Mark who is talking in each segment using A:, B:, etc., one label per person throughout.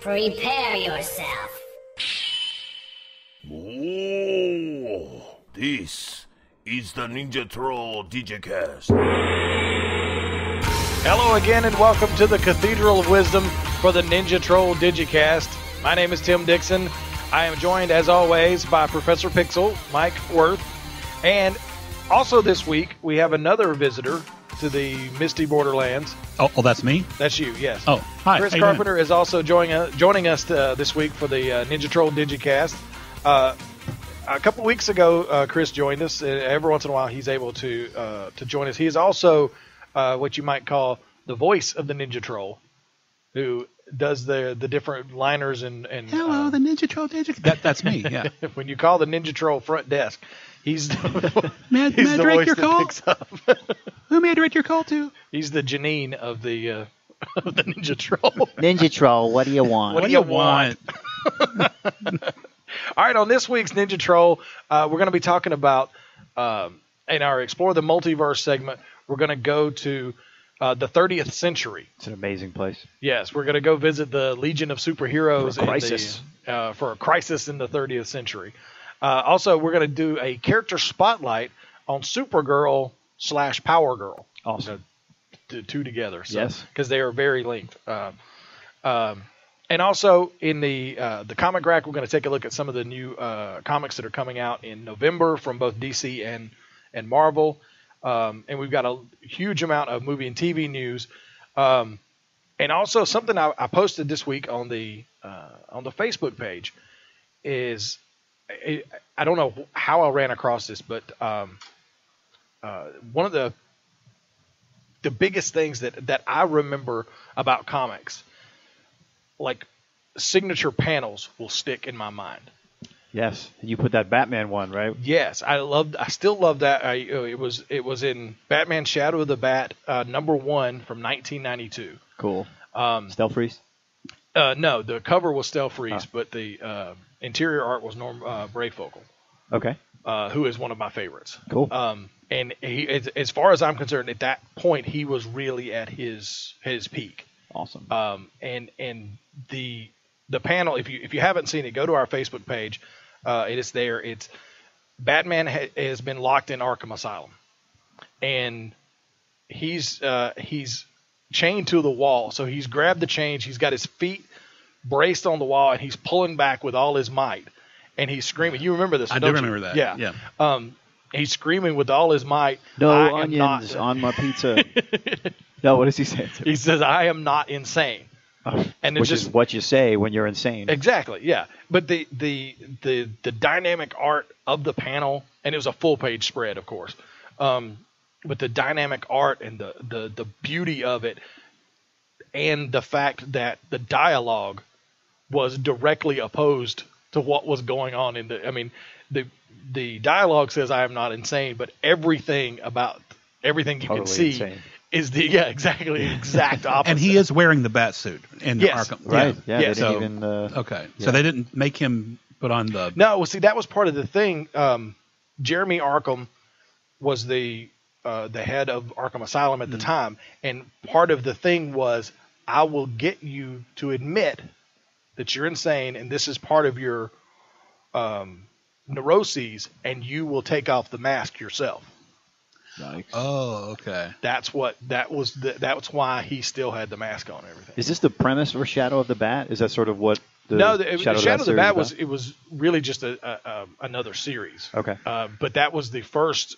A: Prepare yourself.
B: Oh, this is the Ninja Troll Digicast.
C: Hello again and welcome to the Cathedral of Wisdom for the Ninja Troll Digicast. My name is Tim Dixon. I am joined as always by Professor Pixel, Mike Worth, and also this week we have another visitor to the Misty Borderlands.
D: Oh, that's me?
C: That's you, yes.
D: Oh, hi.
C: Chris Carpenter is also joining us this week for the Ninja Troll Digicast. A couple weeks ago, Chris joined us. Every once in a while, he's able to join us. He is also what you might call the voice of the Ninja Troll, who does the different liners and
D: Hello, the Ninja Troll Digicast. That's me, yeah.
C: When you call the Ninja Troll front desk, he's the,
D: may I direct your call?
C: Picks up.
D: Who may I direct your call to?
C: He's the Janine of the Ninja Troll.
E: Ninja Troll, what do you want?
C: What do you want? All right, on this week's Ninja Troll, we're going to be talking about, in our Explore the Multiverse segment, we're going to go to the 30th century.
E: It's an amazing place.
C: Yes, we're going to go visit the Legion of Superheroes
E: for
C: a crisis in the 30th century. Also, we're going to do a character spotlight on Supergirl / Power Girl.
E: Awesome.
C: The two together. So,
E: yes.
C: Because they are very linked. And also in the comic rack, we're going to take a look at some of the new comics that are coming out in November from both DC and Marvel. And we've got a huge amount of movie and TV news. And also something I posted this week on the Facebook page is, I don't know how I ran across this, but one of the biggest things that I remember about comics, like signature panels, will stick in my mind.
E: Yes, you put that Batman one, right?
C: Yes, I still love that. It was in Batman Shadow of the Bat #1 from 1992.
E: Cool. Stealth Freeze?
C: No, the cover was Stealth Freeze, but the interior art was Norm Brayfogle.
E: Okay.
C: Who is one of my favorites.
E: Cool.
C: And he, as far as I'm concerned, at that point he was really at his peak.
E: Awesome.
C: And the panel, if you haven't seen it, go to our Facebook page. It is there. It's Batman has been locked in Arkham Asylum, and he's chained to the wall. So he's grabbed the chains. He's got his feet braced on the wall, and he's pulling back with all his might. And he's screaming. You remember this?
D: I do remember that.
C: Yeah. He's screaming with all his might.
E: No onions on my pizza. No, what does he say?
C: He says, "I am not insane." And
E: which is what you say when you're insane.
C: Exactly, yeah. But the dynamic art of the panel, and it was a full page spread, of course. But the dynamic art and the beauty of it, and the fact that the dialogue was directly opposed to what was going on in the. I mean, the dialogue says, "I am not insane," but everything you can see. Insane. Is the exact opposite.
D: And he is wearing the bat suit in Arkham,
E: right? Yeah.
C: Yeah.
E: So, even,
D: okay. Yeah. So they didn't make him put on the.
C: No, well, see, that was part of the thing. Jeremy Arkham was the head of Arkham Asylum at the time, and part of the thing was, I will get you to admit that you're insane, and this is part of your neuroses, and you will take off the mask yourself.
E: Nice.
D: Oh, okay.
C: That's why he still had the mask on and everything.
E: Is this the premise for Shadow of the Bat? Is that sort of what the
C: Shadow of the Bat was? It was really just another series.
E: Okay.
C: But that was the first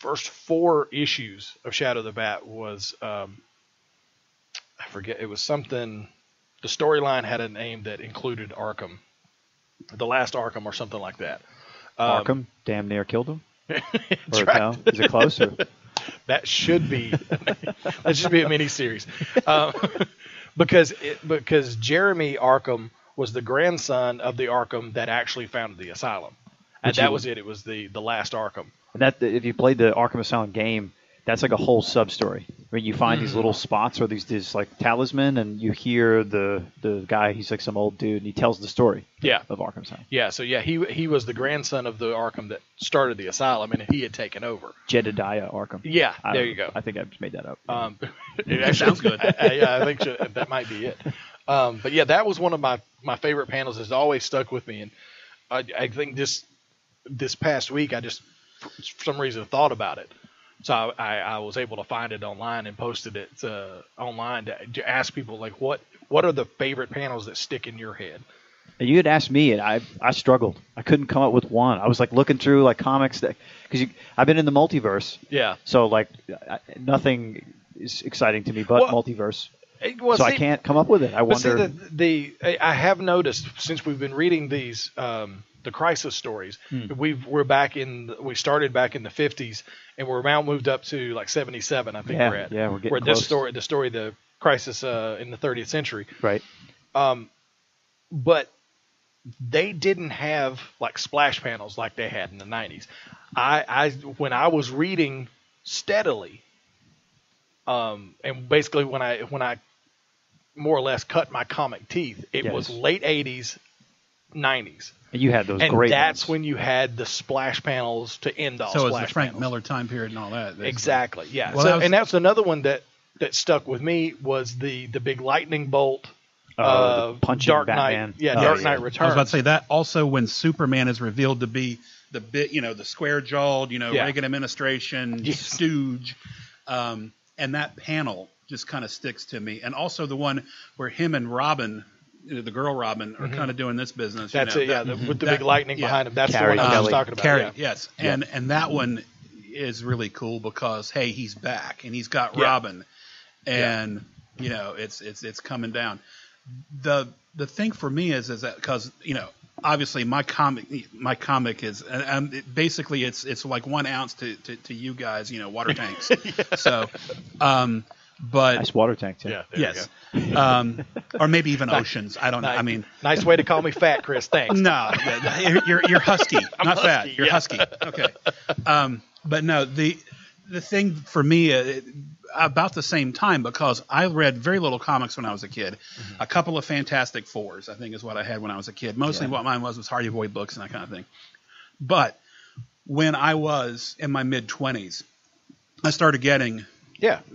C: 4 issues of Shadow of the Bat was I forget, it was something. The storyline had a name that included Arkham, the last Arkham or something like that.
E: Arkham damn near killed him.
C: That's
E: or
C: right.
E: no? Is it close? Or?
C: That should be a mini series, because Jeremy Arkham was the grandson of the Arkham that actually founded the asylum, and that was it. It was the last Arkham.
E: And that, if you played the Arkham Asylum game, that's like a whole sub story. I mean, you find these little spots or these like talisman, and you hear the guy. He's like some old dude, and he tells the story. Of Arkham Asylum.
C: Yeah. So he was the grandson of the Arkham that started the asylum, and he had taken over.
E: Jedediah Arkham.
C: Yeah. There you go.
E: I think I just made that up.
C: It actually sounds good. Yeah, I think that might be it. But yeah, that was one of my favorite panels. It's always stuck with me, and I think this past week I just for some reason thought about it, so I was able to find it online and posted it online to ask people like what are the favorite panels that stick in your head.
E: And you had asked me, and I struggled. I couldn't come up with one. I was like looking through like comics because I've been in the multiverse.
C: Yeah.
E: So like nothing is exciting to me but multiverse.
C: Well,
E: I can't come up with it. I wonder.
C: I have noticed since we've been reading these the Crisis stories, we started back in the 50s, and we're now moved up to like 77. I think we're at.
E: Yeah, we're getting
C: close. The Crisis in the 30th century.
E: Right.
C: But they didn't have like splash panels like they had in the 90s. When I was reading steadily, and basically when I more or less cut my comic teeth, it was late 80s, 90s.
E: And you had those
C: and
E: great
C: that's
E: ones.
C: when you had the splash panels to end all
D: so
C: splash
D: it was the Frank
C: panels.
D: Miller time period and all that. Basically.
C: Exactly, yeah.
D: Well,
C: and that's another one that stuck with me was the big lightning bolt.
E: The punching
C: Dark
E: Batman.
C: Knight, Dark Knight Returns.
D: I was about to say that also when Superman is revealed to be the the square-jawed, Reagan administration stooge, and that panel just kind of sticks to me. And also the one where him and Robin, the girl Robin, are kind of doing this business.
C: That's it, with the big lightning behind him. That's
E: Carrie
C: the one I was
E: Kelly.
C: talking about.
D: Carrie, yes, and that one is really cool because hey, he's back and he's got Robin, and it's coming down. The thing for me is that because obviously my comic is basically it's like 1 ounce to you guys water tanks. So but
E: nice water tank too.
C: Yeah,
D: yes, or maybe even oceans. I don't know. I mean,
C: nice way to call me fat, Chris. Thanks.
D: no, you're husky, not
C: husky,
D: fat. You're husky. Okay, but no, the thing for me. About the same time because I read very little comics when I was a kid. A couple of Fantastic Fours, I think, is what I had when I was a kid. Mostly what mine was Hardy Boy books and that kind of thing. But when I was in my mid-20s, I started getting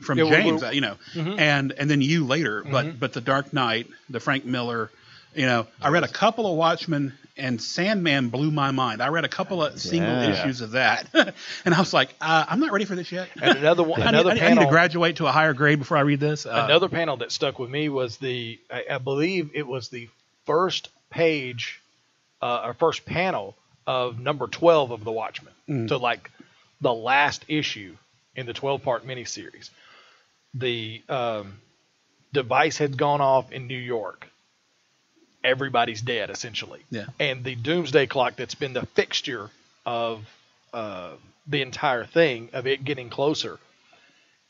D: from James, and then you later. But the Dark Knight, the Frank Miller, I read a couple of Watchmen. And Sandman blew my mind. I read a couple of single issues of that, and I was like, "I'm not ready for this yet."
C: And another panel.
D: I need to graduate to a higher grade before I read this.
C: Another panel that stuck with me was I believe it was the first page, or first panel of number 12 of the Watchmen. So like the last issue in the 12-part miniseries. The device had gone off in New York. Everybody's dead, essentially.
D: Yeah.
C: And the doomsday clock that's been the fixture of the entire thing, of it getting closer,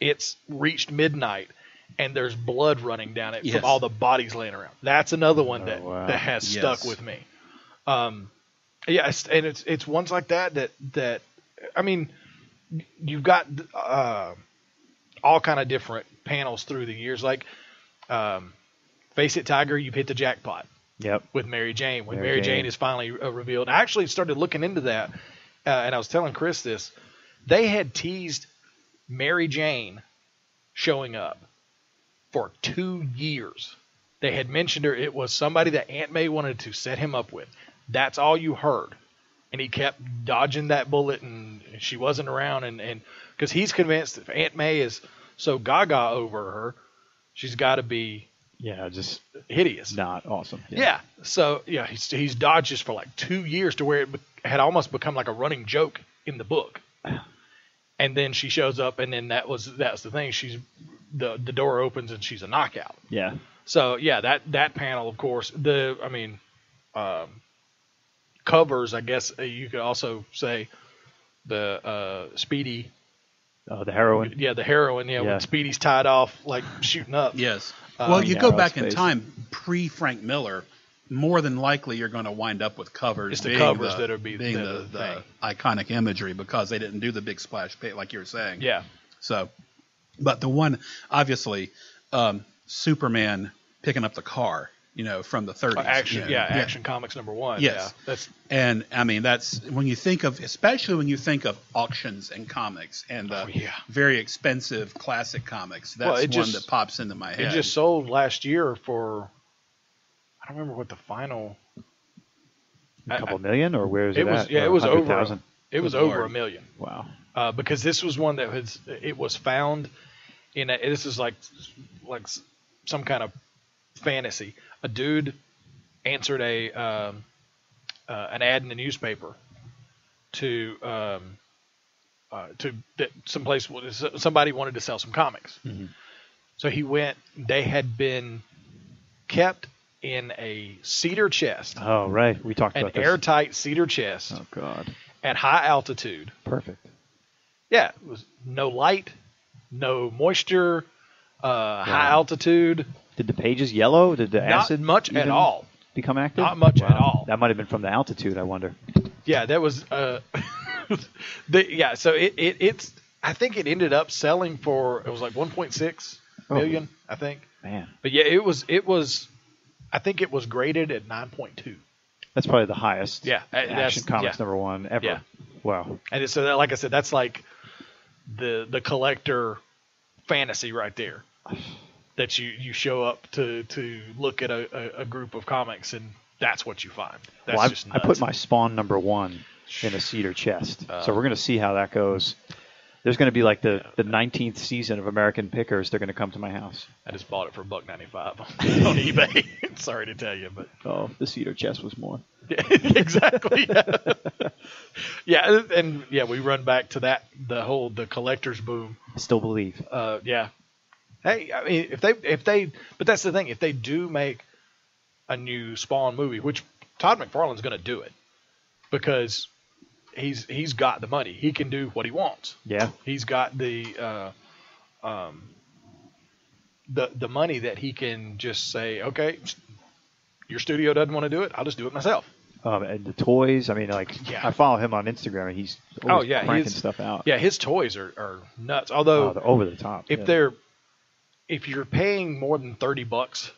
C: it's reached midnight, and there's blood running down it from all the bodies laying around. That's another one that has stuck with me. And it's ones like that I mean, you've got all kind of different panels through the years. Like, Face It, Tiger, you've hit the jackpot.
E: Yep.
C: With Mary Jane. When Mary Jane is finally revealed. I actually started looking into that, and I was telling Chris this. They had teased Mary Jane showing up for 2 years. They had mentioned her. It was somebody that Aunt May wanted to set him up with. That's all you heard. And he kept dodging that bullet, and she wasn't around. And because he's convinced if Aunt May is so gaga over her, she's got to be
E: just
C: hideous.
E: Not awesome.
C: Yeah. So he's dodged this for like 2 years to where it had almost become like a running joke in the book. And then she shows up, and then that's the thing. She's the door opens and she's a knockout.
E: Yeah.
C: So that panel, of course. Covers, I guess you could also say the Speedy.
E: Oh, the heroine.
C: Yeah, the heroine. Yeah, when Speedy's tied off, like shooting up.
D: Yes. Well, you go back in time, pre-Frank Miller, more than likely you're going to wind up with covers.
C: It's the covers that are being
D: the iconic imagery because they didn't do the big splash page like you were saying.
C: Yeah.
D: So, but the one, obviously, Superman picking up the car, from the 30s.
C: Action Comics #1.
D: Yes.
C: Yeah,
D: and I mean, that's when you think of, especially when you think of auctions and comics and very expensive classic comics, that's one that pops into my head.
C: It just sold last year for I remember what the final.
E: A couple million, or where is it
C: was?
E: at?
C: Yeah,
E: Or
C: it was over.
E: 100,000?
C: It was
D: Good
C: over
D: Lord.
C: $1 million.
E: Wow.
C: Because this was one that was found in this is like some kind of fantasy. A dude answered an ad in the newspaper to that somebody wanted to sell some comics.
E: Mm-hmm.
C: So he went. They had been kept in a cedar chest,
E: Oh, right. We talked
C: an
E: about this.
C: airtight cedar chest
E: Oh, God.
C: at high altitude.
E: Perfect.
C: Yeah, it was no light, no moisture, high altitude.
E: Did the pages yellow? Did the
C: Not
E: acid
C: much at
E: even
C: all.
E: become active?
C: Not much at all.
E: That might have been from the altitude, I wonder.
C: Yeah, that was. So it's. I think it ended up selling for it was like 1.6 million. I think.
E: Man.
C: But yeah, it was. I think it was graded at 9.2.
E: That's probably the highest
C: Yeah,
E: Action Comics #1 ever.
C: Yeah.
E: Wow.
C: And so, that, like I said, that's like the collector fantasy right there. That you show up to look at a group of comics and that's what you find. That's
E: Well,
C: just
E: I
C: nuts.
E: put my Spawn #1 in a cedar chest, so we're going to see how that goes. There's going to be like the 19th season of American Pickers. They're going to come to my house.
C: I just bought it for $1.95 on eBay. Sorry to tell you, but
E: Oh, the cedar chest was more.
C: exactly. Yeah, and we run back to that the collector's boom.
E: I still believe.
C: Yeah. Hey, I mean, if they, but that's the thing. If they do make a new Spawn movie, which Todd McFarlane's going to do it, because he's got the money. He can do what he wants.
E: Yeah.
C: He's got the money that he can just say, okay, your studio doesn't want to do it. I'll just do it myself.
E: And the toys. I mean, I follow him on Instagram, and he's always cranking stuff out.
C: Yeah, his toys are nuts. Although
E: they're over the top.
C: If you're paying more than $30,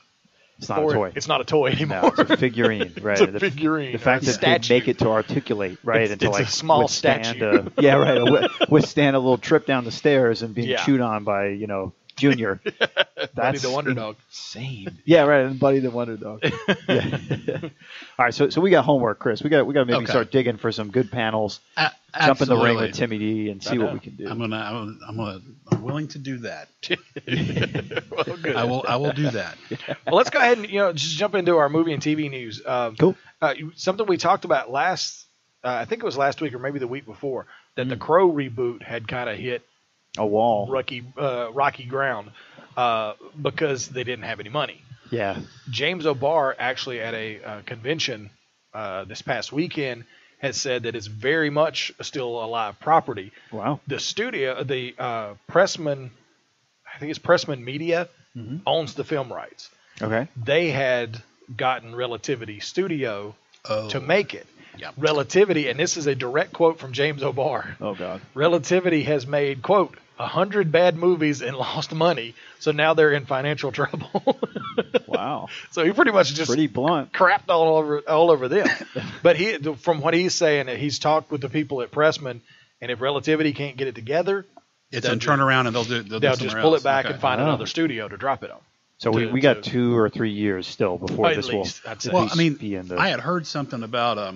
E: it's not a toy.
C: It's not a toy anymore.
E: No, it's a figurine, right?
C: It's a figurine.
E: The fact that
C: statue.
E: they make it to articulate, right,
C: It's
E: and to
C: a small
E: withstand
C: statue.
E: withstand a little trip down the stairs and being
C: Yeah.
E: chewed on by Junior.
C: Buddy the Wonder Dog.
E: Insane. Yeah, right. And Buddy the Wonder Dog. Yeah. All right, so we got homework, Chris. We got to maybe start digging for some good panels. Jump in the ring with Timmy D and see what we can do.
D: I'm willing to do that.
C: Well, good.
D: I will do that.
C: Well, let's go ahead and just jump into our movie and TV news.
E: Cool.
C: Something we talked about I think it was last week or maybe the week before, that the Crow reboot had kind of hit
E: A wall.
C: rocky ground because they didn't have any money.
E: Yeah.
C: James O'Barr actually at a convention this past weekend has said that it's very much still a live property.
E: Wow.
C: The studio, Pressman, I think it's Pressman Media, owns the film rights.
E: Okay.
C: They had gotten Relativity Studio to make it.
D: Yep.
C: Relativity, and this is a direct quote from James O'Barr.
E: Oh, God.
C: Relativity has made, quote, 100 bad movies and lost money, so now they're in financial trouble.
E: Wow.
C: So he pretty much just
E: Pretty blunt.
C: crapped all over them. But from what he's saying, he's talked with the people at Pressman, and if Relativity can't get it together,
D: It's a turnaround, and they'll
C: just pull it back and find another studio to drop it on.
E: So we got 2 or 3 years still before
C: At
E: this
C: least,
E: will.
C: I'd say.
D: Well, I mean,
E: be in the-
D: I had heard something about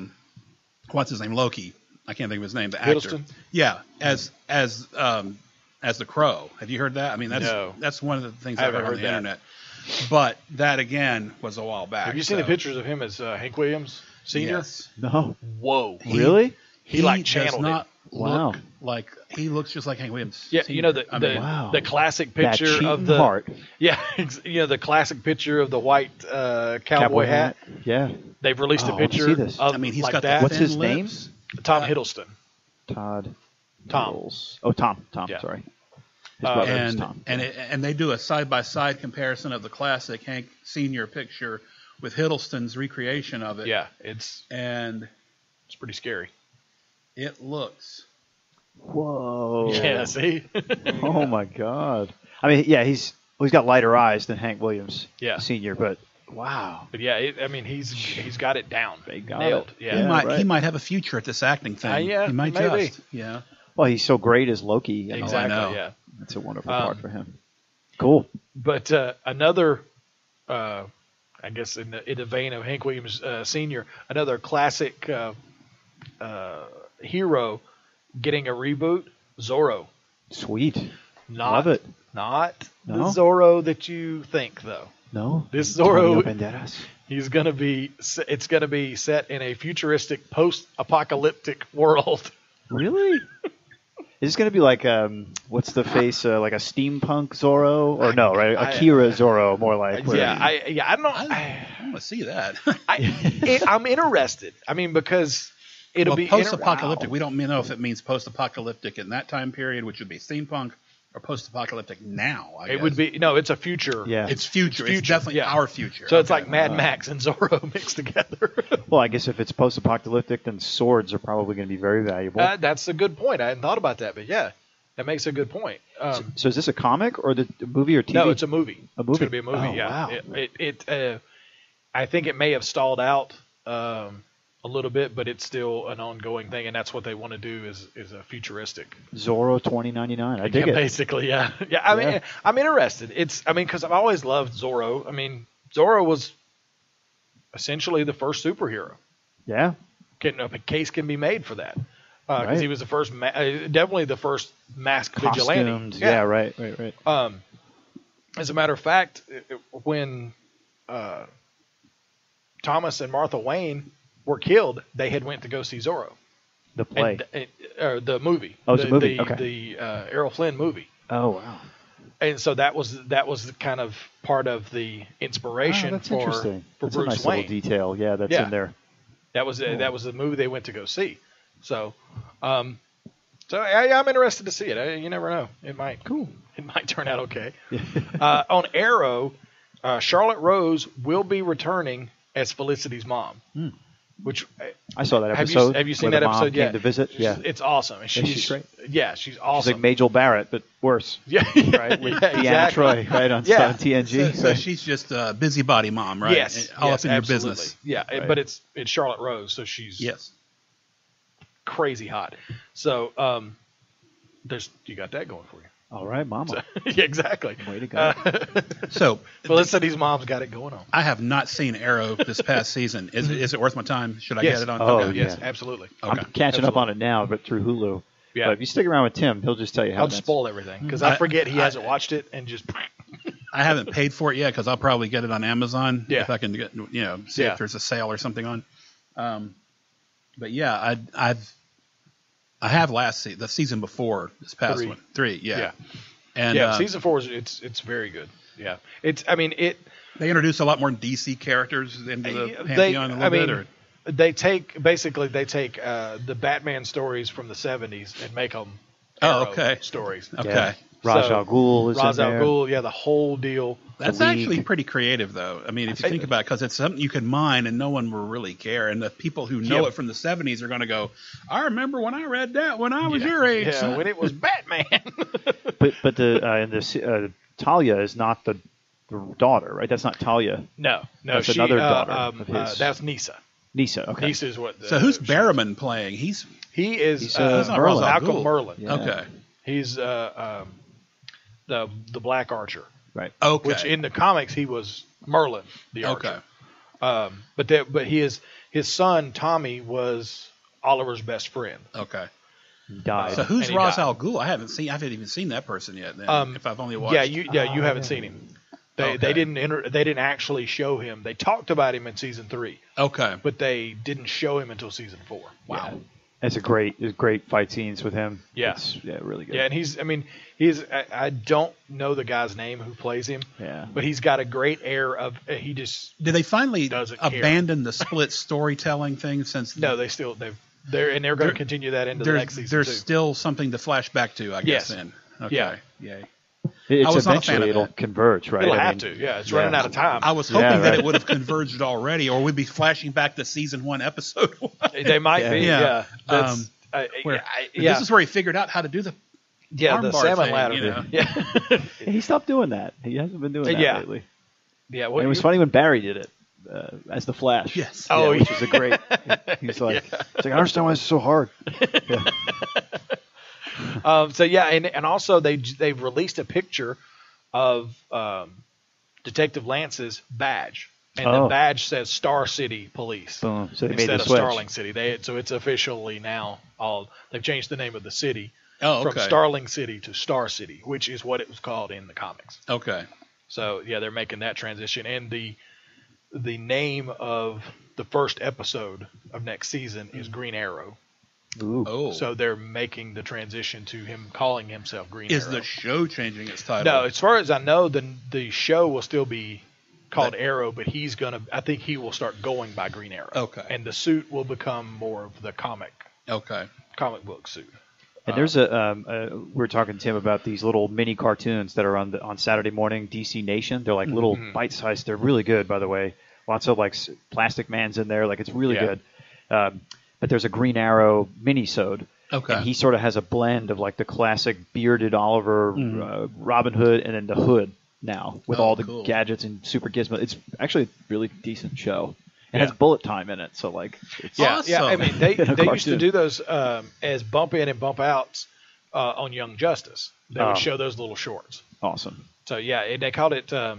D: what's his name, Loki. I can't think of his name. The actor.
C: Hiddleston?
D: Yeah, as the Crow. Have you heard that? I mean,
C: No.
D: that's one of the things
C: I
D: I've
C: haven't
D: heard on
C: heard
D: the
C: that.
D: internet. But that again was a while back.
C: Have you seen the pictures of him as Hank Williams Sr.?
D: Yes.
E: No.
C: Whoa.
E: Really?
C: He like
D: does
C: channeled
D: not
C: it.
E: Wow.
D: look like he looks just like Hank Williams.
C: Yeah,
D: Senior.
C: you know the
E: Wow.
C: the classic
E: That
C: picture
E: cheating
C: of the
E: heart.
C: yeah, the classic picture of the white cowboy hat.
E: Yeah.
C: They've released
E: Oh,
C: a
E: I wanna see
C: picture
E: this.
C: of
D: I mean, he's
C: like
D: got
C: that.
D: the
E: What's his name?
D: lips.
C: Tom Hiddleston.
E: Todd.
C: Tom.
E: Hiddles. Oh, Tom.
C: Yeah.
E: Sorry. His brother is
D: And
E: Tom.
D: and they do a side by side comparison of the classic Hank Senior picture with Hiddleston's recreation of it.
C: Yeah, it's
D: And
C: pretty scary.
D: it looks.
E: Whoa.
C: Yeah, see?
E: Oh my God. I mean, yeah, he's got lighter eyes than Hank Williams
C: Yeah.
E: Senior, but wow.
C: But yeah, I mean, he's got it down.
E: They got
C: Nailed.
E: it.
C: Yeah.
D: He might
E: right.
D: he might have a future at this acting thing.
C: Yeah,
D: he might
C: maybe.
D: just. Yeah.
E: Well, he's so great as Loki. I mean,
C: Exactly.
D: know.
C: Yeah.
E: That's a wonderful part for him. Cool.
C: But another I guess in the vein of Hank Williams Sr., another classic hero getting a reboot, Zorro.
E: Sweet.
C: Not,
E: Love it.
C: Not the
E: No?
C: Zorro that you think, though.
E: No.
C: This
E: Antonio
C: Zorro,
E: Banderas.
C: he's gonna be. It's gonna be set in a futuristic, post-apocalyptic world.
E: Really? Is this going to be like, what's the face, like a steampunk Zorro? Or no, right? Akira Zorro, more like.
C: I don't know.
D: I want to see that.
C: I'm interested. I mean, because it'll be
D: post-apocalyptic.
C: Wow.
D: We don't know if it means post-apocalyptic in that time period, which would be steampunk, or post-apocalyptic now. I guess.
C: It would be it's a future.
E: Yeah.
D: It's future. It's definitely our future.
C: So it's like Mad Max and Zorro mixed together.
E: Well, I guess if it's post-apocalyptic, then swords are probably going to be very valuable.
C: That's a good point. I hadn't thought about that, but yeah, that makes a good point.
E: So is this a comic or the movie or TV?
C: No, it's a movie.
E: A movie?
C: It's going to be a movie.
E: Oh,
C: Yeah.
E: wow.
C: I think it may have stalled out a little bit, but it's still an ongoing thing, and that's what they want to do is a futuristic.
E: Zorro 2099. I dig it.
C: Basically, yeah. I mean, I'm interested. Because I've always loved Zorro. I mean, Zorro was essentially the first superhero.
E: Yeah.
C: A case can be made for that because
E: Right.
C: he was the first, definitely the first masked vigilante.
E: Costumed. Yeah, right.
C: As a matter of fact, when Thomas and Martha Wayne were killed, they had went to go see Zorro.
E: The play.
C: The movie.
E: Oh, it's a movie. Okay.
C: The Errol Flynn movie.
E: Oh, wow.
C: And so that was kind of part of the inspiration
E: that's
C: for
E: interesting. That's
C: Bruce
E: a nice
C: Wayne.
E: little detail. Yeah, that's in there.
C: That was the movie they went to go see. So, I'm interested to see it. You never know. It might turn out okay. On Arrow, Charlotte Rose will be returning as Felicity's mom. Which
E: I saw that episode.
C: Have you seen
E: where
C: that
E: the mom
C: episode?
E: Came to visit. Yeah,
C: it's awesome. And
E: she's great.
C: Yeah, she's awesome.
E: She's like Majel Barrett, but worse.
C: Yeah,
E: right. With Deanna
C: exactly.
E: Troy, right on TNG.
D: So she's just a busybody mom, right?
C: Yes,
D: all up in your
C: absolutely.
D: business.
C: Yeah,
E: Right.
C: but it's Charlotte Rose, so she's crazy hot. So you got that going for you.
E: All right, Mama.
C: Yeah, exactly.
E: Way to go.
D: So
C: Felicity's mom's got it going on.
D: I have not seen Arrow this past season. Is it worth my time? Should I
C: Yes.
D: get it on?
E: Oh,
D: okay.
C: Yes,
E: yeah.
C: absolutely.
E: I'm catching up on it now, but through Hulu.
C: Yeah.
E: But if you stick around with Tim, he'll just tell you how
C: I'll
E: that's-
C: spoil everything because I forget he hasn't watched it and just.
D: I haven't paid for it yet because I'll probably get it on Amazon if I can get see
C: Yeah.
D: if there's a sale or something on. But yeah, I have the season before this past
C: 3.
D: one 3
C: Yeah.
D: And
C: season 4 is it's very good. Yeah,
D: they introduce a lot more DC characters into the pantheon a little bit. Or?
C: They take the Batman stories from the 70s and make them stories.
D: Okay.
E: Yeah. Ra's al Ghul is
C: Ra's
E: in
C: al
E: there.
C: Ghul, the whole deal.
D: That's actually pretty creative, though. I mean, if you think about it, because it's something you could mine and no one will really care. And the people who know it from the 70s are going to go, I remember when I read that when I was your age.
C: Yeah, when it was Batman.
E: But Talia is not the daughter, right? That's not Talia.
C: No,
E: That's another daughter of his.
C: That's Nisa.
E: Nisa, okay.
C: Nisa is what.
D: So who's Barrowman playing? He is
E: He's
D: not Ra's al
C: Malcolm
D: Ghul.
C: Merlin.
E: Yeah.
D: Okay.
C: He's the Black Archer.
E: Right.
D: Okay.
C: Which in the comics he was Merlin, the Archer.
D: Okay.
C: But his son Tommy was Oliver's best friend.
D: Okay.
E: He died.
D: So who's
C: And he
D: Ra's
C: died.
D: al Ghul? I haven't even seen that person yet. Then, if I've only watched.
C: You haven't seen him. They didn't actually show him. They talked about him in season 3,
D: Okay.
C: but they didn't show him until season 4.
E: Wow. It's great fight scenes with him.
C: Yeah.
E: It's, really good.
C: Yeah, and he's I don't know the guy's name who plays him.
E: Yeah.
C: But he's got a great air of he just
D: Did they finally
C: doesn't care.
D: abandon the split storytelling thing since?
C: no, they're going to continue that into the next season
D: There's
C: too.
D: still something to flash back to, I guess.
C: Yes.
D: Then. Okay.
C: Yeah.
D: Yay.
E: It's
D: I was not a fan
E: eventually
D: of
E: it'll
D: that.
E: converge, right?
C: It'll
E: I
C: have
E: mean,
C: to. Yeah, it's running out of time.
D: I was hoping
E: Yeah,
D: that
E: right.
D: it would have converged already, or we'd be flashing back to season 1, episode 1.
C: They might be.
D: Yeah.
C: Yeah. That's,
D: This is where he figured out how to do the
C: the
D: armbar
C: salmon
D: thing,
C: ladder.
D: you know.
C: Yeah.
E: He stopped doing that. He hasn't been doing that
C: Yeah.
E: lately.
C: Yeah.
E: And it was funny when Barry did it as the Flash.
D: Yes.
E: Yeah,
C: Oh,
E: which was a great. He's like, it's like I understand why it's so hard. Yeah.
C: and also they've released a picture of Detective Lance's badge. and the badge says Star City Police
E: So they made
C: instead
E: the
C: of
E: switch.
C: Starling City. So it's officially now they've changed the name of the city
D: Oh, okay.
C: from Starling City to Star City, which is what it was called in the comics.
D: Okay.
C: So yeah, they're making that transition, and the name of the first episode of next season is Green Arrow.
E: Ooh.
D: Oh.
C: So they're making the transition to him calling himself Green
D: Is
C: Arrow.
D: the show changing its title?
C: No, as far as I know, the show will still be called Arrow, but I think he will start going by Green Arrow.
D: Okay.
C: And the suit will become more of the comic book suit.
E: And there's we were talking to Tim about these little mini cartoons that are on Saturday morning, DC Nation. They're like little bite-sized. They're really good, by the way. Lots of like Plastic Man's in there. Like it's really good. But there's a Green Arrow mini-sode.
D: Okay.
E: And he sort of has a blend of like the classic bearded Oliver, Robin Hood, and then the Hood now with all the gadgets and super gizmos. It's actually a really decent show. It has bullet time in it, so like it's
D: awesome.
C: Yeah. I mean, they used to do those as bump in and bump outs on Young Justice. They would show those little shorts.
E: Awesome.
C: So yeah, they called it. I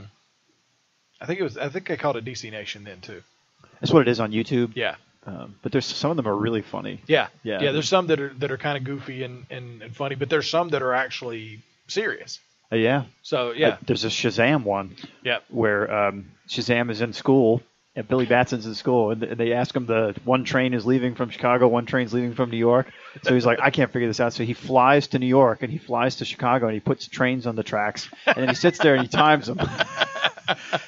C: think they called it DC Nation then too.
E: That's what it is on YouTube.
C: Yeah.
E: But there's some of them are really funny.
C: Yeah.
E: Yeah.
C: There's some that are kind of goofy and funny, but there's some that are actually serious.
E: Yeah.
C: So yeah.
E: There's a Shazam one.
C: Yep.
E: Where Shazam is in school. And Billy Batson's in school, and they ask him the one train is leaving from Chicago, one train's leaving from New York. So he's like, I can't figure this out. So he flies to New York, and he flies to Chicago, and he puts trains on the tracks, and then he sits there and he times them.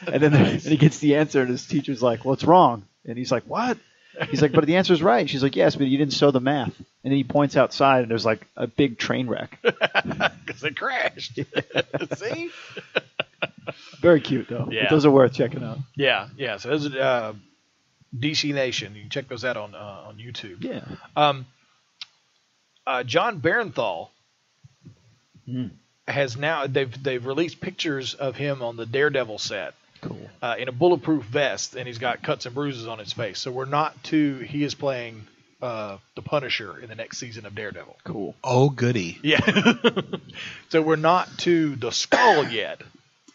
E: And then he gets the answer, and his teacher's like, well, it's wrong. And he's like, what? He's like, but the answer's right. And she's like, yes, but you didn't show the math. And then he points outside, and there's like a big train wreck.
C: Because it crashed. See?
E: Very cute, though.
C: Yeah.
E: But those are worth checking out.
C: Yeah. So those are DC Nation. You can check those out on YouTube.
E: Yeah.
C: John Barenthal has now they've released pictures of him on the Daredevil set.
E: Cool.
C: In a bulletproof vest, and he's got cuts and bruises on his face. So he is playing the Punisher in the next season of Daredevil.
E: Cool.
D: Oh, goody.
C: Yeah. So we're not to the skull yet.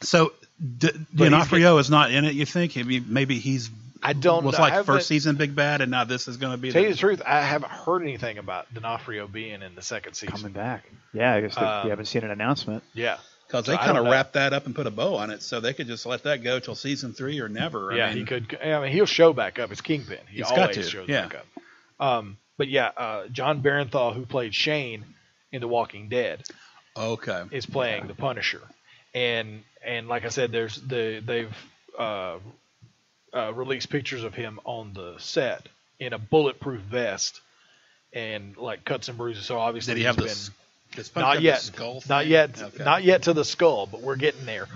D: So D'Onofrio is not in it, you think? Maybe he's was like first season Big Bad, and now this is going to be.
C: Tell you the truth, I haven't heard anything about D'Onofrio being in the second season.
E: Coming back. Yeah, I guess you haven't seen an announcement.
C: Yeah.
D: Because they kind of wrapped that up and put a bow on it, so they could just let that go till season 3 or never.
C: He could. I mean, he'll show back up. It's Kingpin. He's always shows back up. But yeah, John Barenthal, who played Shane in The Walking Dead, is playing the Punisher. And like I said, they've released pictures of him on the set in a bulletproof vest and like cuts and bruises. So obviously
D: did he have
C: not yet,
D: skull thing?
C: not yet, not yet to the skull, but we're getting there.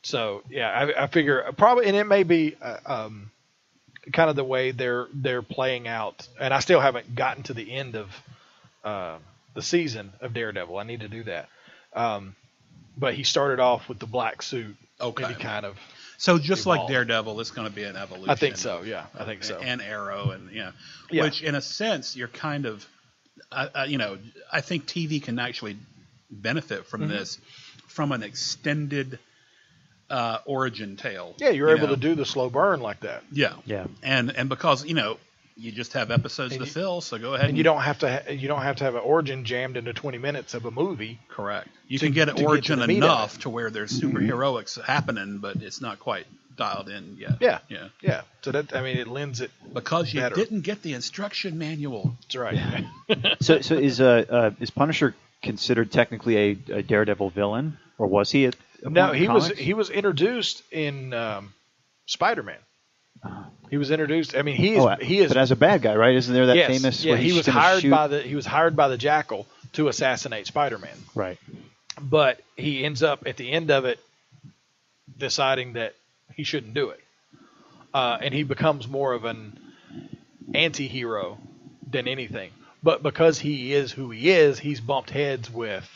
C: So yeah, I figure probably, and it may be kind of the way they're playing out. And I still haven't gotten to the end of the season of Daredevil. I need to do that. But he started off with the black suit.
D: Okay.
C: And he kind of
D: so just
C: evolved.
D: like Daredevil, it's going to be an evolution.
C: I think so. Yeah, I think so.
D: And Arrow, and
C: Yeah.
D: Which in a sense you're kind of, I think TV can actually benefit from this, from an extended origin tale.
C: Yeah, you're able to do the slow burn like that.
D: Yeah. And because you just have episodes to fill, so go ahead.
C: And you don't have to have an origin jammed into 20 minutes of a movie.
D: Correct. You can get an origin enough to where there's superheroics happening, but it's not quite dialed in yet.
C: Yeah. So that, I mean, it lends it
D: because you
C: better.
D: didn't get the instruction manual.
C: That's right.
E: So is Punisher considered technically a Daredevil villain, or was he?
C: No, he was introduced in Spider-Man. He was introduced. I mean, he is.
E: But as a bad guy, right? Isn't there that famous?
C: Yeah, he was hired by the Jackal to assassinate Spider-Man.
E: Right.
C: But he ends up at the end of it deciding that he shouldn't do it, and he becomes more of an anti-hero than anything. But because he is who he is, he's bumped heads with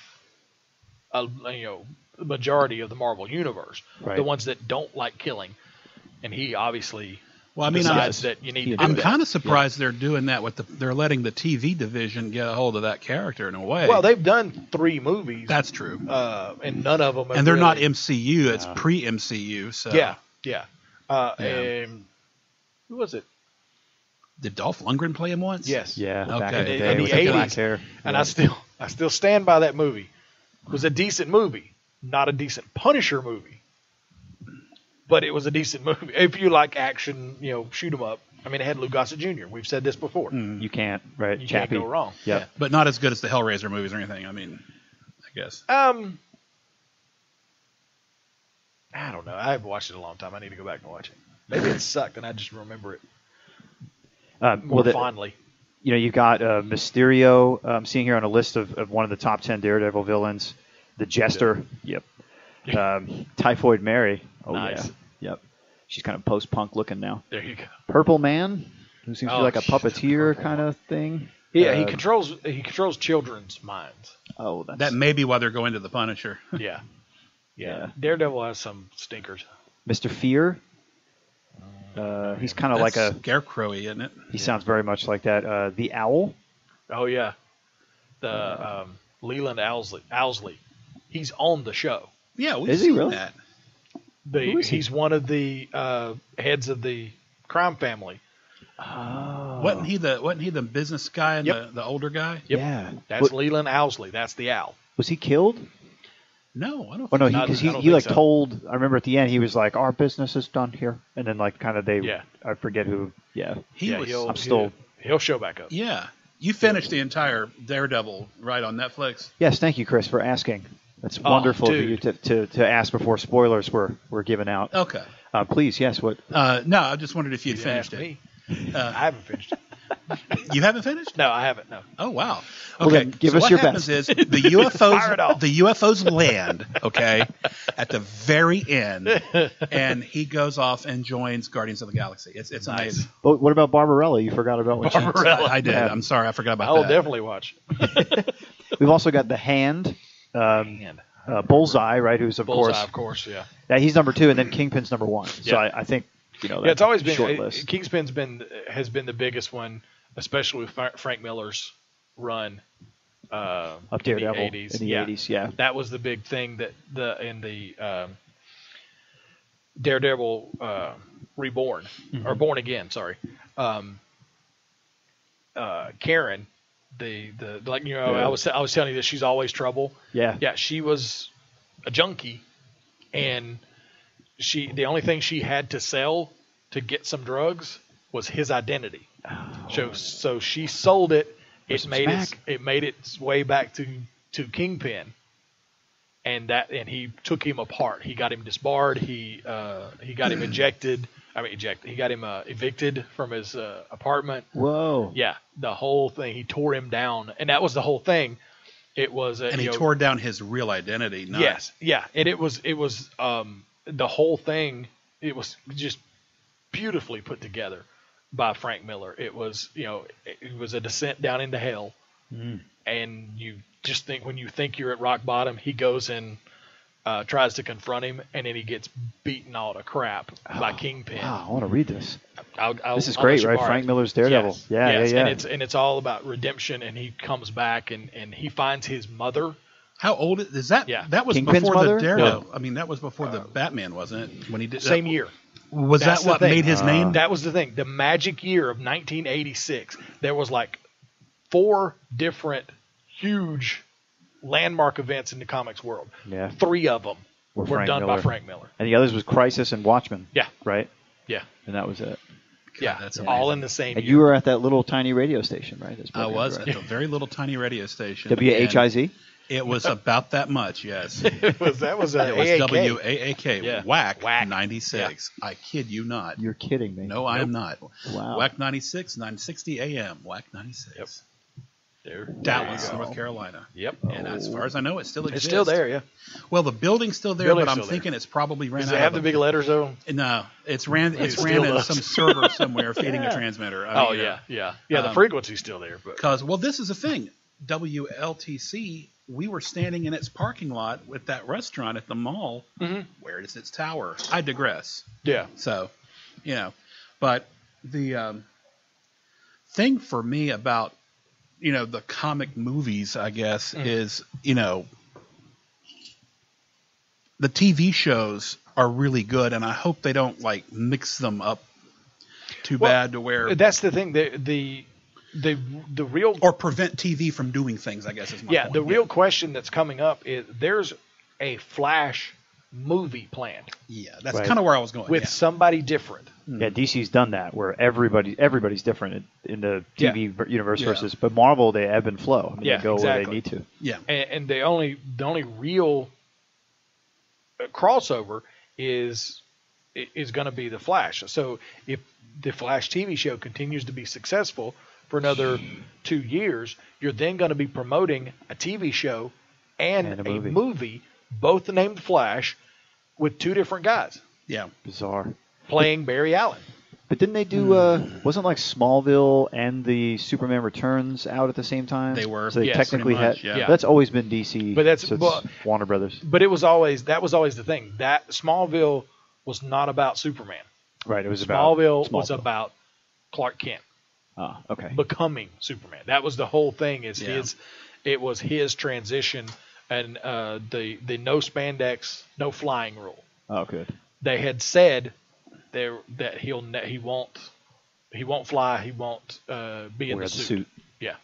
C: the majority of the Marvel universe, the ones that don't like killing. And he obviously decides that you need to do
D: I'm
C: that.
D: kind of surprised they're doing that they're letting the TV division get a hold of that character in a way.
C: Well, they've done 3 movies.
D: That's true.
C: And none of them.
D: And they're not MCU; it's pre-MCU. So
C: Yeah. And who was it?
D: Did Dolph Lundgren play him once?
C: Yes.
E: Yeah,
D: Okay.
E: back in the
C: In
E: day
C: the
E: with the black
C: 80s.
E: hair.
C: And
E: Yeah.
C: I still stand by that movie. It was a decent movie, not a decent Punisher movie, but it was a decent movie. If you like action, shoot 'em up. I mean, it had Lou Gossett Jr. We've said this before.
E: You can't, right?
C: You
E: Chappie.
C: can't go wrong.
E: Yep.
D: But not as good as the Hellraiser movies or anything. I mean, I guess.
C: I don't know. I haven't watched it in a long time. I need to go back and watch it. Maybe it sucked, and I just remember it more fondly.
E: You've got Mysterio. I'm seeing here on a list of one of the top 10 Daredevil villains. The Jester. Yep. Typhoid Mary. Oh,
C: Nice.
E: yeah. Yep. She's kind of post-punk looking now.
C: There you go.
E: Purple Man, who seems to be like a puppeteer
C: Purple
E: kind of thing.
C: Yeah, he controls children's minds.
E: Oh, that's...
D: That may be why they're going to the Punisher.
C: Yeah.
E: Yeah.
C: Daredevil has some stinkers.
E: Mr. Fear. He's kind of like a...
D: Scarecrow-y, isn't it?
E: He sounds very much like that. The Owl.
C: Oh yeah, the Leland Owsley. He's on the show.
D: Yeah, we've
E: Is he
D: seen
E: really?
D: that.
E: Who is he?
C: He's one of the heads of the crime family.
E: Oh.
D: Wasn't he the business guy and
C: Yep.
D: the older guy?
C: Yep.
E: Yeah.
C: That's Leland Owsley. That's the owl.
E: Was he killed?
D: No, I don't.
E: Oh no,
C: Not-
E: because
C: I don't
E: he
C: think
E: like
C: so.
E: told. I remember at the end he was like, "Our business is done here," and then like kind of they.
C: Yeah.
E: I forget who. Yeah.
D: He was.
C: he'll,
E: I'm still-
C: he'll show back up.
D: Yeah, you finished the entire Daredevil right on Netflix.
E: Yes, thank you, Chris, for asking. That's wonderful of you
C: dude.
E: to ask before spoilers were given out.
D: Okay.
E: Please, yes. What?
D: No, I just wondered if you'd
C: You
D: finished
C: asked
D: it.
C: me. I haven't finished it.
D: You haven't finished?
C: No, I haven't. No.
D: Oh wow.
E: Well,
D: Okay.
E: then give
D: so
E: us
D: what
E: your
D: happens
E: best.
D: is the
C: Fire it off.
D: UFOs land. Okay. At the very end, and he goes off and joins Guardians of the Galaxy. It's
C: Nice.
D: amazing.
E: But what about Barbarella? You forgot about what
C: Barbarella.
D: I did.
E: Yeah.
D: I'm sorry. I forgot about
C: I will
D: that.
C: definitely watch.
E: We've also got the Hand. Bullseye, right? Who's of
C: Bullseye, of
E: course.
C: course, yeah.
E: Yeah, he's number 2, and then Kingpin's number 1. So
C: Yeah.
E: I think
C: Yeah, it's always been
E: short list.
C: Kingpin's has been the biggest one, especially with Frank Miller's run
E: Up Daredevil
C: in the 80s.
E: in the 80s, yeah.
C: That was the big thing that in the Daredevil Reborn or Born Again, sorry. Karen, the like
E: Yeah.
C: I was telling you that she's always trouble.
E: Yeah.
C: Yeah, she was a junkie, and the only thing she had to sell to get some drugs was his identity. So she sold it. It made its way back to Kingpin, and he took him apart. He got him disbarred. He got him ejected. He got him evicted from his apartment.
E: Whoa.
C: Yeah, the whole thing. He tore him down, and that was the whole thing. It was,
D: And he tore down his real identity. Not,
C: Yes, yeah, and it was the whole thing. It was just beautifully put together by Frank Miller. It was it was a descent down into hell, and you just think when you think you're at rock bottom, he goes and tries to confront him, and then he gets beaten all to crap by Kingpin.
E: Wow, I want to read this. This is
C: I'll
E: great,
C: let you
E: right?
C: borrow
E: Frank
C: it.
E: Miller's Daredevil.
C: Yes,
E: Yeah,
C: yes.
E: yeah.
C: And it's all about redemption, and he comes back and he finds his mother.
D: How old is that?
C: Yeah.
D: That was
E: Kingpin's
D: before
E: mother?
D: the Daredevil.
C: No.
D: I mean, that was before the Batman, wasn't it? When he did
C: Same year.
D: Was
C: That's
D: that
C: the
D: what
C: thing.
D: made his name?
C: That was the thing. The magic year of 1986. There was like 4 different huge landmark events in the comics world.
E: Yeah.
C: 3 of them
E: Were
C: were
E: Frank
C: done
E: Miller.
C: by Frank Miller.
E: And the others was Crisis and Watchmen.
C: Yeah.
E: Right?
C: Yeah.
E: And that was it.
C: Yeah.
D: that's
C: all
D: amazing.
C: in the same
E: And
C: year.
E: you were at that little tiny radio station, right? That's
D: I
E: program
D: was
E: director.
D: at a very little tiny radio station.
E: WHIZ?
D: It was about that much, yes.
C: that was
D: It was
C: AAK.
D: WAAK,
C: Yeah.
D: WAC,
C: WAC.
D: 96. I kid you not.
E: You're kidding me.
D: No, I am not.
E: Wow.
D: WAC 96, 960 AM, WAC 96.
C: Yep. There
D: Dallas,
C: you go.
D: North Carolina.
C: Yep.
D: And as far as I know, it still exists.
C: It's still there, yeah.
D: Well, the building's still there,
C: Building's
D: but I'm
C: still there.
D: thinking it's probably ran
C: Does
D: out
C: it have
D: of
C: the big letters though?
D: No, it's ran
C: still
D: in
C: does.
D: some server somewhere feeding a transmitter.
C: Oh yeah. The frequency's still there, but
D: Because, well, this is the thing. WLTC, we were standing in its parking lot with that restaurant at the mall. Where is its tower? I digress.
C: yeah.
D: So, but the thing for me about, the comic movies, I guess, is, the TV shows are really good, and I hope they don't like mix them up too bad to where
C: that's the thing. The real
D: or prevent TV from doing things, I guess is my point.
C: The real question that's coming up is there's a Flash movie planned.
D: Yeah, that's kind of where I was going.
C: With somebody different.
E: Yeah, DC's done that where everybody's different in the TV universe versus, but Marvel they ebb and flow. I mean, they go where they need to.
D: Yeah,
C: and the only real crossover is going to be the Flash. So if the Flash TV show continues to be successful for another 2 years, you're then going to be promoting a TV show and a movie, both named Flash, with two different guys.
D: Yeah,
E: bizarre.
C: Playing Barry Allen.
E: But didn't they do? Wasn't like Smallville and the Superman Returns out at the same time?
D: They were.
E: So they technically had.
D: Yeah.
E: That's always been DC.
C: But that's
E: Warner Brothers.
C: But that was always the thing. That Smallville was not about Superman.
E: Right. It was
C: Smallville was about Clark Kent.
E: Okay.
C: Becoming Superman. That was the whole thing. It was his transition and the no spandex, no flying rule.
E: Oh, good.
C: They had said that he won't fly, he won't be in the suit. Yeah.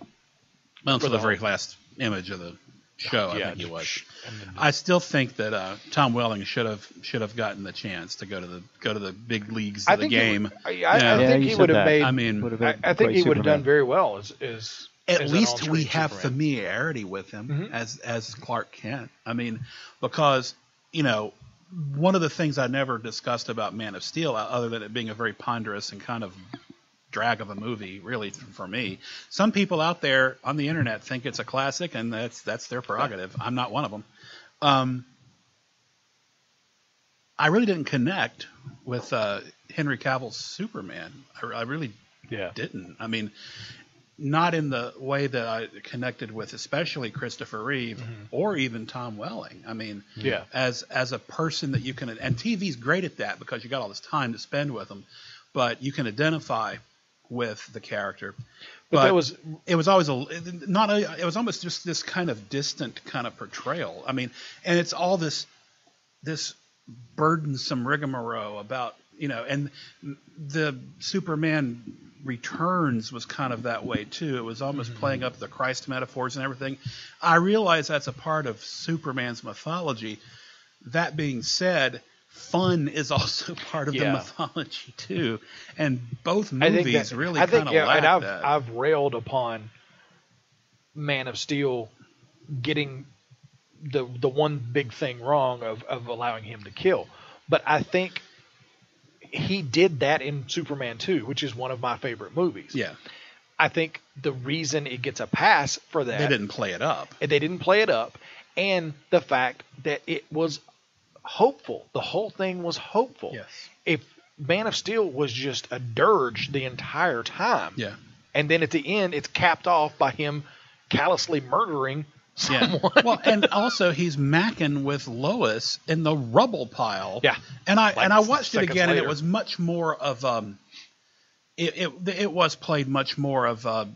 D: Well, for the very last image of the show, I think he was. I still think that Tom Welling should have gotten the chance to go to the big leagues of the game.
C: I think he would have made.
D: I mean,
C: I think he would have done very well as
D: at least we have familiarity with him as Clark Kent. I mean, because one of the things I never discussed about Man of Steel, other than it being a very ponderous and kind of drag of a movie, really, for me. Some people out there on the internet think it's a classic, and that's their prerogative. I'm not one of them. I really didn't connect with Henry Cavill's Superman. I really didn't. I mean, not in the way that I connected with, especially Christopher Reeve or even Tom Welling. I mean, as a person that you can, and TV's great at that because you got all this time to spend with them, but you can identify with the character. But it was almost just this kind of distant kind of portrayal. I mean, and it's all this burdensome rigmarole about, and the Superman Returns was kind of that way too. It was almost playing up the Christ metaphors and everything. I realize that's a part of Superman's mythology. That being said, fun is also part of the mythology too, and both movies really kind of lack that.
C: I've railed upon Man of Steel getting the one big thing wrong of allowing him to kill, but I think he did that in Superman 2, which is one of my favorite movies.
D: Yeah.
C: I think the reason it gets a pass for that...
D: They didn't play it up.
C: And the fact that it was hopeful. The whole thing was hopeful.
D: Yes.
C: If Man of Steel was just a dirge the entire time, and then at the end it's capped off by him callously murdering someone.
D: Well, and also he's macking with Lois in the rubble pile.
C: Yeah.
D: And I watched it again, and it was much more of it was played much more of a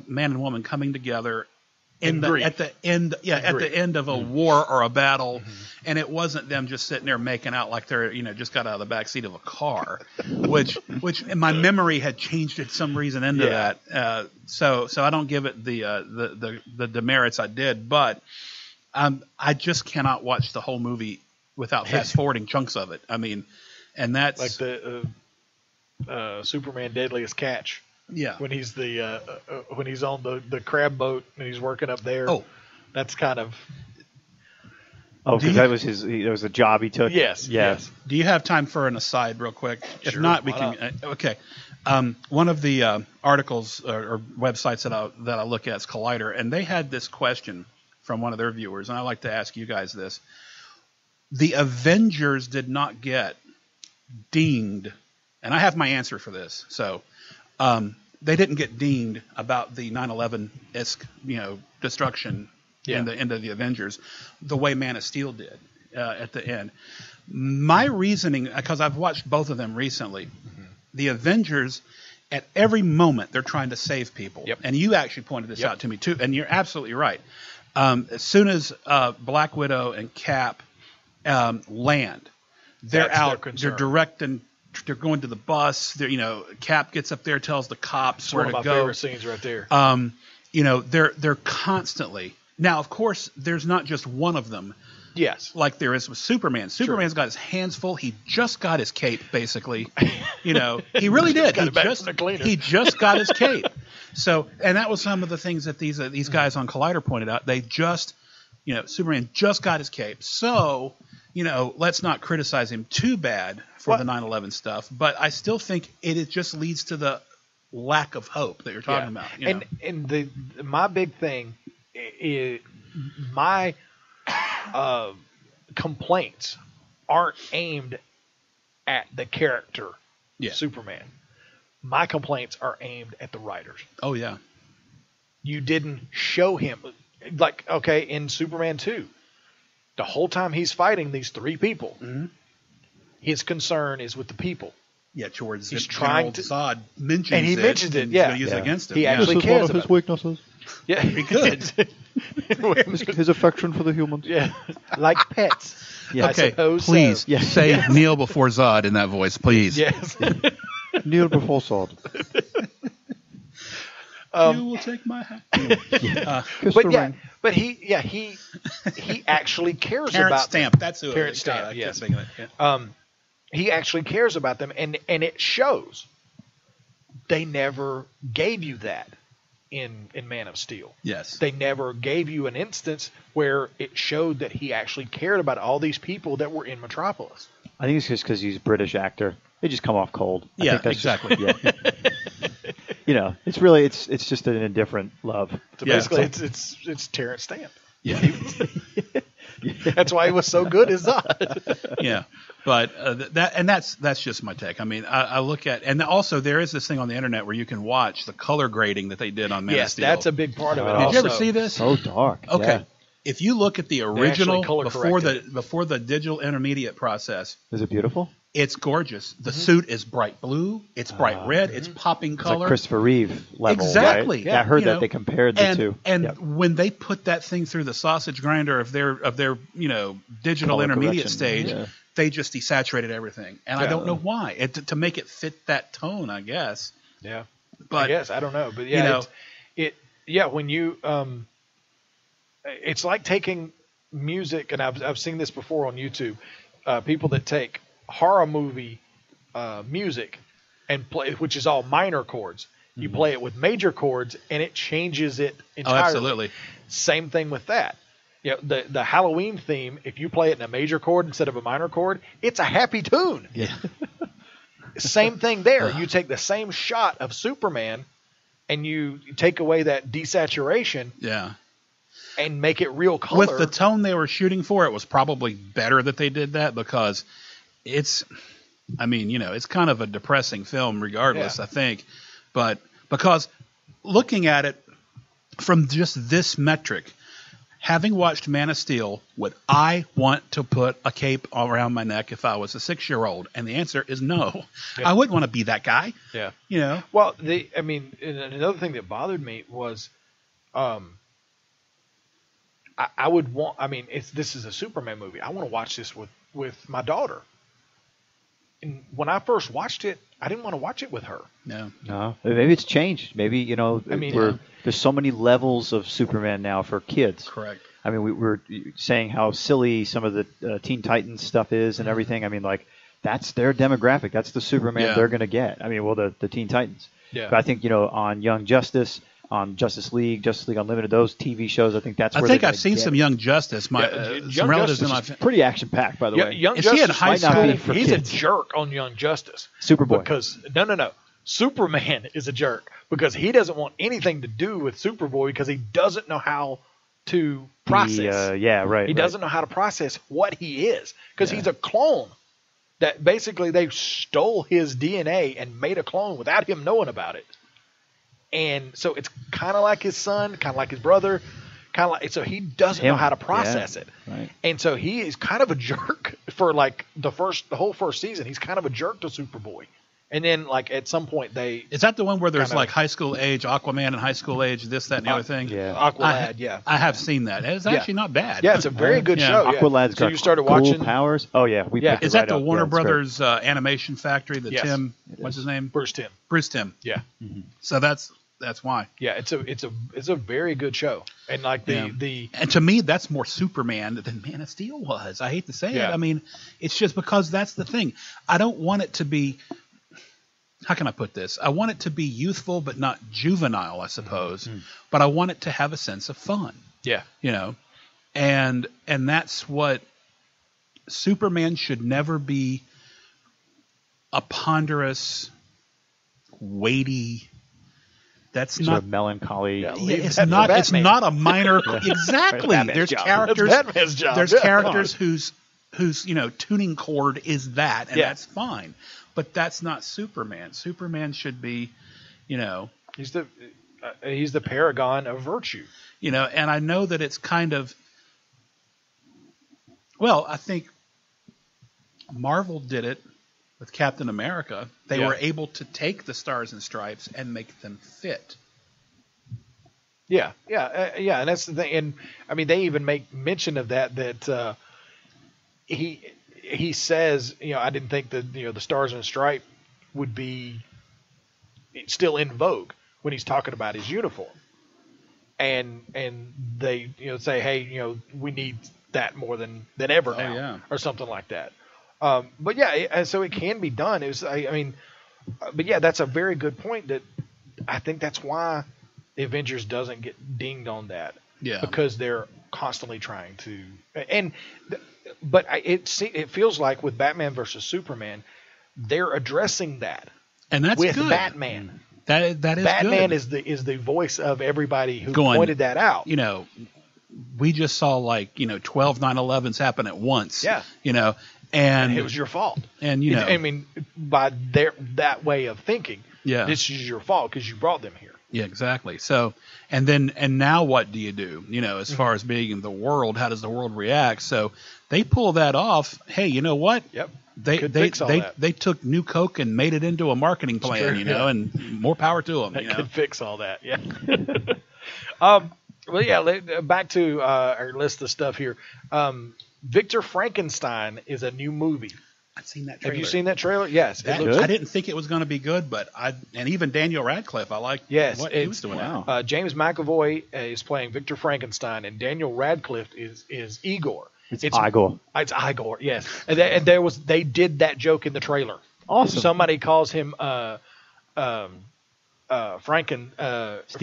D: man and woman coming together at the end of a war or a battle, and it wasn't them just sitting there making out like they're just got out of the back seat of a car, which in my memory had changed at some reason into that. So I don't give it the demerits I did, but I just cannot watch the whole movie without fast forwarding chunks of it. I mean, and that's
C: like the Superman Deadliest Catch.
D: Yeah,
C: when he's when he's on the crab boat and he's working up there. Oh, that's kind of.
E: Oh, because that was a job he took.
C: Yes.
D: Do you have time for an aside, real quick?
C: Sure,
D: if not, we can. Okay. One of the articles or websites that I look at is Collider, and they had this question from one of their viewers, and I like to ask you guys this: the Avengers did not get dinged, and I have my answer for this. So. They didn't get dinged about the 9/11-esque, destruction in the end of the Avengers, the way Man of Steel did at the end. My reasoning, because I've watched both of them recently, the Avengers, at every moment they're trying to save people.
C: Yep.
D: And you actually pointed this out to me too, and you're absolutely right. As soon as Black Widow and Cap land, they're
C: That's their
D: out.
C: concern.
D: They're directing. They're going to the bus. They're, Cap gets up there, tells the cops where
C: one
D: to
C: of my
D: go.
C: favorite scenes right there.
D: They're constantly. Now, of course, there's not just one of them.
C: Yes.
D: Like there is with Superman. Superman's got his hands full. He just got his cape, basically. He really did. He just got his cape. So, and that was some of the things that these guys on Collider pointed out. They just, Superman just got his cape. So, let's not criticize him too bad for the 9/11 stuff. But I still think it just leads to the lack of hope that you're talking about.
C: And my big thing is my complaints aren't aimed at the character Superman. My complaints are aimed at the writers.
D: Oh yeah.
C: You didn't show him in Superman 2. The whole time he's fighting these three people, his concern is with the people.
D: Yeah, towards
C: he's trying to.
D: Zod mentions
C: and he mentions it. Yeah,
D: use it against him.
C: He actually cares about
E: his weaknesses.
C: Yeah,
D: he could.
E: his affection for the humans.
C: Yeah, like pets.
D: Yeah. Okay, please say Neil before Zod in that voice, please.
C: Yes.
E: Neil before Zod.
D: You will take my hat.
C: But he actually cares
D: Terrence
C: about
D: Stamp.
C: them.
D: That's who
C: Terrence
D: it was.
C: Stamp. Yes.
D: Yeah.
C: He actually cares about them, and it shows. They never gave you that in Man of Steel.
D: Yes.
C: They never gave you an instance where it showed that he actually cared about all these people that were in Metropolis.
E: I think it's just because he's a British actor. They just come off cold. I think that's
D: exactly.
E: It's really it's just an indifferent love.
C: So basically, it's Terrence Stamp. Yeah. That's why he was so good as Zod.
D: Yeah. But that's just my take. I mean, I look at, and also there is this thing on the internet where you can watch the color grading that they did on Man of Steel.
C: Yes, that's a big part of it.
D: Did you ever see this?
E: So dark.
D: Okay.
E: Yeah.
D: If you look at the original before
C: corrected
D: the digital intermediate process,
E: is it beautiful?
D: It's gorgeous. The suit is bright blue. It's bright red. It's popping color.
E: It's like Christopher Reeve level.
D: Exactly.
E: Right? Yeah, I heard that they compared the two.
D: And when they put that thing through the sausage grinder of their digital
E: Color
D: intermediate
E: correction.
D: stage, they just desaturated everything. And I don't know why. To make it fit that tone, I guess.
C: Yeah.
D: But
C: I guess I don't know. But when you it's like taking music, and I've seen this before on YouTube. People that take horror movie music and play, which is all minor chords. You play it with major chords, and it changes it entirely.
D: Oh, absolutely.
C: Same thing with that. The Halloween theme, if you play it in a major chord instead of a minor chord, it's a happy tune.
D: Yeah.
C: Same thing there. You take the same shot of Superman, and you take away that desaturation.
D: Yeah.
C: And make it real color.
D: With the tone they were shooting for, it was probably better that they did that because it's kind of a depressing film regardless, I think. But because looking at it from just this metric, having watched Man of Steel, would I want to put a cape around my neck if I was a 6-year-old? And the answer is no. Yeah. I wouldn't want to be that guy.
C: Yeah. Well, another thing that bothered me was I would want. I mean, this is a Superman movie. I want to watch this with my daughter. And when I first watched it, I didn't want to watch it with her.
E: No. Maybe it's changed. Maybe there's so many levels of Superman now for kids.
D: Correct.
E: I mean, we were saying how silly some of the Teen Titans stuff is and everything. I mean, like that's their demographic. That's the Superman they're going to get. I mean, the Teen Titans. Yeah. But I think on Young Justice, on Justice League Unlimited, those TV shows, I think that's where
D: I've seen some Young Justice. Some relatives in my
E: pretty action packed, by the way.
C: Young
D: Is
C: Justice
D: he in high school?
C: He's a jerk on Young Justice.
E: Superboy.
C: Because no. Superman is a jerk because he doesn't want anything to do with Superboy because he doesn't know how to process.
E: He
C: doesn't know how to process what he is because he's a clone. That basically they stole his DNA and made a clone without him knowing about it. And so it's kind of like his son, kind of like his brother, so he doesn't know how to process it.
E: Right.
C: And so he is kind of a jerk for like the whole first season. He's kind of a jerk to Superboy. And then, like, at some point,
D: Is that the one where there's
C: kinda-
D: like high school age Aquaman and high school age this, that, and the other thing?
E: Yeah.
C: Aqualad, yeah.
D: I have seen that. It's actually not bad.
C: Yeah, it's a very good
D: Yeah.
C: show. Yeah.
E: Aqualad's
C: So
E: got
C: you started
E: cool
C: watching
E: powers. Oh yeah, we picked it
D: Is that
E: right
D: the
E: up.
D: Warner
E: Yeah, it's great.
D: Brothers animation factory that
C: Yes,
D: Tim?
E: it
D: What's
E: is.
D: his name?
C: Bruce Timm.
D: Bruce Timm.
C: Yeah,
D: So that's why.
C: yeah. It's a very good show, and like
D: Yeah.
C: the
D: And to me, that's more Superman than Man of Steel was. I hate to say
C: Yeah.
D: it. I mean, it's just because that's the thing. I don't want it to be. How can I put this? I want it to be youthful, but not juvenile, I suppose. But I want it to have a sense of fun.
C: yeah.
D: You know, and that's what Superman should never be. A ponderous, weighty. That's
E: Sort
D: not
E: of melancholy.
C: Yeah.
D: Yeah, it's
C: That's
D: not. It's
C: Batman.
D: not a minor. Exactly.
E: Batman's
D: There's
E: job.
D: characters.
C: That's Batman's job.
D: There's
C: Yeah.
D: characters whose tuning chord is that, and
C: Yeah.
D: that's fine. But that's not Superman. Superman should be,
C: He's the paragon of virtue.
D: And I know that it's kind of. Well, I think Marvel did it with Captain America. They
C: Yeah.
D: were able to take the Stars and Stripes and make them fit.
C: Yeah, and that's the thing. And I mean, they even make mention of that he says, I didn't think that the Stars and Stripe would be still in vogue when he's talking about his uniform, and they say, hey, we need that more than ever now,
D: yeah.
C: or something like that. But yeah, so it can be done. But yeah, that's a very good point. That I think that's why the Avengers doesn't get dinged on that.
D: Yeah.
C: Because they're constantly trying to, but it feels like with Batman versus Superman, they're addressing that
D: And that's
C: with
D: good.
C: Batman.
D: That is
C: Batman
D: good.
C: is the voice of everybody who
D: Going,
C: pointed that out.
D: We just saw 12 9/11s happen at once.
C: Yeah.
D: And
C: it was your fault.
D: And
C: I mean, by that way of thinking,
D: Yeah.
C: this is your fault because you brought them here.
D: yeah, exactly. So, and now what do you do? As far as being in the world, how does the world react? So they pull that off. Hey, you know what?
C: Yep.
D: They
C: Could
D: they
C: fix all
D: they,
C: that.
D: they took New Coke and made it into a marketing plan,
C: true, yeah.
D: and more power to them.
C: That could fix all that. Yeah. Well, yeah. Back to our list of stuff here. Victor Frankenstein is a new movie.
D: I've seen that trailer.
C: Have you seen that trailer? Yes. It looks,
E: good?
D: I didn't think it was going to be good, but and even Daniel Radcliffe, I like
C: Yes,
D: what he
C: it's-
D: was doing.
E: wow.
C: James McAvoy is playing Victor Frankenstein, and Daniel Radcliffe is Igor.
E: It's Igor.
C: It's Igor. Yes. And they did that joke in the trailer.
E: Awesome.
C: Somebody calls him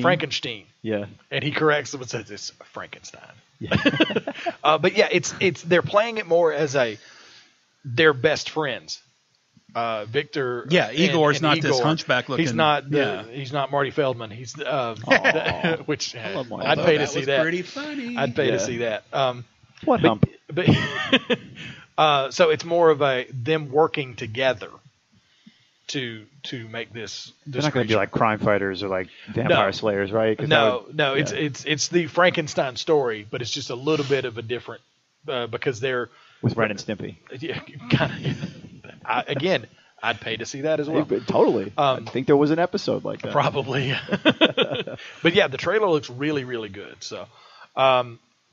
C: Frankenstein.
E: Yeah.
C: And he corrects them and says it's Frankenstein.
E: Yeah.
C: But yeah, it's they're playing it more as they're best friends. Victor.
D: Yeah, Igor's
C: and
D: not this
C: Igor.
D: hunchback looking.
C: He's not.
D: Yeah.
C: He's not Marty Feldman. He's which
E: love Marty
C: I'd
E: Feldman.
C: pay to
D: That
C: see
D: was
C: that.
D: pretty funny.
C: I'd pay
E: Yeah.
C: to see that.
E: What hump?
C: But so it's more of them working together to make this.
E: They're not going to be
C: creature.
E: like crime fighters or like vampire
C: No.
E: slayers, right? 'Cause
C: No,
E: that would- yeah.
C: it's the Frankenstein story, but it's just a little bit of a different because they're
E: with Ren and Stimpy.
C: yeah, kind of. Again, I'd pay to see that as well.
E: Totally. I think there was an episode like that.
C: Probably. But yeah, the trailer looks really, really good. So,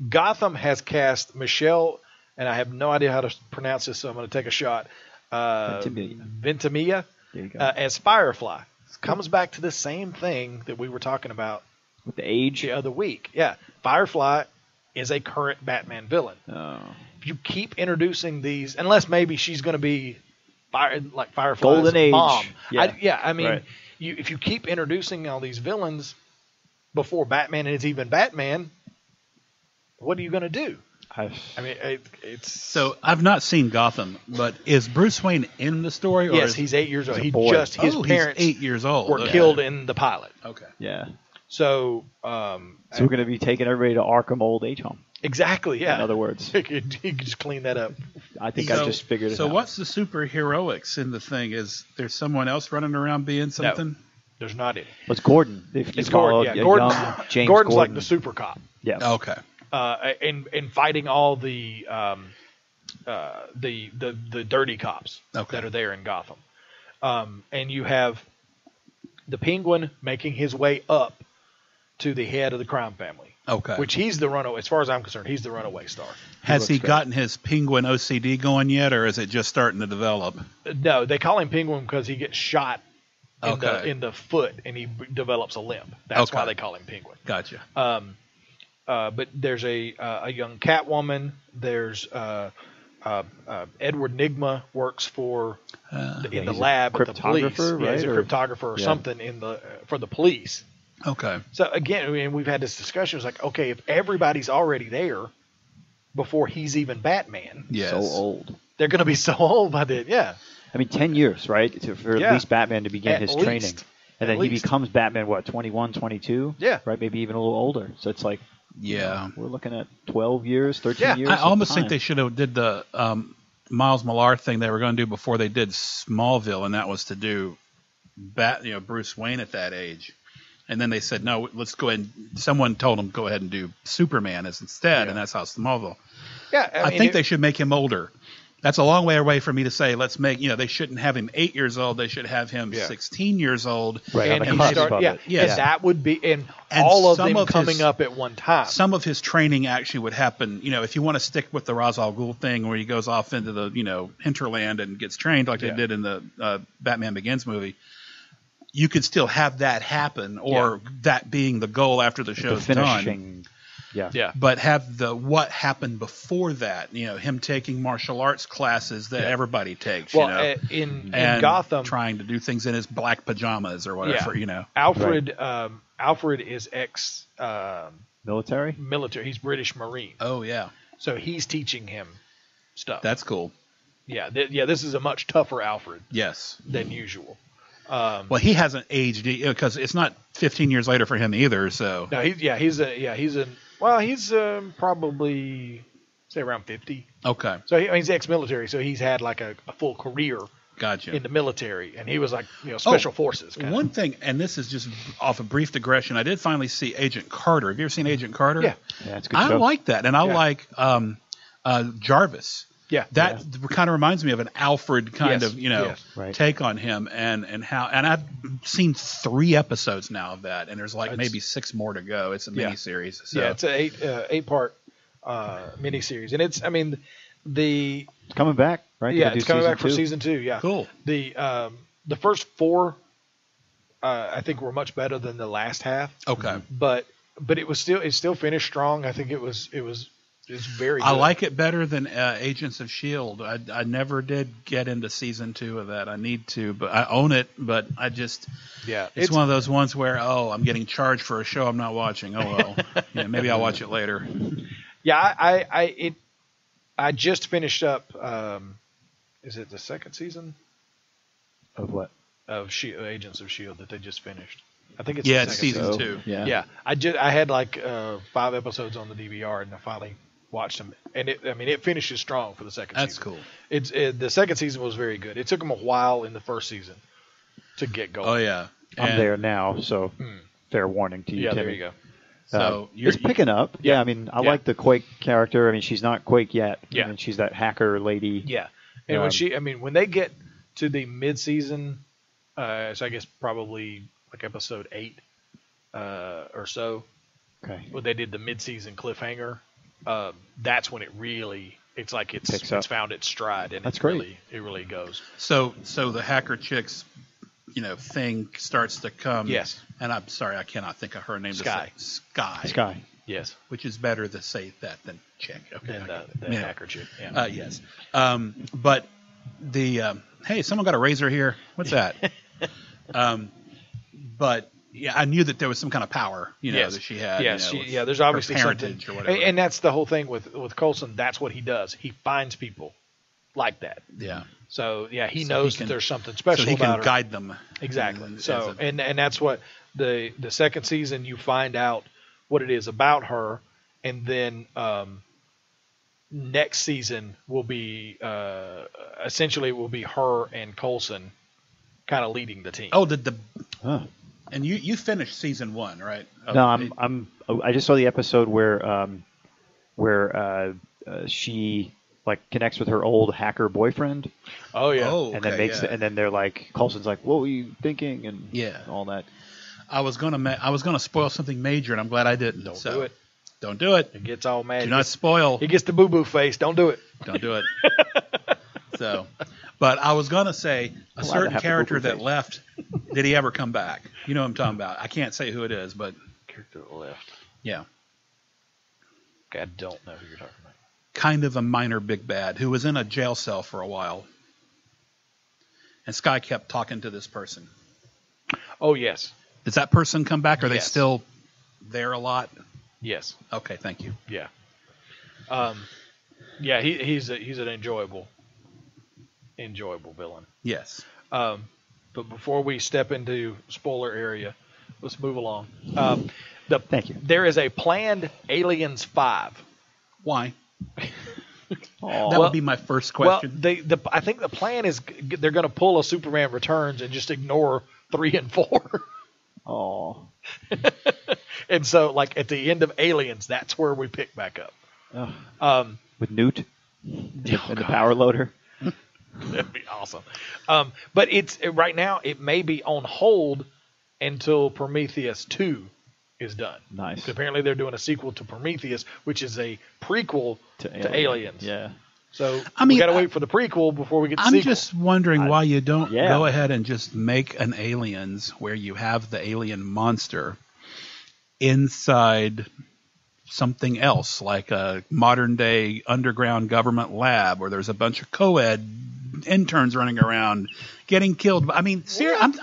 C: Gotham has cast Michelle, and I have no idea how to pronounce this, so I'm going to take a shot. Ventimiglia
E: There you go.
C: as Firefly. Comes back to the same thing that we were talking about
E: With the age.
C: the other week. Yeah, Firefly is a current Batman villain.
E: Oh.
C: If you keep introducing these, unless maybe she's going to be like Firefly's
E: Golden Age.
C: mom.
E: Yeah.
C: I mean,
E: Right.
C: if you keep introducing all these villains before Batman is even Batman, what are you going to do? I mean, it's
D: So I've not seen Gotham, but is Bruce Wayne in the story? Or
C: yes,
D: is,
C: he's 8 years old.
E: a
C: He
E: boy.
C: just his
D: he's
C: parents
D: 8 years old.
C: were
D: Okay.
C: killed in the pilot.
D: Okay.
E: Yeah.
C: So
E: So we're going to be taking everybody to Arkham Old Age Home.
C: exactly, yeah.
E: In other words,
C: you could just clean that up.
E: I think I just figured it out.
D: So what's the superheroics in the thing? Is there someone else running around being something?
C: There's not any.
E: Well, it's Gordon. If you
C: It's
E: follow
C: Gordon. Yeah,
E: a
C: Gordon.
E: young James
C: Gordon's like
E: Gordon.
C: the super cop.
E: Yeah.
D: Okay.
C: And fighting all the dirty cops
D: Okay.
C: that are there in Gotham. And you have the Penguin making his way up to the head of the crime family.
D: Okay.
C: Which he's the runaway. As far as I'm concerned, he's the runaway star.
D: Has he gotten his Penguin OCD going yet, or is it just starting to develop?
C: No, they call him Penguin because he gets shot in the foot and he develops a limp. That's why they call him Penguin.
D: Gotcha.
C: But there's a young Catwoman. There's Edward Nygma works for in the lab at the police.
E: Right?
C: Yeah, he's a cryptographer or something for the police.
D: Okay.
C: So again, I mean, we've had this discussion. It's like, okay, if everybody's already there before he's even Batman,
D: Yes.
E: So old.
C: they're going to be so old by then. Yeah.
E: I mean, 10 years, right? For at least Batman to begin his training. And then he becomes Batman, 21, 22?
C: Yeah.
E: Right? Maybe even a little older. So it's like, we're looking at 12 years, 13 years.
D: I almost think they should have did the Miles Millar thing they were going to do before they did Smallville, and that was to do Bruce Wayne at that age. And then they said, no, let's go ahead. Someone told them go ahead and do Superman as instead, and that's how Smallville.
C: Yeah,
D: I think they should make him older. That's a long way away for me to say, let's make, they shouldn't have him 8 years old. They should have him 16 years old.
E: Right.
C: And,
E: And
C: that would be, and all of them coming up at one time.
D: Some of his training actually would happen, if you want to stick with the Ra's al Ghul thing where he goes off into the, hinterland and gets trained like they did in the Batman Begins movie. You could still have that happen, or that being the goal after the show's done.
E: Yeah.
D: But have what happened before that? Him taking martial arts classes that everybody takes.
C: Well, in Gotham,
D: trying to do things in his black pajamas or whatever.
C: Alfred is ex
E: military.
C: He's British Marine.
D: Oh yeah.
C: So he's teaching him stuff.
D: That's cool.
C: Yeah. This is a much tougher Alfred.
D: Yes.
C: Than usual.
D: Well, he hasn't aged because it's not 15 years later for him either. So
C: no, he's probably say around 50.
D: Okay.
C: So he's ex-military, so he's had like a full career.
D: Gotcha.
C: In the military, and he was like special forces.
D: One thing, and this is just off a brief digression. I did finally see Agent Carter. Have you ever seen Agent Carter?
C: Yeah,
E: that's a good
D: I
E: show.
D: like that, and I like Jarvis.
C: Yeah,
D: that kind of reminds me of an Alfred kind of
E: Right.
D: take on him, and I've seen 3 episodes now of that, and there's maybe 6 more to go. It's a miniseries. So.
C: Yeah, it's an 8-part miniseries, and it's
E: it's coming back, right?
C: Yeah, it's coming back for season 2. Yeah,
D: cool.
C: The first 4 I think were much better than the last half.
D: Okay,
C: but it still finished strong. I think it's very good.
D: I like it better than Agents of S.H.I.E.L.D. I never did get into season 2 of that. I need to, but I own it, but I just...
C: Yeah.
D: It's one of those ones where, I'm getting charged for a show I'm not watching. Oh, well. Maybe I'll watch it later.
C: Yeah, I just finished up, is it the second season?
E: Of what?
C: Of Agents of S.H.I.E.L.D. that they just finished. I think it's
D: it's season 2.
C: Yeah. I had like 5 episodes on the DVR, and I finally watched them, and it finishes strong for the second season.
D: That's cool.
C: It's the second season was very good. It took them a while in the first season to get going.
D: Oh yeah,
E: I'm there now, so fair warning to you.
C: Yeah,
E: Timmy.
C: there you go.
E: So it's picking up. Yeah, I mean, I like the Quake character. I mean, she's not Quake yet.
C: Yeah,
E: I mean, she's that hacker lady.
C: Yeah, and when they get to the mid-season, so I guess probably like episode 8 or so.
E: Okay.
C: When they did the mid-season cliffhanger, that's when it's found its stride, and
E: that's great.
C: It really goes.
D: So the hacker chick's thing starts to come.
C: Yes.
D: And I'm sorry, I cannot think of her name.
C: Sky.
D: Sky.
C: Yes.
D: Which is better to say that than chick. Okay.
C: Than the hacker chick. Yeah.
D: Yes. But the hey, someone got a razor here. What's that? But yeah, I knew that there was some kind of power, that she had.
C: Yes, there's obviously
D: parentage
C: something,
D: or whatever.
C: and that's the whole thing with Coulson. That's what he does. He finds people like that.
D: Yeah.
C: So he knows that there's something special
D: so he
C: about
D: can
C: her.
D: guide them.
C: Exactly. So and that's what the second season you find out what it is about her, and then next season will be essentially it will be her and Coulson kind of leading the team.
D: Oh, and you finished season 1, right?
E: No, I just saw the episode where she like connects with her old hacker boyfriend.
C: Oh yeah.
D: Oh,
E: And then and then they're like, Coulson's like, what were you thinking? And all that.
D: I was gonna spoil something major, and I'm glad I didn't.
C: Don't do it.
D: Don't do it.
C: He gets all mad.
D: Do not spoil.
C: He gets the boo-boo face. Don't do it.
D: Don't do it. So, but I was gonna say a certain character that left. Did he ever come back? You know what I'm talking about. I can't say who it is, but
C: Character that left.
D: yeah,
C: Okay, I don't know who you're talking about.
D: kind of a minor big bad who was in a jail cell for a while, and Sky kept talking to this person.
C: Oh yes.
D: Does that person come back? Or are they
C: Yes.
D: still there a lot?
C: Yes.
D: Okay, thank you.
C: Yeah. Yeah. He's an enjoyable villain.
D: Yes.
C: But before we step into spoiler area, let's move along.
E: Thank you.
C: There is a planned Aliens 5.
D: Why?
E: Aw.
D: That would be my first question.
C: Well, I think the plan is they're going to pull a Superman Returns and just ignore 3 and 4.
E: Oh.
C: And so, like, at the end of Aliens, that's where we pick back up.
E: With Newt and the power loader.
C: That'd be awesome. But right now, it may be on hold until Prometheus 2 is done.
E: Nice.
C: Apparently, they're doing a sequel to Prometheus, which is a prequel to Aliens.
E: Yeah.
C: So
D: I mean,
C: we got to wait for the prequel before we get the
D: I'm
C: sequel.
D: just wondering why you don't
E: Yeah.
D: go ahead and just make an Aliens where you have the alien monster inside something else, like a modern day underground government lab where there's a bunch of co-ed interns running around getting killed. I mean,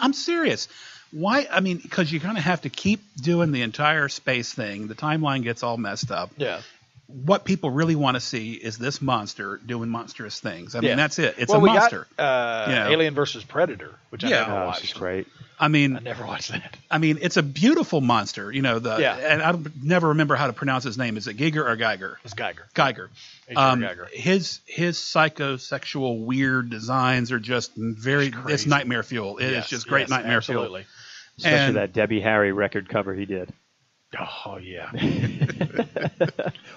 D: I'm serious. Why? I mean, because you're going to have to keep doing the entire space thing. The timeline gets all messed up.
C: Yeah.
D: What people really want to see is this monster doing monstrous things. I mean,
C: Yeah.
D: that's it. It's
C: well,
D: a
C: we
D: monster.
C: got
D: you know.
C: Alien versus Predator, which I never
E: Oh,
C: watched.
E: this is great.
D: I mean,
C: I never watched that.
D: I mean, it's a beautiful monster. You know,
C: Yeah.
D: and I never remember how to pronounce his name. Is it Giger or Geiger?
C: It's Geiger.
D: Geiger.
C: H.R. Geiger.
D: His psychosexual weird designs are just very. It's
C: crazy.
D: nightmare fuel. It is
C: Yes,
D: just great
C: yes,
D: nightmare
C: absolutely.
E: Especially
D: And-
E: that Debbie Harry record cover he did.
C: Oh yeah,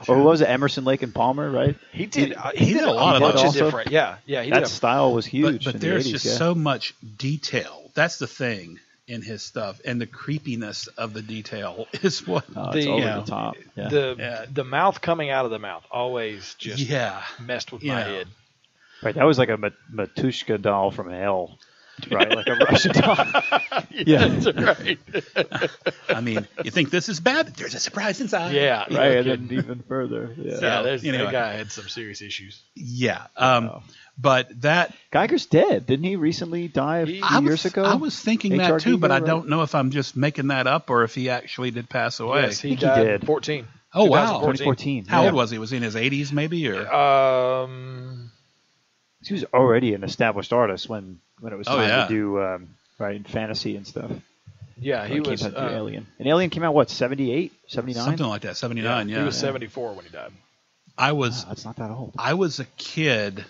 E: Or what was it? Emerson, Lake and Palmer, right?
C: he did.
D: He did a lot of
C: bunch
D: those.
C: of different. Yeah, yeah. He
E: That
C: did.
E: style was huge.
D: But
E: in the
D: there's
E: 80s,
D: just
E: yeah.
D: so much detail. That's the thing in his stuff, and the creepiness of the detail is what.
E: Oh, it's
C: the-
E: over
D: yeah.
E: the top. Yeah.
C: The mouth coming out of the mouth always just
D: Yeah.
C: messed with
D: Yeah.
C: my head.
E: Right, that was like a Matushka doll from hell, right? Like a Russian doll. Yeah.
C: That's right.
D: I mean, you think this is bad? There's a surprise inside.
C: Yeah,
E: Right, and
C: kidding.
E: then even further. Yeah.
C: Yeah,
D: Anyway.
C: that guy had some serious issues.
D: Yeah. But that
E: Geiger's dead. Didn't he recently die a few years ago?
D: I was thinking
E: H.R.
D: that too, but
E: Giger,
D: I
E: right?
D: don't know if I'm just making that up or if he actually did pass away.
C: Yes, he
E: think he
C: died
E: did.
C: in 14.
D: Oh, wow.
E: 2014.
D: How
E: yeah.
D: old was he? Was he in his 80s maybe? Or
E: He was already an established artist when it was
D: Oh,
E: time
D: yeah.
E: to do right fantasy and stuff.
C: Yeah, he
E: When it
C: was.
E: came out to Alien. And Alien came out what 78, 79?
D: something like that. 79. Yeah.
C: he was 74 when he died.
D: I was
E: That's not that old.
D: I was a kid.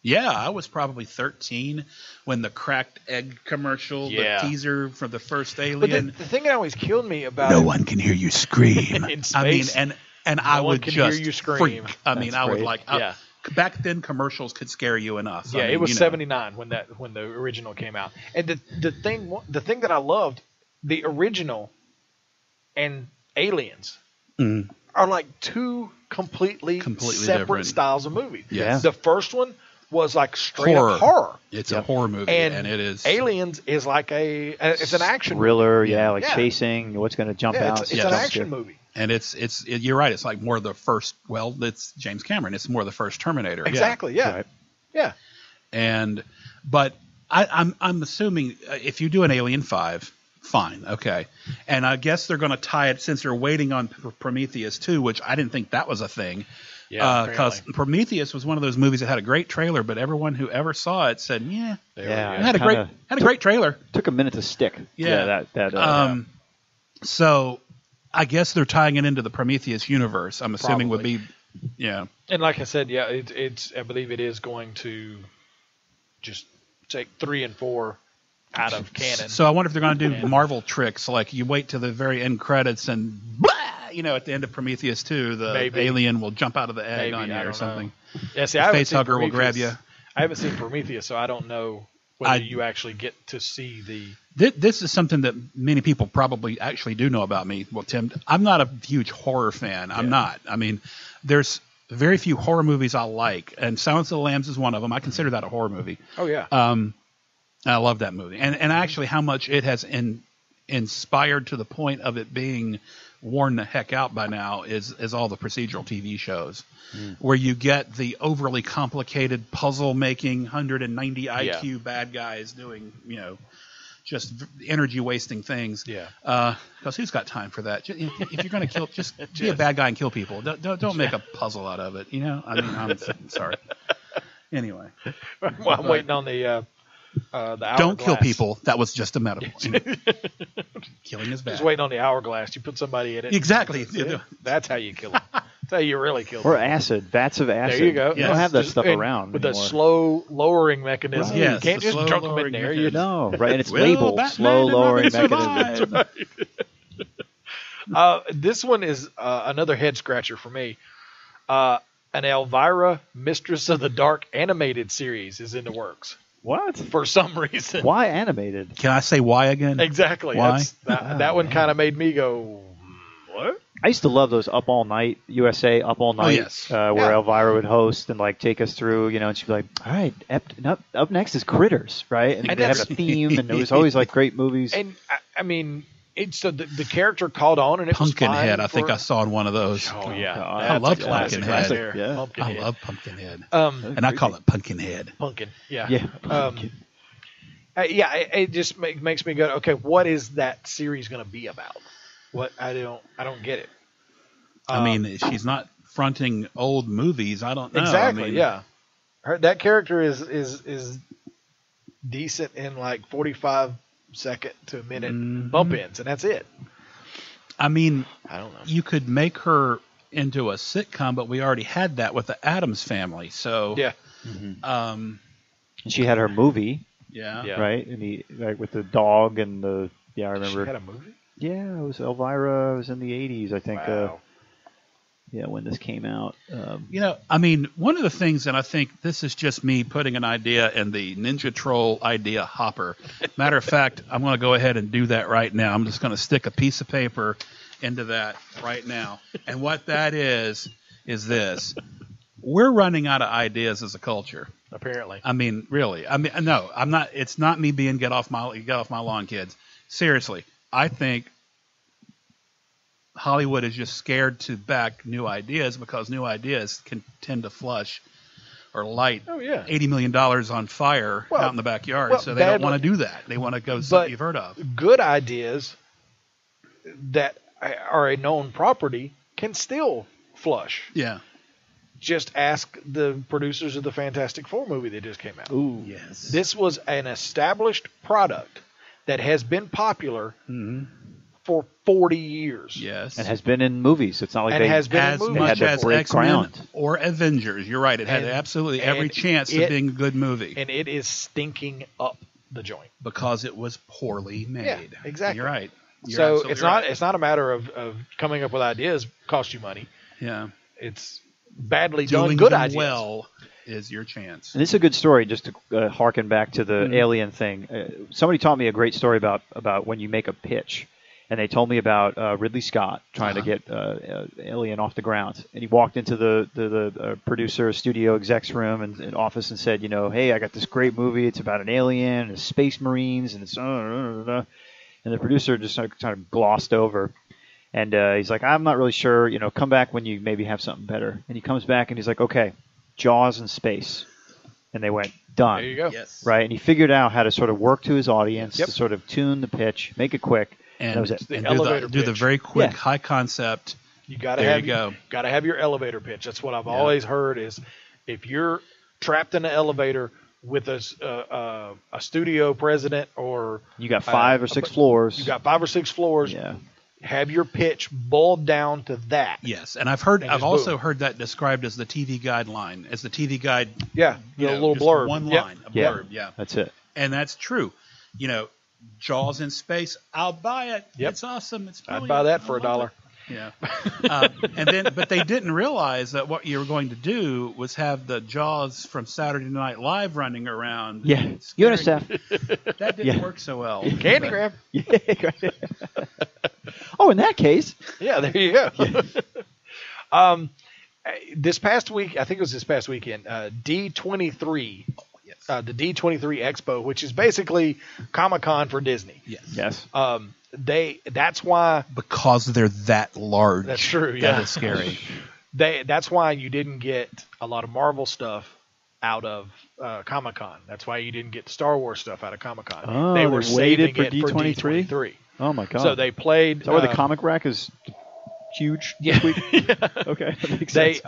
D: Yeah, I was probably 13 when the cracked egg commercial,
C: Yeah.
D: the teaser for the first
C: But
D: Alien.
C: the thing that always killed me about
D: No
C: it,
D: one can hear you scream.
C: In
D: I mean,
C: space,
D: and I
C: one
D: would
C: can hear
D: just
C: you scream.
D: freak. I mean,
E: That's
D: I would
E: great.
D: like.
C: Yeah.
D: Back then, commercials could scare you enough.
C: yeah,
D: I mean,
C: it was
D: you know.
C: 79 when the original came out. And the thing that I loved, the original and Aliens
D: Mm.
C: are like two completely separate
D: different.
C: styles of movie.
D: Yes.
C: The first one was like straight up horror.
D: It's a horror movie, and it is.
C: Aliens is like it's an action
E: Thriller,
C: movie.
E: yeah, like
C: Yeah.
E: chasing. What's going to jump
C: Yeah,
E: out?
C: it's
D: Yeah.
C: an
E: jump
C: action
E: scare.
C: movie.
D: And you're right. It's like more the first. Well, it's James Cameron. It's more the first Terminator. Yeah.
C: Exactly. Yeah.
E: Right.
C: Yeah.
D: But I'm assuming if you do an Alien 5, fine, okay. And I guess they're going to tie it since they're waiting on Prometheus 2, which I didn't think that was a thing.
C: Yeah.
D: Because Prometheus was one of those movies that had a great trailer, but everyone who ever saw it said, "Yeah,
E: Yeah,
D: it had a
E: kinda
D: great trailer."
E: Took a minute to stick.
D: Yeah.
E: That.
D: So I guess they're tying it into the Prometheus universe. I'm assuming would be, yeah.
C: And like I said, yeah, it's I believe it is going to just take 3 and 4 out of canon.
D: So I wonder if they're going to do Marvel tricks, like you wait to the very end credits and blah, at the end of Prometheus 2, the
C: Maybe.
D: alien will jump out of the egg on you
C: I
D: or
C: don't
D: something.
C: know. Yeah, see,
D: The
C: I haven't
D: face
C: seen
D: hugger will grab
C: Prometheus.
D: you.
C: I haven't seen Prometheus, so I don't know whether you actually get to see the.
D: This is something that many people probably actually do know about me. Well, Tim, I'm not a huge horror fan. I'm not. I mean, there's very few horror movies I like, and Silence of the Lambs is one of them. I consider that a horror movie.
C: Oh, yeah.
D: I love that movie. And actually how much it has inspired to the point of it being worn the heck out by now is all the procedural TV shows where you get the overly complicated puzzle making 190 IQ bad guys doing, just energy wasting things.
C: Yeah.
D: Because who's got time for that? If you're going to kill, just be a bad guy and kill people. Don't make a puzzle out of it. I mean, I'm sorry. Anyway.
C: Well, I'm waiting on the hourglass.
D: Don't kill people. That was just a metaphor. Killing is bad.
C: Just waiting on the hourglass. You put somebody in it.
D: Exactly.
C: That's how you kill them. That's how you really kill them.
E: Or acid, vats of acid.
C: There you go.
E: You don't have that stuff around
C: with
E: anymore.
C: a slow lowering mechanism.
D: Right. Yes,
C: You can't
D: the
C: just
D: slow
C: drunk them in
D: lowering
C: there.
D: mechanism.
E: No, right, and it's
D: Will
E: labeled
D: Batman
E: slow
D: and
E: lowering
D: Robin
E: mechanism.
D: survive?
C: This one is another head scratcher for me. An Elvira, Mistress of the Dark animated series is in the works
E: What?
C: for some reason.
E: Why animated?
D: Can I say why again?
C: Exactly.
D: Why?
C: That one kind of made me go, what?
E: I used to love those Up All Night, USA Up All Night,
D: yes.
E: where
C: Yeah.
E: Elvira would host and take us through, and she'd be like, all right, up next is Critters, right? And
C: And
E: they have a
C: that's-
E: theme, and it was always great movies.
C: And I mean, it's so the character caught on, and it was fine
D: Pumpkinhead. I think
C: for-
D: I saw in one of those.
C: Oh yeah,
E: God.
C: That's
D: I love
C: a classic
D: Pumpkinhead.
C: right there.
E: Yeah.
C: Pumpkinhead.
D: I love Pumpkinhead.
C: And
D: I call it Pumpkinhead.
C: Pumpkin. Yeah.
E: Yeah.
C: It just makes me go, okay, what is that series going to be about? What I don't get it.
D: I mean, she's not fronting old movies. I don't know.
C: Exactly.
D: I mean,
C: Yeah. That character is decent in 45-second to a minute bump ins, and that's it.
D: I mean,
C: I don't know.
D: you could make her into a sitcom, but we already had that with the Addams Family. So
C: Yeah.
E: And she had her movie,
D: yeah.
C: Yeah.
E: right? And with the dog and the I
C: She
E: remember.
C: had a movie.
E: Yeah, it was Elvira. It was in the 80s, I think.
C: Wow.
E: When this came out.
D: I mean, one of the things, and I think this is just me putting an idea in the Ninja Troll idea hopper. Matter of fact, I'm going to go ahead and do that right now. I'm just going to stick a piece of paper into that right now. And what that is this. We're running out of ideas as a culture.
C: Apparently.
D: I mean, really. I mean, no, I'm not. It's not me being get off my lawn, kids. Seriously, I think Hollywood is just scared to back new ideas because new ideas can tend to flush or light $80 million on fire out in the backyard. So they don't want to do that. They want to go something you've heard of.
C: Good ideas that are a known property can still flush.
D: Yeah.
C: Just ask the producers of the Fantastic Four movie that just came out.
E: Ooh.
D: Yes.
C: This was an established product that has been popular for 40 years.
D: Yes.
E: And has been in movies. It's not like
C: And
E: they
C: has been in
D: as
C: movies
D: much
E: had to
D: as
E: break
D: X-Men
E: ground.
D: or Avengers. You're right. It had
C: And-
D: absolutely
C: and
D: every chance of
C: it-
D: being a good movie
C: And it is stinking up the joint.
D: because it was poorly made.
C: Yeah, exactly.
D: You're right. You're
C: So
D: absolutely
C: it's not
D: right.
C: it's not a matter of coming up with ideas cost you money.
D: Yeah.
C: It's badly
D: Doing
C: done good
D: them
C: ideas.
D: well is your chance.
E: And this is a good story, just to harken back to the alien thing. Somebody taught me a great story about when you make a pitch. And they told me about Ridley Scott trying to get Alien off the ground. And he walked into the producer, studio exec's room and office and said, hey, I got this great movie. It's about an alien and space marines. And it's and the producer just kind of glossed over. And he's like, I'm not really sure. Come back when you maybe have something better. And he comes back and he's like, okay, Jaws in space. And they went, done.
C: There you go.
D: Yes.
E: Right? And he figured out how to sort of work to his audience,
C: Yep.
E: to sort of tune the pitch, make it quick.
D: And,
E: that was it.
C: The
D: and
C: elevator
D: do the
C: pitch.
D: very quick,
E: Yeah.
D: high concept.
C: You gotta
D: There
C: have
D: you go.
C: gotta have your elevator pitch. That's what I've always heard is if you're trapped in an elevator with a studio president or
E: You got 5 or 6 floors.
C: you got 5 or 6 floors,
E: Yeah.
C: have your pitch boiled down to that.
D: Yes, and I've
C: just
D: also
C: boom.
D: heard that described as the TV guideline, as the TV guide.
C: Yeah,
D: You
C: the
D: know,
C: little
D: just
C: blurb.
D: one
C: Yep.
D: line, a
E: Yeah.
D: blurb. Yeah,
E: That's it.
D: and that's true. Jaws in space. I'll buy it.
C: Yep.
D: It's awesome. It's
C: I'd
D: brilliant.
C: buy that
D: I
C: for
D: love
C: $1.
D: it. Yeah. But they didn't realize that what you were going to do was have the Jaws from Saturday Night Live running around.
E: Yeah. UNICEF.
D: That didn't work so well.
C: Candy grab.
E: Oh, in that case.
C: Yeah, there you go. This past week, I think it was this past weekend, D23, the D23 Expo, which is basically Comic-Con for Disney.
E: Yes.
C: That's why,
D: because they're that large.
C: That's true. Yeah,
D: that is scary.
C: That's why you didn't get a lot of Marvel stuff out of Comic-Con. That's why you didn't get Star Wars stuff out of Comic-Con.
E: Oh,
C: they were saving
E: for
C: it
E: D23?
C: for D23.
E: Oh my God!
C: So they played.
E: Is that why the comic rack is huge?
C: Yeah.
E: This week? Okay, that makes sense.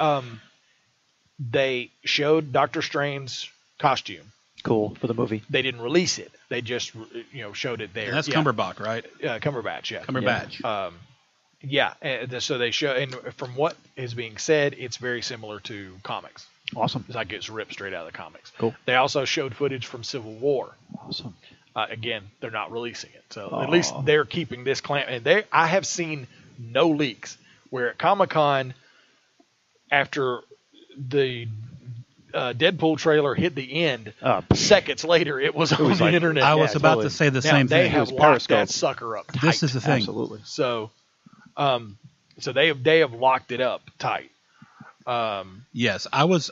C: They showed Doctor Strange's costume.
E: Cool for the movie.
C: They didn't release it. They just showed it there.
D: And that's Cumberbatch, right?
C: Cumberbatch. Yeah.
D: Cumberbatch.
C: Yeah. And so they show, and from what is being said, it's very similar to comics.
E: Awesome.
C: It's like it's ripped straight out of the comics.
E: Cool.
C: They also showed footage from Civil War.
E: Awesome.
C: Again, they're not releasing it, so at least they're keeping this clamp. And I have seen no leaks where at Comic-Con, after the Deadpool trailer hit the end, seconds later it was on the internet.
D: I was about to say the same thing.
C: They have locked that sucker up tight.
D: This is the thing.
E: Absolutely.
C: So, so they have locked it up tight.
D: Yes, I was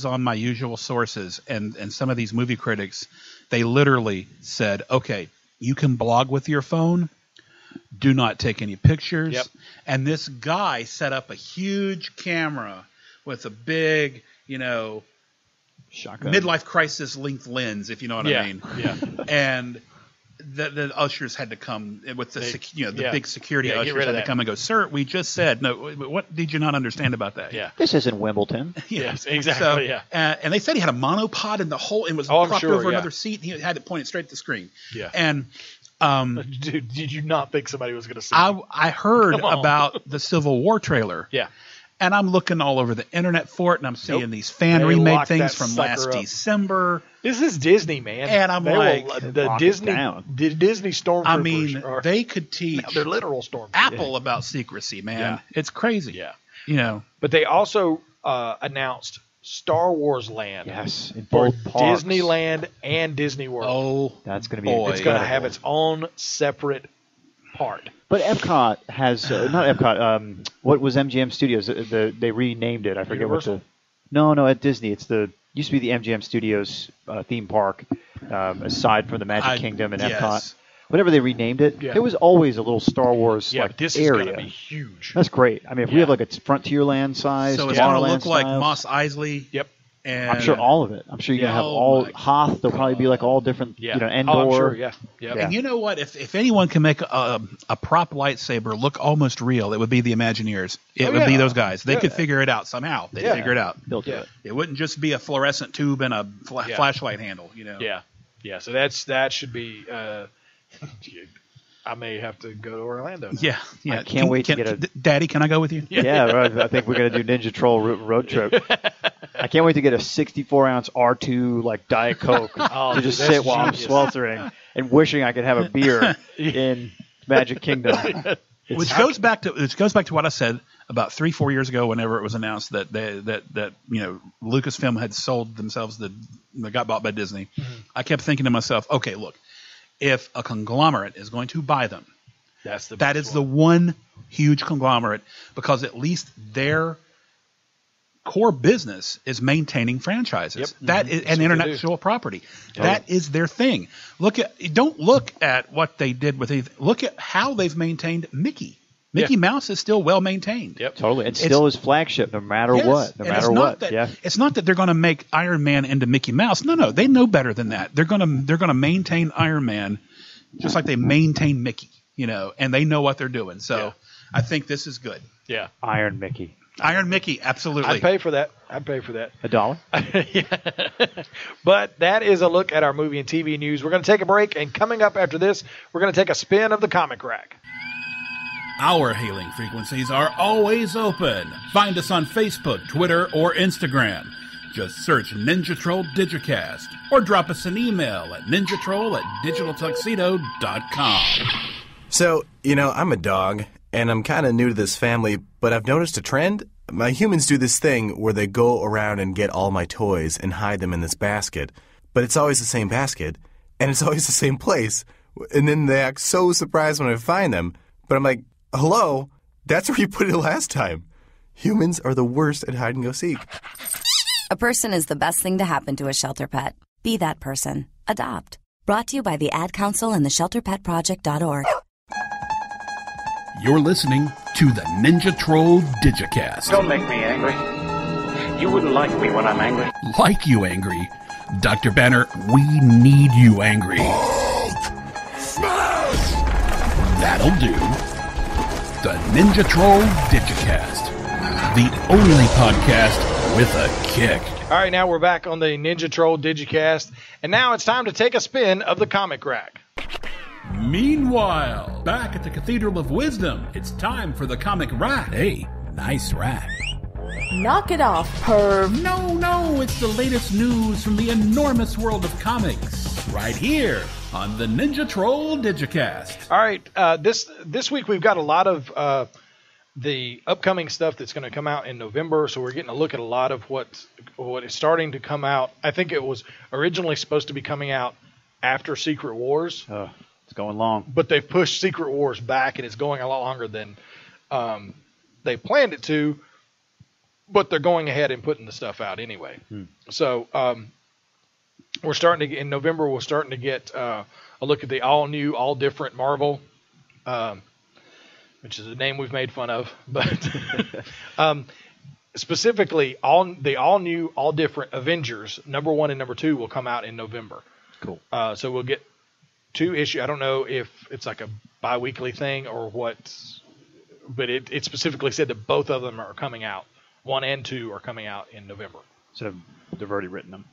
D: on my usual sources, and some of these movie critics, they literally said, okay, you can blog with your phone, do not take any pictures.
C: Yep.
D: And this guy set up a huge camera with a big,
E: Shotgun.
D: midlife crisis length lens, if you know what I mean.
C: Yeah.
D: And the ushers had to come with the big security ushers had to come and go, sir, we just said, no, what did you not understand about that?
C: Yeah.
E: This isn't Wimbledon.
C: Yes, exactly.
D: So, and they said he had a monopod in the whole, and was propped over another seat. And he had it pointed straight at the screen.
C: Yeah.
D: And
C: dude, did you not think somebody was going to see?
D: I heard about the Civil War trailer.
C: Yeah.
D: And I'm looking all over the internet for it, and I'm seeing these fan remake things from last December.
C: This is Disney, man.
D: And I'm
C: the Disney Stormtroopers.
D: I mean, they could teach
C: they're literal Stormtroopers.
D: Apple about secrecy, man.
C: Yeah.
D: It's crazy.
C: Yeah. But they also announced Star Wars Land.
E: Yes, in
C: for
E: both parks.
C: Disneyland and Disney World.
D: Oh,
E: that's going to be.
C: It's going to have its own separate part.
E: But Epcot has not Epcot. What was MGM Studios? They renamed it. I forget
C: Universal?
E: what the. No, at Disney, it's used to be the MGM Studios theme park. Aside from the Magic Kingdom and Epcot, whatever they renamed it, there was always a little Star Wars
C: this
E: area.
C: is going to be huge.
E: That's great. I mean, if we have like a Frontierland size,
D: so it's going to
E: Tomorrowland
D: look like
E: style,
D: Mos Eisley.
C: Yep.
D: And
E: I'm sure all of it. I'm sure you're going to have all Hoth. There'll probably be like all different, Endor.
C: I'm sure, yeah.
D: And you know what? If anyone can make a prop lightsaber look almost real, it would be the Imagineers. It would be those guys. They could figure it out somehow. They'd figure it out.
E: They'll do it.
D: It wouldn't just be a fluorescent tube and a flashlight handle,
C: Yeah, so that should be I may have to go to Orlando now.
D: Yeah.
E: I can't wait to get a...
D: Daddy, can I go with you?
E: Yeah, right. I think we're going to do Ninja Troll road trip. I can't wait to get a 64-ounce R2 like Diet Coke to just sit while I'm sweltering and wishing I could have a beer in Magic Kingdom.
D: Which goes back to what I said about 3-4 years ago, whenever it was announced that Lucasfilm had sold themselves they got bought by Disney. Mm-hmm. I kept thinking to myself, okay, look, if a conglomerate is going to buy them, that is the one huge conglomerate, because at least their core business is maintaining franchises. That is an intellectual property. That is their thing. Don't look at what they did with look at how they've maintained Mickey. Mickey Mouse is still well maintained.
E: Yep, totally. It's still his flagship, no matter what. No matter what.
D: It's not that they're going to make Iron Man into Mickey Mouse. No, they know better than that. They're going to maintain Iron Man just like they maintain Mickey, and they know what they're doing. So I think this is good.
C: Yeah,
E: Iron Mickey,
D: absolutely.
C: I'd pay for that.
E: $1?
C: Yeah. But that is a look at our movie and TV news. We're going to take a break, and coming up after this, we're going to take a spin of the comic rack.
F: Our hailing frequencies are always open. Find us on Facebook, Twitter, or Instagram. Just search Ninja Troll Digicast or drop us an email at ninjatroll@digitaltuxedo.com.
G: So, I'm a dog, and I'm kind of new to this family, but I've noticed a trend. My humans do this thing where they go around and get all my toys and hide them in this basket, but it's always the same basket, and it's always the same place, and then they act so surprised when I find them, but I'm like, hello, that's where you put it last time. Humans are the worst at hide and go seek.
H: A person is the best thing to happen to a shelter pet. Be that person. Adopt. Brought to you by the Ad Council and the ShelterPetProject.org.
F: You're listening to the Ninja Troll Digicast.
I: Don't make me angry. You wouldn't like me when I'm angry.
F: Like you angry. Dr. Banner, we need you angry.
B: Smash!
F: That'll do. The Ninja Troll Digicast. The only podcast with a kick.
C: All right, now we're back on the Ninja Troll Digicast, and now it's time to take a spin of the comic rack.
F: Meanwhile, back at the Cathedral of Wisdom, it's time for the comic rack. Hey, nice rack.
J: Knock it off, perv.
F: No, it's the latest news from the enormous world of comics. Right here on the Ninja Troll Digicast.
C: All right, this week we've got a lot of the upcoming stuff that's going to come out in November, so we're getting a look at a lot of what is starting to come out. I think it was originally supposed to be coming out after Secret Wars.
E: It's going long.
C: But they've pushed Secret Wars back, and it's going a lot longer than they planned it to, but they're going ahead and putting the stuff out anyway. So we're starting to, in November, we're starting to get a look at the all-new, all-different Marvel, which is a name we've made fun of, but specifically, the all-new, all-different Avengers, number 1 and number 2, will come out in November.
E: Cool.
C: So we'll get 2 issues. I don't know if it's like a bi-weekly thing or what, but it specifically said that both of them are coming out. 1 and 2 are coming out in November.
E: So they've already written them.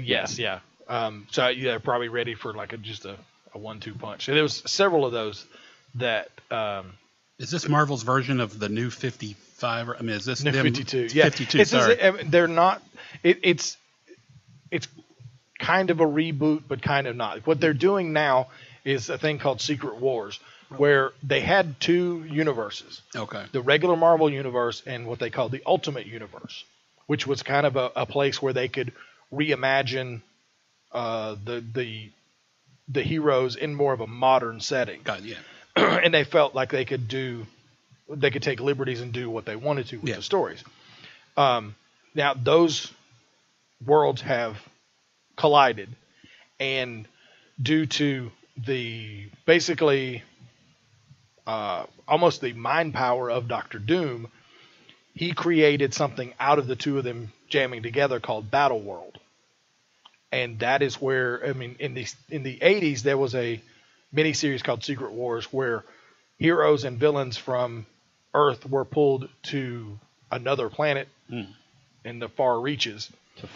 C: Yes, yeah. So they're probably ready for like just a 1-2 punch. So there was several of those that.
D: Is this Marvel's version of the New 55? I mean, is this
C: New
D: them?
C: 52? Yeah,
D: 52. Sorry.
C: They're not. It's kind of a reboot, but kind of not. What they're doing now is a thing called Secret Wars, where they had 2 universes.
D: Okay.
C: The regular Marvel universe and what they call the Ultimate Universe, which was kind of a place where they could reimagine the heroes in more of a modern setting.
D: God, yeah.
C: And they felt like they could take liberties and do what they wanted to with the stories. Now those worlds have collided, and due to the basically almost the mind power of Dr. Doom, he created something out of the 2 of them jamming together called Battle World. And that is where, I mean, in the 80s, there was a miniseries called Secret Wars where heroes and villains from Earth were pulled to another planet in the far reaches
E: to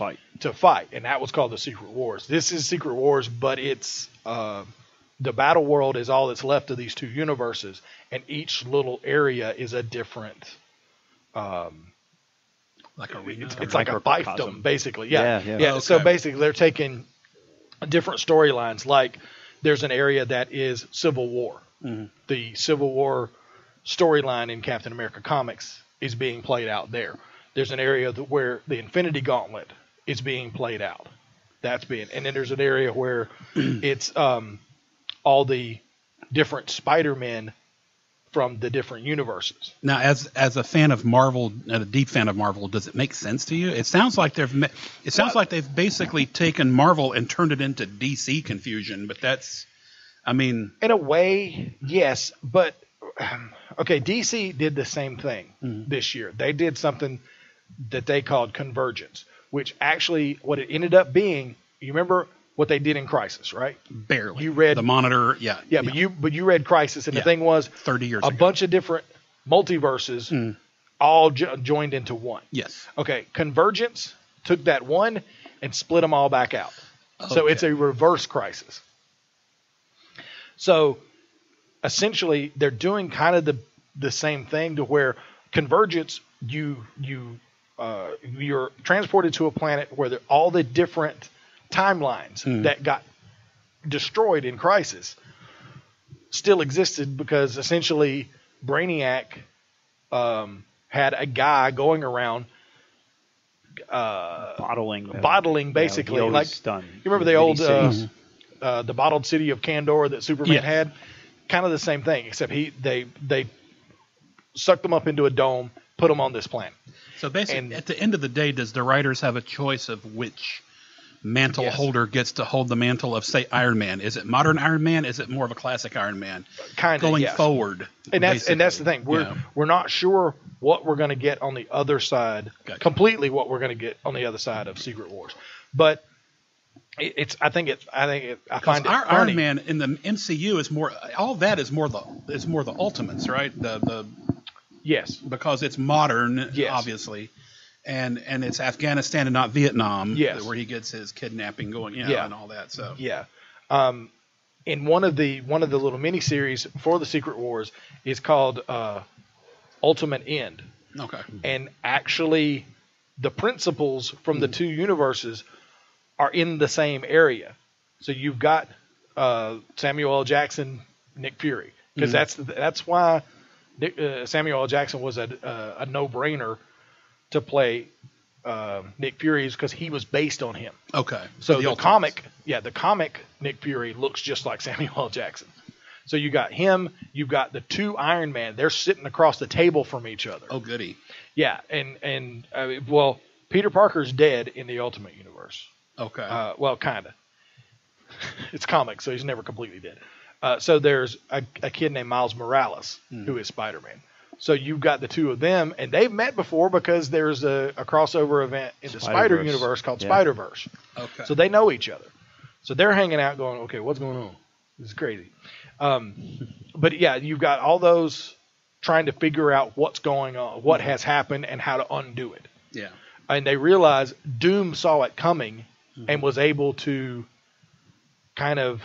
E: fight. And
C: that was called the Secret Wars. This is Secret Wars, but it's the Battle World is all that's left of these 2 universes, and each little area is a different
D: like arena.
C: It's like a fiefdom, basically. Yeah.
D: Okay.
C: So basically, they're taking different storylines. Like there's an area that is Civil War. The Civil War storyline in Captain America comics is being played out there. There's an area where the Infinity Gauntlet is being played out. And then there's an area where it's all the different Spider-Men from the different universes.
D: Now, as a fan of Marvel, a deep fan of Marvel, does it make sense to you? It sounds like they've basically taken Marvel and turned it into DC confusion. But that's, I mean,
C: in a way, yes. But okay, DC did the same thing this year. They did something that they called Convergence, which actually what it ended up being. You remember what they did in Crisis, right?
D: Barely.
C: You read
D: the Monitor, yeah.
C: But you read Crisis, and the thing was
D: 30 years
C: a
D: ago.
C: bunch of different multiverses all joined into one.
D: Yes.
C: Okay, Convergence took that one and split them all back out. Okay. So it's a reverse Crisis. So essentially, they're doing kind of the same thing to where Convergence, you're transported to a planet where all the different timelines that got destroyed in Crisis still existed, because essentially Brainiac had a guy going around bottling basically.
E: You
C: remember the old the bottled city of Kandor that Superman had? Kind of the same thing, except they sucked them up into a dome, put them on this planet.
D: So basically, at the end of the day, does the writers have a choice of which mantle holder gets to hold the mantle of, say, Iron Man? Is it modern Iron Man? Is it more of a classic Iron Man?
C: Kind of
D: going forward.
C: And that's the thing. We're not sure what we're going to get on the other side. Gotcha. Completely what we're going to get on the other side of Secret Wars. But I find it funny.
D: Iron Man in the MCU is more. All of that is more the Ultimates, right?
C: Yes,
D: because it's modern, obviously. And it's Afghanistan and not Vietnam, where he gets his kidnapping going, and all that. So
C: in one of the little miniseries for the Secret Wars is called Ultimate End.
D: Okay,
C: and actually, the principals from the two universes are in the same area. So you've got Samuel L. Jackson, Nick Fury, because that's why Samuel L. Jackson was a no-brainer to play Nick Fury, because he was based on him.
D: Okay.
C: So the comic Nick Fury looks just like Samuel L. Jackson. So you got him, you've got the two Iron Man. They're sitting across the table from each other.
D: Oh, goody.
C: Yeah, and Peter Parker's dead in the Ultimate Universe.
D: Okay.
C: Well, kind of. It's comics, so he's never completely dead. So there's a kid named Miles Morales, who is Spider-Man. So you've got the two of them, and they've met before because there's a crossover event in the Spider Universe called Spider-Verse.
D: Okay.
C: So they know each other. So they're hanging out going, okay, what's going on? This is crazy. But yeah, you've got all those trying to figure out what's going on, what has happened, and how to undo it.
D: Yeah.
C: And they realize Doom saw it coming and was able to kind of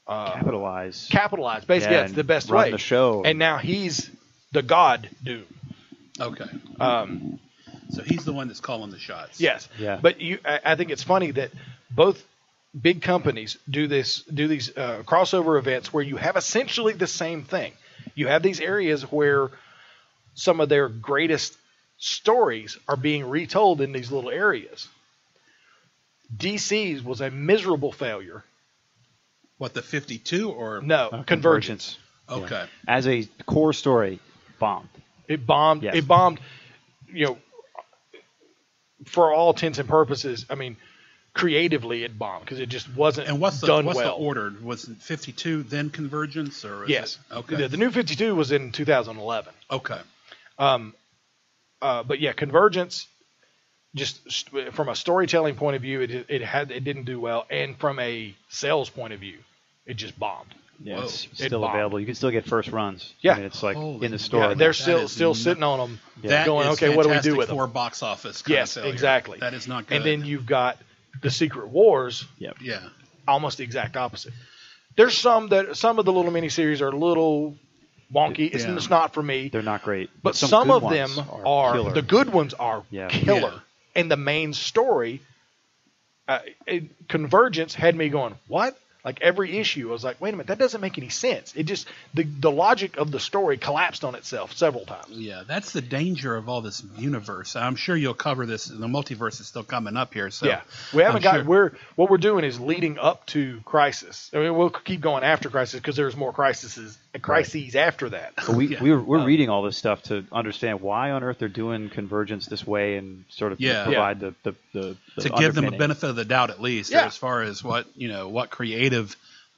E: capitalize.
C: Basically, that's the best way.
E: Run the show.
C: And now he's the god Doom.
D: Okay. So he's the one that's calling the shots.
C: Yes.
E: Yeah.
C: But I think it's funny that both big companies do these crossover events where you have essentially the same thing. You have these areas where some of their greatest stories are being retold in these little areas. DC's was a miserable failure.
D: What, the 52 or
C: no Convergence?
D: Okay.
E: Yeah. As a core story, bombed.
C: It bombed.
E: Yes.
C: It bombed. For all intents and purposes, I mean, creatively it bombed because it just wasn't done well.
D: What's the order? Was it 52 then Convergence or?
C: Yes.
D: Okay.
C: The new 52 was in 2011.
D: Okay.
C: But yeah, Convergence. Just from a storytelling point of view, it didn't do well, and from a sales point of view, it just bombed.
E: Yeah, it's still available. You can still get first runs.
C: Yeah,
E: I mean, it's like in the store.
C: Yeah, they're still sitting on them, going, okay, what do we do with them?
D: For box office.
C: Yes, exactly.
D: That is not good.
C: And then you've got the Secret Wars.
E: Yep.
D: Yeah.
C: Almost the exact opposite. There's some of the little miniseries are a little wonky. It's not for me.
E: They're not great,
C: but some of them
E: are killer.
C: The good ones are killer.
D: Yeah.
C: And the main story, Convergence had me going, what? Like every issue, I was like, wait a minute, that doesn't make any sense. It just, the logic of the story collapsed on itself several times.
D: Yeah, that's the danger of all this universe. I'm sure you'll cover this. The multiverse is still coming up here. So
C: yeah, we haven't what we're doing is leading up to Crisis. I mean, we'll keep going after Crisis because there's more crises after that.
E: But we're reading all this stuff to understand why on earth they're doing Convergence this way and sort of provide the
D: to give them a benefit of the doubt at least as far as what creative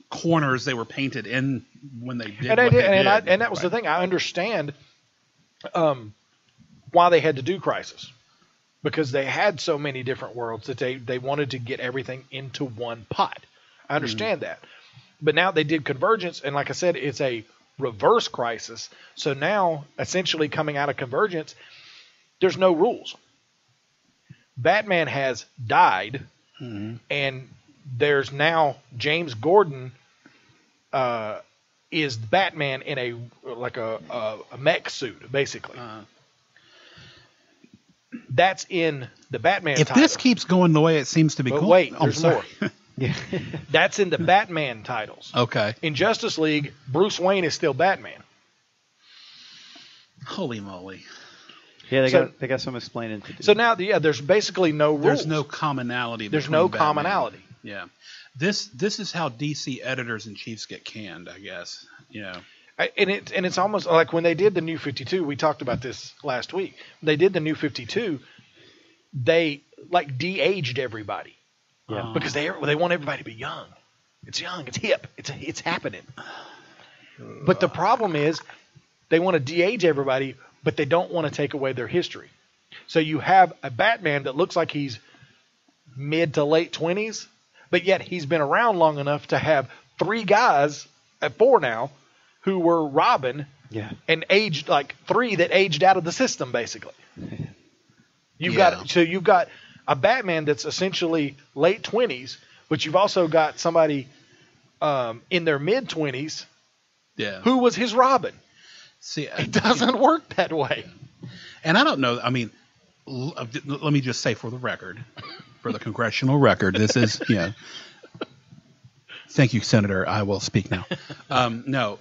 D: corners they were painted in when they did
C: and that was the thing. I understand why they had to do Crisis, because they had so many different worlds that they wanted to get everything into one pot. I understand that. But now they did Convergence, and like I said, it's a reverse Crisis. So now, essentially coming out of Convergence, there's no rules. Batman has died, and there's now James Gordon is Batman in a mech suit, basically. That's in the Batman
D: title. If this keeps going the way it seems to be going...
C: Wait, there's more.
E: Yeah.
C: That's in the Batman titles.
D: Okay.
C: In Justice League, Bruce Wayne is still Batman.
D: Holy moly!
E: Yeah, they got some explaining to do.
C: So now, there's basically no rules.
D: There's no commonality.
C: There's no
D: Batman.
C: commonality.
D: Yeah, this is how DC editors in chiefs get canned, I guess. You know,
C: and it's almost like when they did the New 52. We talked about this last week. They did the New 52. They like de-aged everybody, because they want everybody to be young. It's young. It's hip. It's happening. But the problem is, they want to de-age everybody, but they don't want to take away their history. So you have a Batman that looks like he's mid to late 20s, but yet he's been around long enough to have 3 guys, at 4 now, who were Robin, and aged like 3 that aged out of the system, basically. You've got a Batman that's essentially late 20s, but you've also got somebody in their mid 20s who was his Robin.
D: See,
C: it doesn't work that way.
D: And I don't know. I mean, let me just say for the record, for the congressional record, this is, thank you, Senator. I will speak now. No,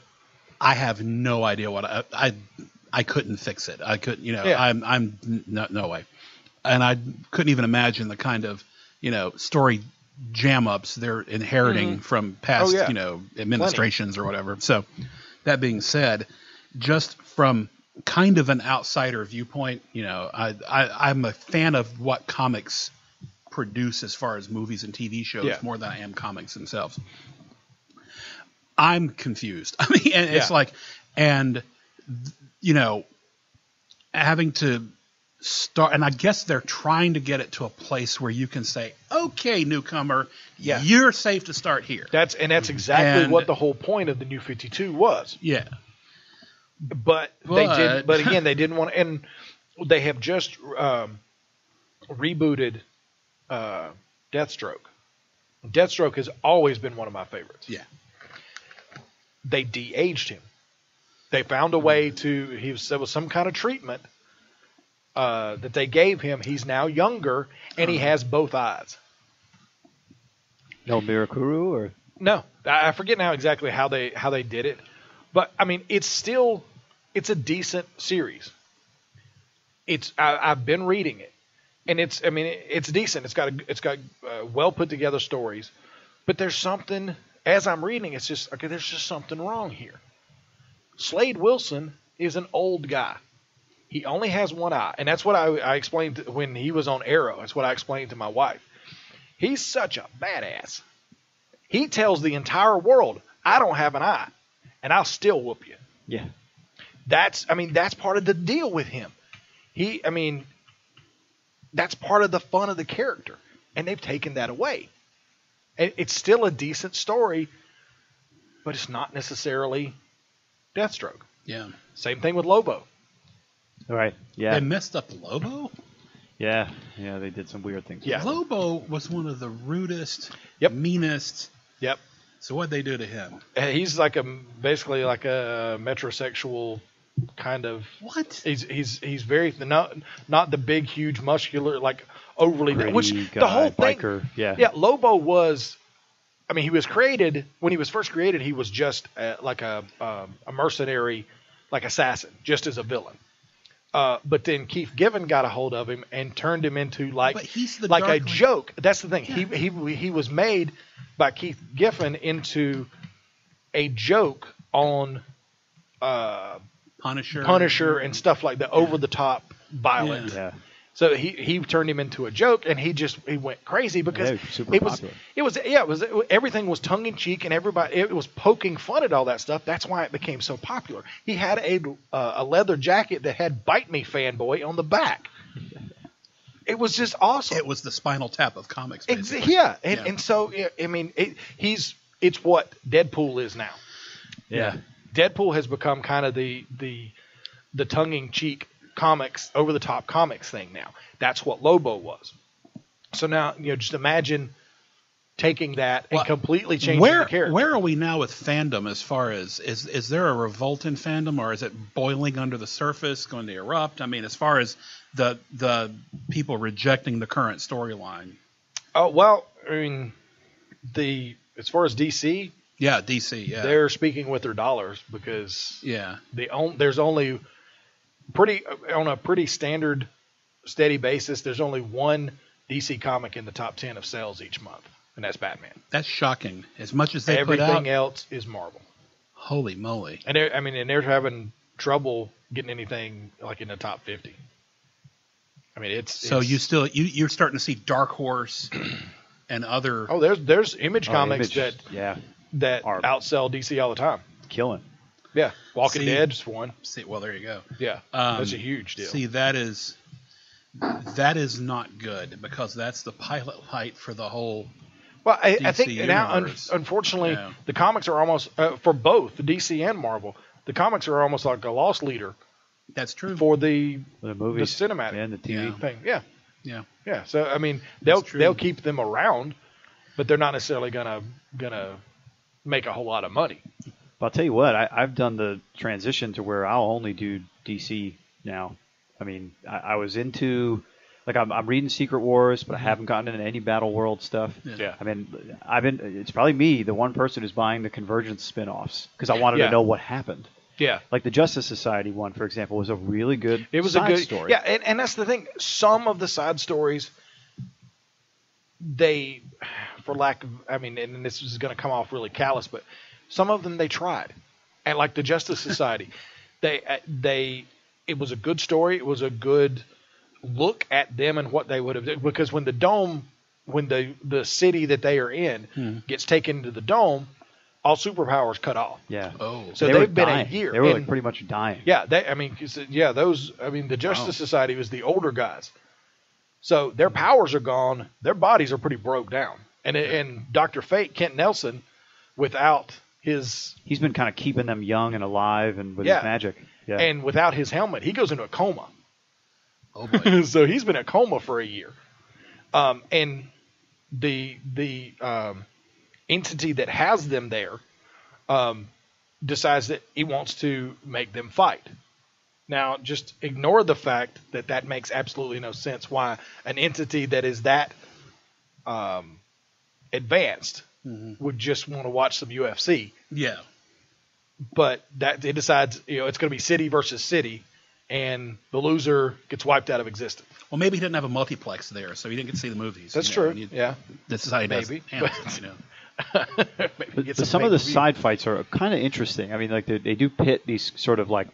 D: I have no idea what I couldn't fix it. I couldn't, I'm no way. And I couldn't even imagine the kind of, story jam ups they're inheriting from past, administrations or whatever. So that being said, just from kind of an outsider viewpoint, I'm a fan of what comics produce as far as movies and TV shows more than I am comics themselves. I'm confused. I mean, and it's like, having to start, and I guess they're trying to get it to a place where you can say, okay, newcomer, you're safe to start here.
C: That's exactly what the whole point of the New 52 was.
D: Yeah.
C: But they did. But again, they didn't want, and they have just rebooted Deathstroke. Deathstroke has always been one of my favorites.
D: Yeah.
C: They de-aged him. They found a way to. There was some kind of treatment that they gave him. He's now younger, and he has both eyes.
E: No Mirakuru, or
C: no, I forget now exactly how they did it, but I mean, it's a decent series. I've been reading it, and it's decent. It's got well put together stories, but there's something, as I'm reading, it's just okay. There's just something wrong here. Slade Wilson is an old guy. He only has one eye, and that's what I explained when he was on Arrow. That's what I explained to my wife. He's such a badass. He tells the entire world, "I don't have an eye, and I'll still whoop you."
E: Yeah.
C: That's part of the deal with him. That's part of the fun of the character, and they've taken that away. It's still a decent story, but it's not necessarily Deathstroke.
D: Yeah.
C: Same thing with Lobo.
E: All right. Yeah.
D: They messed up Lobo?
E: Yeah. Yeah, they did some weird things.
C: Yeah.
D: Lobo was one of the rudest, meanest.
C: Yep.
D: So what'd they do to him?
C: He's basically like a metrosexual kind of.
D: What?
C: He's very not the big, huge, muscular, like overly.
E: Gritty
C: which
E: guy,
C: the whole thing.
E: biker, yeah.
C: Yeah. Lobo was. I mean, he was created when he was first created. He was just like a mercenary, like assassin, just as a villain. But then Keith Giffen got a hold of him and turned him into like a joke. That's the thing. Yeah. He was made by Keith Giffen into a joke on Punisher and stuff like that, over the top violent.
E: Yeah.
C: So he turned him into a joke, and he went crazy because everything was tongue in cheek, and it was poking fun at all that stuff. That's why it became so popular. He had a leather jacket that had "Bite Me, Fanboy" on the back. It was just awesome.
D: It was the Spinal Tap of comics.
C: And so I mean, it's what Deadpool is now.
E: Yeah,
C: Deadpool has become kind of the tongue in cheek comics, over the top comics thing now. That's what Lobo was. So now, just imagine taking that and completely changing the character.
D: Where are we now with fandom as far as, is there a revolt in fandom, or is it boiling under the surface, going to erupt? I mean, as far as the people rejecting the current storyline.
C: Oh, well, I mean, as far as DC.
D: Yeah, DC, yeah.
C: They're speaking with their dollars because
D: there's
C: on a pretty standard, steady basis, there's only one DC comic in the top 10 of sales each month, and that's Batman.
D: That's shocking. As much as they
C: Everything
D: put out,
C: else is Marvel.
D: Holy moly!
C: And they're having trouble getting anything like in the top 50. I mean, you're starting to see Dark Horse and other. Oh, there's Image comics that outsell DC all the time.
E: Killing.
C: Yeah, Walking Dead is one.
D: Well, there you go.
C: Yeah, that's a huge deal.
D: See, that is not good because that's the pilot light for the whole.
C: Well, I think
D: universe.
C: now, unfortunately, the comics are almost for both DC and Marvel. The comics are almost like a loss leader.
D: That's true
C: for the
E: movies,
C: the cinematic
E: and the TV
C: thing. Yeah.
D: Yeah.
C: So I mean, they'll keep them around, but they're not necessarily gonna make a whole lot of money.
E: But I'll tell you what, I've done the transition to where I'll only do DC now. I mean, I was into, like, I'm reading Secret Wars, but I haven't gotten into any Battle World stuff.
C: Yeah.
E: I mean, it's probably me, the one person who's buying the Convergence spin-offs, because I wanted to know what happened.
C: Yeah.
E: Like the Justice Society one, for example, was a really good story.
C: Yeah, and that's the thing. Some of the side stories, and this is going to come off really callous, but some of them they tried. And like the Justice Society, it was a good story. It was a good look at them and what they would have done. Because when the city that they are in gets taken to the dome, all superpowers cut off.
E: Yeah.
D: Oh.
C: So they've been a year.
E: They were like pretty much dying.
C: Yeah. The Justice Society was the older guys. So their powers are gone. Their bodies are pretty broke down. And Dr. Fate, Kent Nelson, without his...
E: He's been kind of keeping them young and alive and with his magic. Yeah.
C: And without his helmet, he goes into a coma.
D: Oh, boy.
C: So he's been in a coma for a year. And the entity that has them there decides that he wants to make them fight. Now, just ignore the fact that makes absolutely no sense. Why an entity that is that advanced would just want to watch some UFC.
D: Yeah.
C: But that it decides, it's going to be city versus city, and the loser gets wiped out of existence.
D: Well, maybe he didn't have a multiplex there, so he didn't get to see the movies.
C: That's true.
D: Yeah. This is how he does
C: Maybe.
E: But some of the side fights are kind of interesting. I mean, like they do pit these sort of like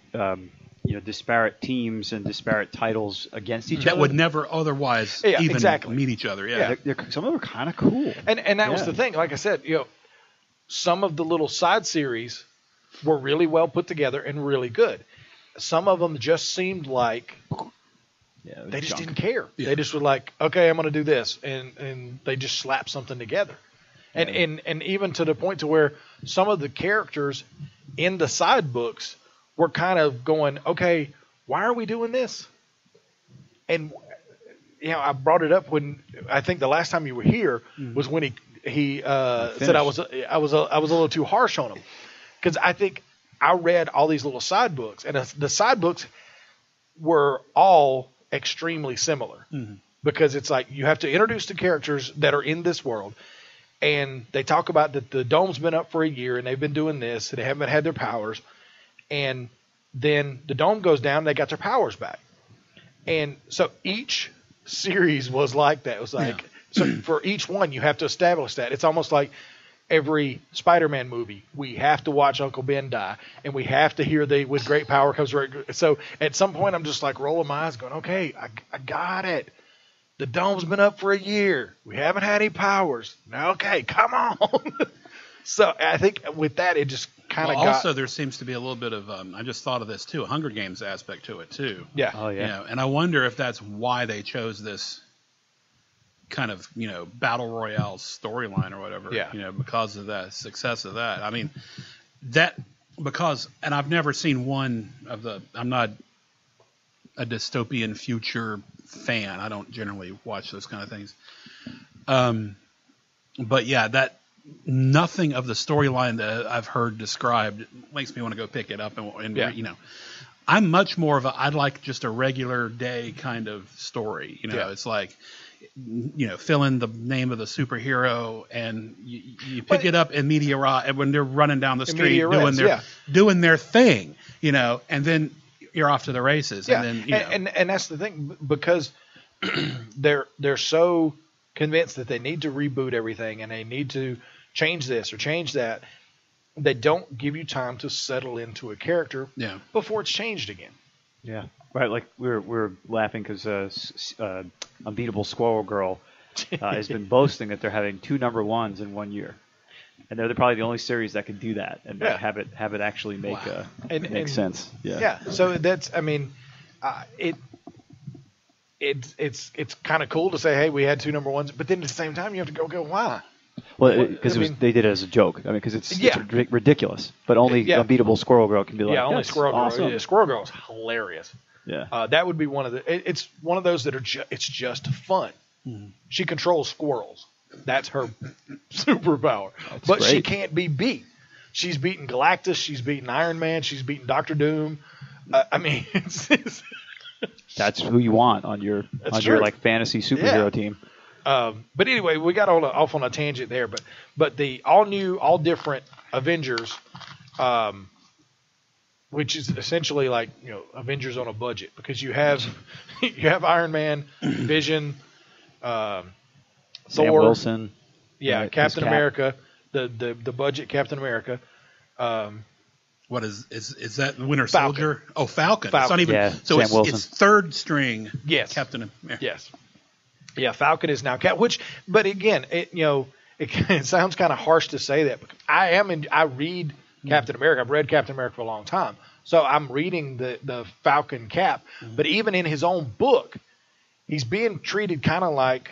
E: disparate teams and disparate titles against each other
D: that would never otherwise even meet each other. Yeah,
E: some of them are kind of cool.
C: And that was the thing. Like I said, some of the little side series were really well put together and really good. Some of them just seemed like they just didn't care. Yeah. They just were like, okay, I'm going to do this, and they just slapped something together. And even to the point to where some of the characters in the side books were kind of going, okay, why are we doing this? And I brought it up when I think the last time you were here was when he said I was a little too harsh on him, because I think I read all these little side books, and the side books were all extremely similar because it's like you have to introduce the characters that are in this world. And they talk about that the dome's been up for a year and they've been doing this and they haven't had their powers. And then the dome goes down and they got their powers back. And so each series was like that. It was like, so for each one, you have to establish that. It's almost like every Spider-Man movie. We have to watch Uncle Ben die, and we have to hear with great power comes great. So at some point, I'm just like rolling my eyes going, okay, I got it. The dome's been up for a year. We haven't had any powers. Okay, come on. So I think with that, it just kind of got...
D: Also, there seems to be a little bit of, I just thought of this too, a Hunger Games aspect to it too.
C: Yeah.
E: Oh, yeah.
D: And I wonder if that's why they chose this kind of, battle royale storyline or whatever.
C: Yeah.
D: Because of the success of that. I mean, and I've never seen one of I'm not a dystopian future fan. I don't generally watch those kind of things. But yeah, that nothing of the storyline that I've heard described makes me want to go pick it up and I'm much more of I'd like just a regular day kind of story. It's like, fill in the name of the superhero and you pick it up in when they're running down the street doing their thing, and then you're off to the races.
C: Yeah,
D: And then
C: and that's the thing, because they're so convinced that they need to reboot everything and they need to change this or change that. They don't give you time to settle into a character before it's changed again.
E: Yeah, right. Like we're laughing because Unbeatable Squirrel Girl has been boasting that they're having 2 number ones in 1 year, and they're probably the only series that can do that and have it actually make make sense. Yeah.
C: Yeah. So that's, I mean, it's kind of cool to say, hey, we had 2 number ones, but then at the same time you have to go why?
E: Well, because they did it as a joke. I mean, because it's ridiculous. But only Unbeatable Squirrel Girl can be like,
C: yeah, only Squirrel Girl.
E: Awesome.
C: Yeah, Squirrel Girl is hilarious.
E: Yeah,
C: that would be one of the. It's one of those that are. It's just fun. She controls squirrels. That's her superpower. But
E: great.
C: She can't be beat. She's beaten Galactus. She's beaten Iron Man. She's beaten Doctor Doom. I mean,
E: that's who you want on your like fantasy superhero team.
C: But anyway, we got off on a tangent there. But the all new, all different Avengers, which is essentially like Avengers on a budget, because you have Iron Man, Vision,
E: Sam
C: Thor,
E: Wilson,
C: Captain America, the budget Captain America.
D: What is that Winter Soldier? Oh, Falcon. It's not even.
E: Yeah,
D: so
E: Sam Wilson.
D: It's third string.
C: Yes.
D: Captain America.
C: Yes. Yeah, Falcon is now but again, it sounds kind of harsh to say that. I read Captain America. I've read Captain America for a long time, so I'm reading the Falcon Cap. But even in his own book, he's being treated kind of like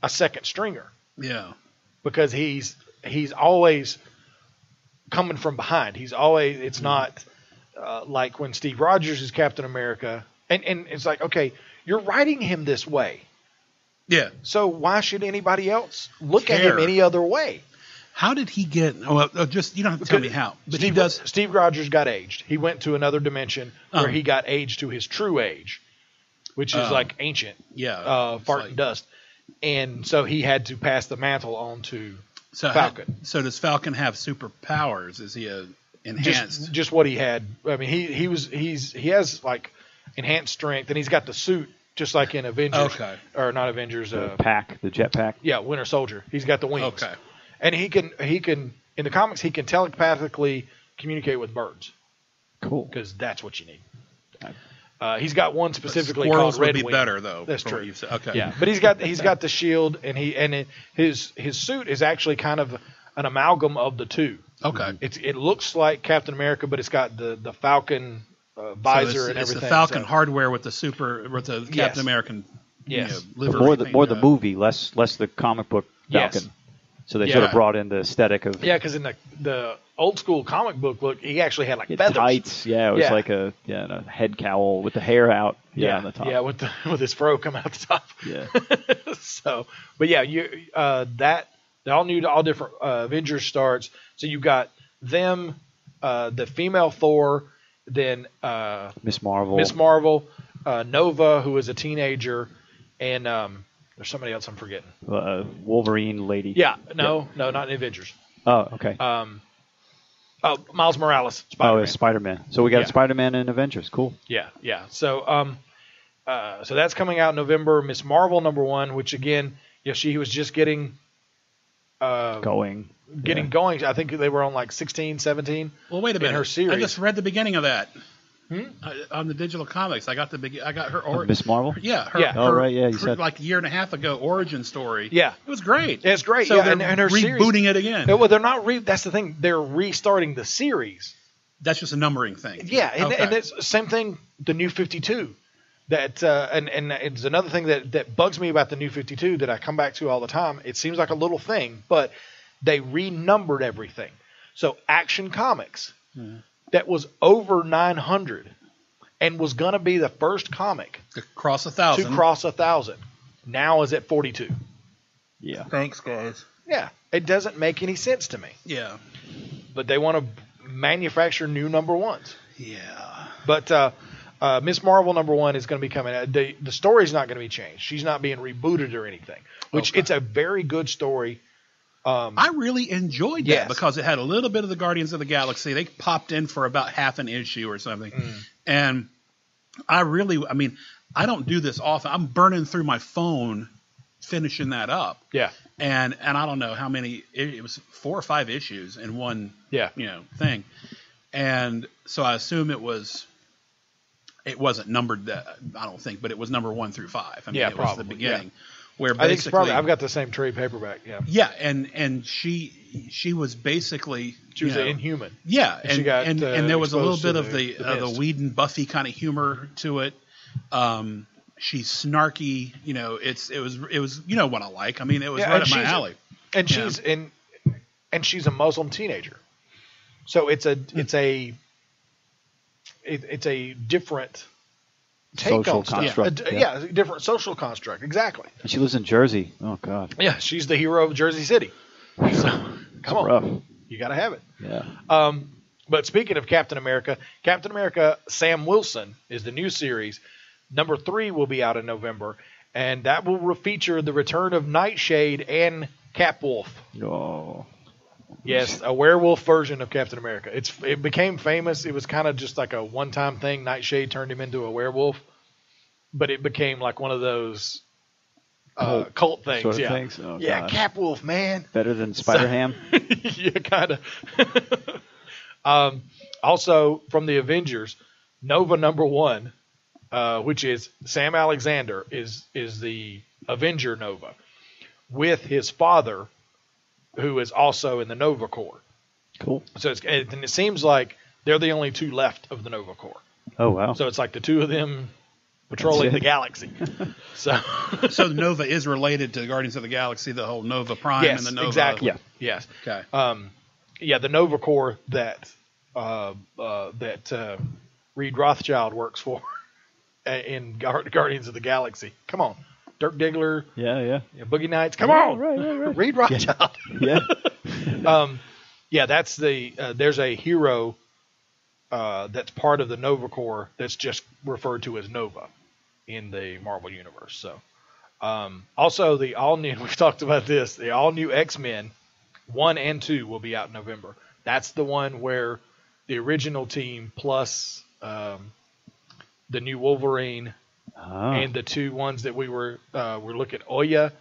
C: a second stringer.
D: Yeah,
C: because he's always coming from behind. He's always. It's not like when Steve Rogers is Captain America, and it's like, okay, you're writing him this way.
D: Yeah.
C: So why should anybody else look at him any other way?
D: How did he get? Well, just you don't have to tell me how. But
C: Steve Rogers got aged. He went to another dimension where he got aged to his true age, which is like ancient.
D: Yeah.
C: Fart and dust. And so he had to pass the mantle on to Falcon.
D: So does Falcon have superpowers? Is he enhanced?
C: Just what he had. I mean, he has like enhanced strength, and he's got the suit. Just like in Avengers, or not Avengers,
E: the jetpack.
C: Yeah, Winter Soldier. He's got the wings.
D: Okay,
C: and he can in the comics he can telepathically communicate with birds.
E: Cool,
C: because that's what you need. He's got one specifically
D: called
C: Red
D: Wing.
C: Wing.
D: Be better though.
C: That's true.
D: Okay,
C: yeah, but he's got the shield, and his suit is actually kind of an amalgam of the two.
D: Okay,
C: it looks like Captain America, but it's got the Falcon. Visor and everything.
D: It's the Falcon hardware with the Captain American.
C: Yes.
E: More the movie, less the comic book Falcon. Yes. So they sort of brought in the aesthetic of.
C: Yeah, because in the old school comic book look, he actually had like feathers.
E: Tights. Yeah, it was like a head cowl with the hair out. On the top.
C: Yeah, with his fro coming out the top.
E: Yeah.
C: So, but yeah, the all different Avengers starts. So you've got them, the female Thor. Then
E: Miss Marvel,
C: Nova, who is a teenager, and there's somebody else I'm forgetting.
E: Wolverine lady.
C: Yeah, no, not in Avengers.
E: Oh, okay.
C: Miles Morales, Spider-Man.
E: Oh, Spider-Man. So we got Spider-Man and Avengers. Cool.
C: Yeah. So so that's coming out in November. Miss Marvel #1, which again, she was just getting
E: going.
C: I think they were on like 16, 17.
D: Well, wait a minute.
C: In her series.
D: I just read the beginning of that on the digital comics. I got her
E: Miss Marvel.
D: Yeah.
E: You said
D: like a year and a half ago origin story.
C: Yeah,
D: it was great.
C: It's great.
D: So
C: they're
D: and her rebooting it again.
C: Well, they're not. That's the thing. They're restarting the series.
D: That's just a numbering thing.
C: Yeah, and it's the same thing. The New 52. That and it's another thing that bugs me about the New 52 that I come back to all the time. It seems like a little thing, but they renumbered everything. So Action Comics, that was over 900 and was going to be the first comic
D: to cross 1,000.
C: Now is at 42.
E: Yeah.
D: Thanks, guys.
C: Yeah. It doesn't make any sense to me.
D: Yeah.
C: But they want to manufacture new #1s.
D: Yeah.
C: But Miss Marvel #1 is going to be coming out. The story's not going to be changed. She's not being rebooted or anything, which it's a very good story.
D: I really enjoyed that because it had a little bit of the Guardians of the Galaxy. They popped in for about half an issue or something. And I mean, I don't do this often. I'm burning through my phone finishing that up.
C: Yeah.
D: And I don't know how many, it was 4 or 5 issues in one thing. And so I assume it wasn't numbered that, I don't think, but it was number 1 through 5. I mean, it was the beginning. Where
C: I think it's probably, I've got the same trade paperback. Yeah.
D: Yeah, and she was basically
C: was inhuman.
D: Yeah,
C: and she got
D: and there was a little bit of
C: the
D: the Whedon Buffy kind of humor to it. She's snarky, it was what I like. I mean, it was right up my alley.
C: And she's she's a Muslim teenager, so it's a different take
E: social
C: on stuff.
E: construct.
C: A different social construct. Exactly.
E: And she lives in Jersey. Oh God.
C: Yeah, she's the hero of Jersey City. So come on,
E: rough.
C: You got to have it.
E: Yeah.
C: But speaking of Captain America, Sam Wilson is the new series. Number 3 will be out in November, and that will feature the return of Nightshade and Catwolf.
E: Oh.
C: Yes, a werewolf version of Captain America. It became famous. It was kind of just like a one-time thing. Nightshade turned him into a werewolf, but it became like one of those cult things.
E: Sort of things? Oh,
C: yeah,
E: God.
C: Catwolf, man.
E: Better than Spider-Ham?
C: Yeah, kind of. Also, from the Avengers, Nova number 1, which is Sam Alexander, is the Avenger Nova, with his father, who is also in the Nova Corps.
E: Cool.
C: So it seems like they're the only 2 left of the Nova Corps.
E: Oh, wow.
C: So it's like the 2 of them patrolling the galaxy. So
D: Nova is related to Guardians of the Galaxy, the whole Nova Prime and the Nova.
C: Exactly.
E: Yeah.
C: Yes.
D: Okay.
C: The Nova Corps that Reed Rothschild works for in Guardians of the Galaxy. Come on. Dirk Diggler.
E: Yeah.
C: Boogie Nights. Come on.
E: Right.
C: Reed Rothschild.
E: Yeah.
C: That's there's a hero that's part of the Nova Corps that's just referred to as Nova in the Marvel Universe. So, also the all-new, we've talked about this, the all-new X-Men 1 and 2 will be out in November. That's the one where the original team plus the new Wolverine and the 2 ones that we were looking at, Oya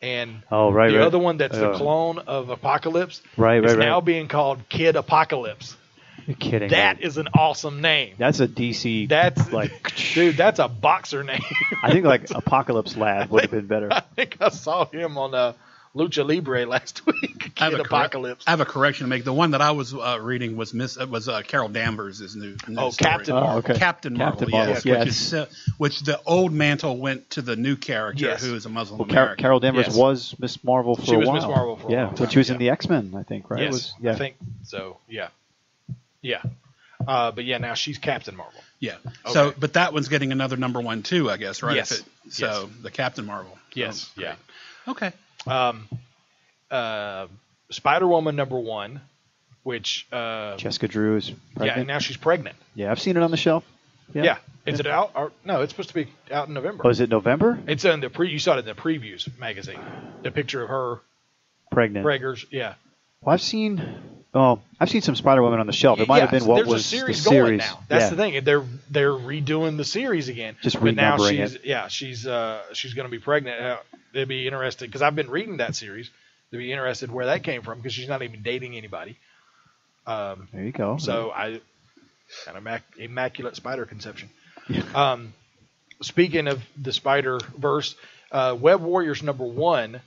C: and the other one that's the clone of Apocalypse is now being called Kid Apocalypse.
E: You're kidding.
C: That is an awesome name.
E: That's a DC.
C: That's
E: like,
C: dude, that's a boxer name.
E: I think like Apocalypse Lad would have been better.
C: I think I saw him on Lucha Libre last week. Kid Apocalypse.
D: I have a correction to make. The one that I was reading was Carol Danvers' new story.
C: Captain Marvel.
E: Okay.
D: Captain Marvel, yes. Which the old mantle went to the new character who is a Muslim American.
E: Carol Danvers was Miss Marvel for a while.
C: She was Miss Marvel for a while.
E: When she was in the X-Men, I think, right?
C: Yes, I think so, yeah. Yeah. But now she's Captain Marvel.
D: Yeah. Okay. So, but that one's getting another number 1 too, I guess, right?
C: Yes.
D: The Captain Marvel.
C: Yes.
D: Yeah. Okay.
C: Spider-Woman number 1, which
E: Jessica Drew is pregnant.
C: Yeah, and now she's pregnant.
E: Yeah, I've seen it on the shelf.
C: Yeah. Is it out? Or, no, it's supposed to be out in November.
E: Oh, is it November?
C: It's in the you saw it in the previews magazine. The picture of her
E: pregnant.
C: Preggers, yeah.
E: Well, I've seen some Spider-Woman on the shelf. It might have been what was
C: a series
E: the
C: going
E: series.
C: Now. That's the thing. They're redoing the series again.
E: Just
C: but now
E: renumbering
C: she's going to be pregnant. It'd be interesting because I've been reading that series. To be interested where that came from because she's not even dating anybody.
E: There you go.
C: So I kind of immaculate spider conception. Speaking of the Spider-Verse, Web Warriors number 1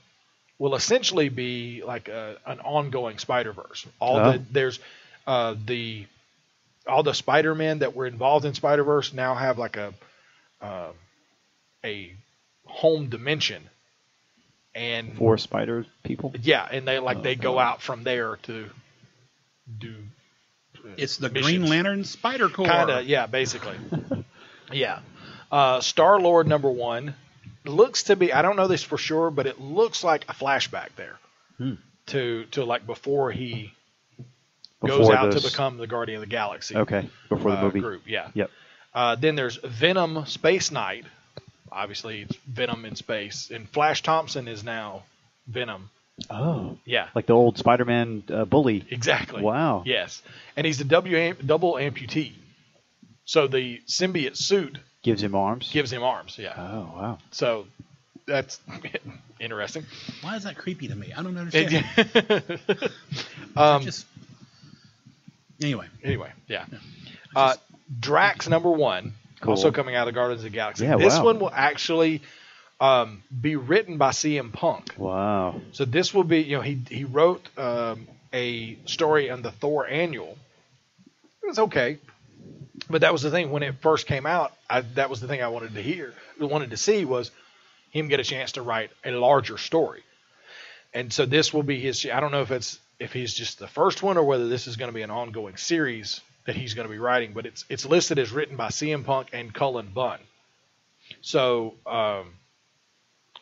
C: will essentially be like an ongoing Spider-Verse. There's all the Spider-Men that were involved in Spider-Verse now have like a home dimension. And
E: for spider people,
C: and they go out from there to do.
D: It's the
C: missions.
D: Green Lantern Spider Corps.
C: Kind of, basically. Yeah. Star-Lord number 1 looks to be. I don't know this for sure, but it looks like a flashback there to like before he goes out to become the Guardian of the Galaxy.
E: Okay, before the movie
C: group. Yeah.
E: Yep.
C: Then there's Venom Space Knight. Obviously, it's Venom in space. And Flash Thompson is now Venom.
E: Oh.
C: Yeah.
E: Like the old Spider-Man bully.
C: Exactly.
E: Wow.
C: Yes. And he's a double amputee. So the symbiote suit
E: Gives him arms?
C: Gives him arms, yeah.
E: Oh, wow.
C: So that's interesting.
D: Why is that creepy to me? I don't understand. Anyway,
C: yeah. Drax #1,
E: Cool.
C: also coming out of Guardians of the Galaxy.
E: Yeah,
C: this
E: wow.
C: one will actually be written by CM Punk.
E: Wow.
C: So this will be, he wrote a story on the Thor Annual. It was okay, but that was the thing when it first came out. That was the thing I wanted to see was him get a chance to write a larger story. And so this will be his. I don't know if he's just the first one or whether this is going to be an ongoing series that he's going to be writing. But it's listed as written by CM Punk and Cullen Bunn. So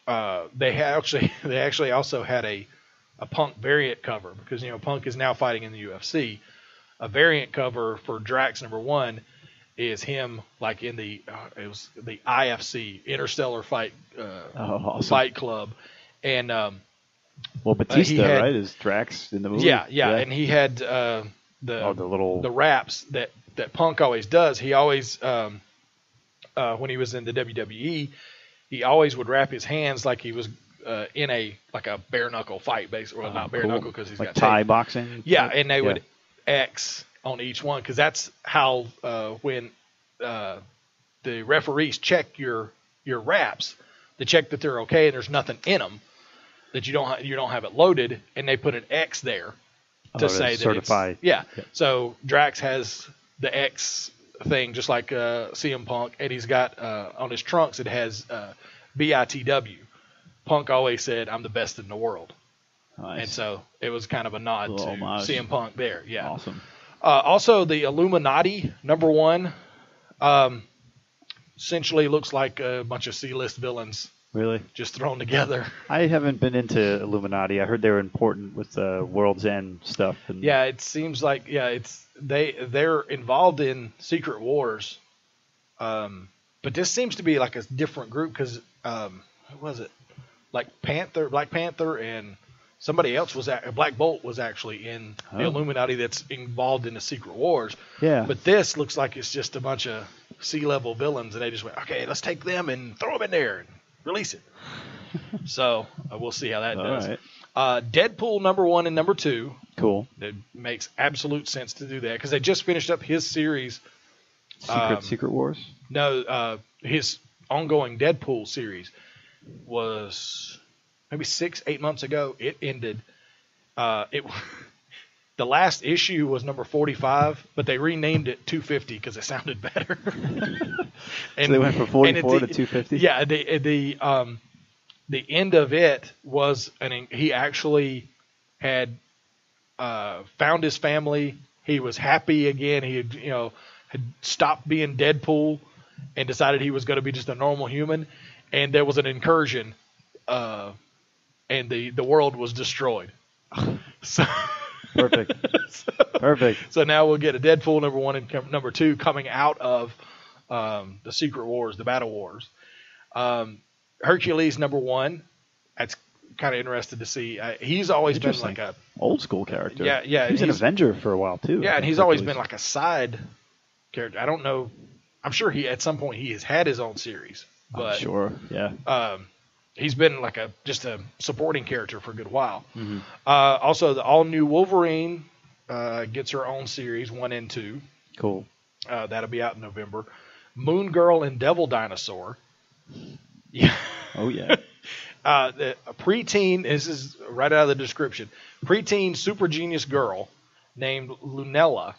C: they actually also had a Punk variant cover because Punk is now fighting in the UFC. A variant cover for Drax #1 is him like in the it was the IFC Interstellar Fight
E: awesome.
C: Fight Club, and
E: well, Batista right is Drax in the movie.
C: Yeah, and he had the raps that Punk always does. He always when he was in the WWE, he always would wrap his hands like he was in a bare knuckle fight, basically. Well, not bare knuckle because he's got
E: Thai boxing.
C: Yeah, and they would X on each one because that's how when the referees check your wraps, they check that they're okay and there's nothing in them, that you don't have it loaded, and they put an X there to say that
E: certified.
C: So Drax has the X thing just like CM Punk, and he's got on his trunks it has BITW. Punk always said, "I'm the best in the world."
E: Nice.
C: And so it was kind of a nod to CM Punk there. Yeah.
E: Awesome.
C: Also, the Illuminati #1 essentially looks like a bunch of C-list villains.
E: Really?
C: Just thrown together.
E: I haven't been into Illuminati. I heard they were important with World's End stuff. And
C: yeah, it seems like they're involved in Secret Wars. But this seems to be like a different group because who was it? Like Black Panther, and somebody else Black Bolt was actually in the Illuminati that's involved in the Secret Wars.
E: Yeah.
C: But this looks like it's just a bunch of C-level villains, and they just went, okay, let's take them and throw them in there and release it. So we'll see how that does.
E: Right.
C: Deadpool #1 and #2.
E: Cool.
C: It makes absolute sense to do that because they just finished up his series.
E: Secret Wars?
C: No, his ongoing Deadpool series was maybe 6-8 months ago. It ended. The last issue was number 45, but they renamed it 250 because it sounded better.
E: And so they went from 44 to 250.
C: Yeah, the end of it was he actually had found his family. He was happy again. He had stopped being Deadpool and decided he was going to be just a normal human. And there was an incursion, and the world was destroyed. So
E: perfect. Perfect.
C: So now we'll get a Deadpool #1 and #2 coming out of the Secret Wars, the Battle Wars. Hercules #1. That's kind of interested to see. He's always been like a
E: old school character.
C: Yeah.
E: He was an Avenger for a while too.
C: Yeah, and he's always been like a side character. I don't know. I'm sure at some point he has had his own series. But,
E: I'm sure. Yeah.
C: He's been like just a supporting character for a good while.
E: Mm-hmm.
C: Also, the all new Wolverine gets her own series 1 and 2.
E: Cool.
C: That'll be out in November. Moon Girl and Devil Dinosaur. Yeah.
E: Oh yeah.
C: A preteen. This is right out of the description. Preteen super genius girl named Lunella.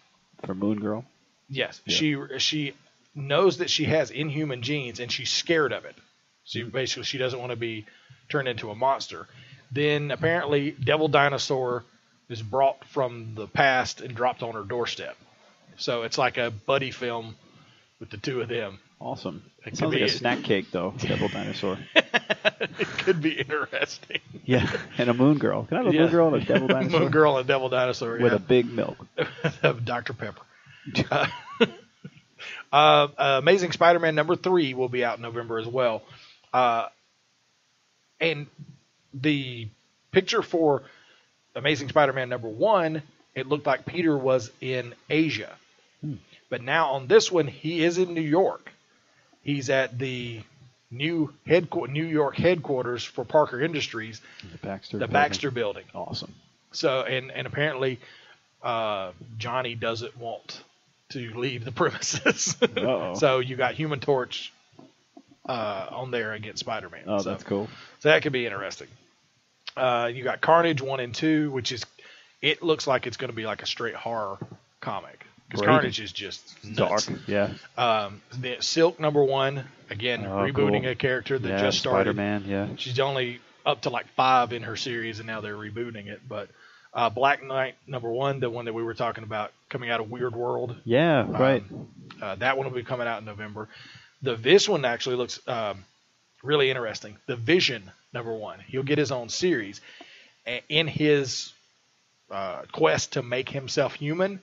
E: For Moon Girl.
C: Yes. Yeah. She knows that she has inhuman genes and she's scared of it. So basically she doesn't want to be turned into a monster. Then apparently Devil Dinosaur is brought from the past and dropped on her doorstep. So it's like a buddy film with the two of them.
E: Awesome. It sounds like a snack cake though, Devil Dinosaur.
C: It could be interesting.
E: Yeah, and a Moon Girl. Can I have a Moon Girl and a Devil Dinosaur?
C: Moon Girl and a Devil Dinosaur,
E: with a big milk.
C: Dr. Pepper. Amazing Spider-Man #3 will be out in November as well. And the picture for Amazing Spider-Man #1, it looked like Peter was in Asia. But now on this one, he is in New York. He's at the New York headquarters for Parker Industries, the Baxter Building.
E: Awesome.
C: So and apparently Johnny doesn't want to leave the premises. So you got Human Torch on there against Spider-Man.
E: Oh, that's cool.
C: So that could be interesting. You got Carnage 1 and 2, which is, it looks like it's going to be like a straight horror comic. Because Carnage is just nuts.
E: Dark, yeah.
C: The Silk #1, again, rebooting a character that just started.
E: Spider-Man, yeah.
C: She's only up to like 5 in her series, and now they're rebooting it. But Black Knight #1, the one that we were talking about coming out of Weird World.
E: Yeah, right.
C: That one will be coming out in November. This one actually looks really interesting. The Vision #1. He'll get his own series. In his quest to make himself human,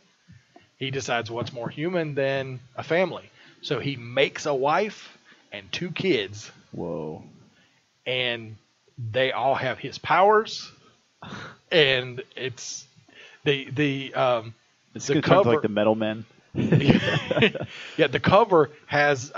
C: he decides what's more human than a family. So he makes a wife and 2 kids.
E: Whoa.
C: And they all have his powers. And it's the cover,
E: like the Metal Men.
C: Yeah, the cover has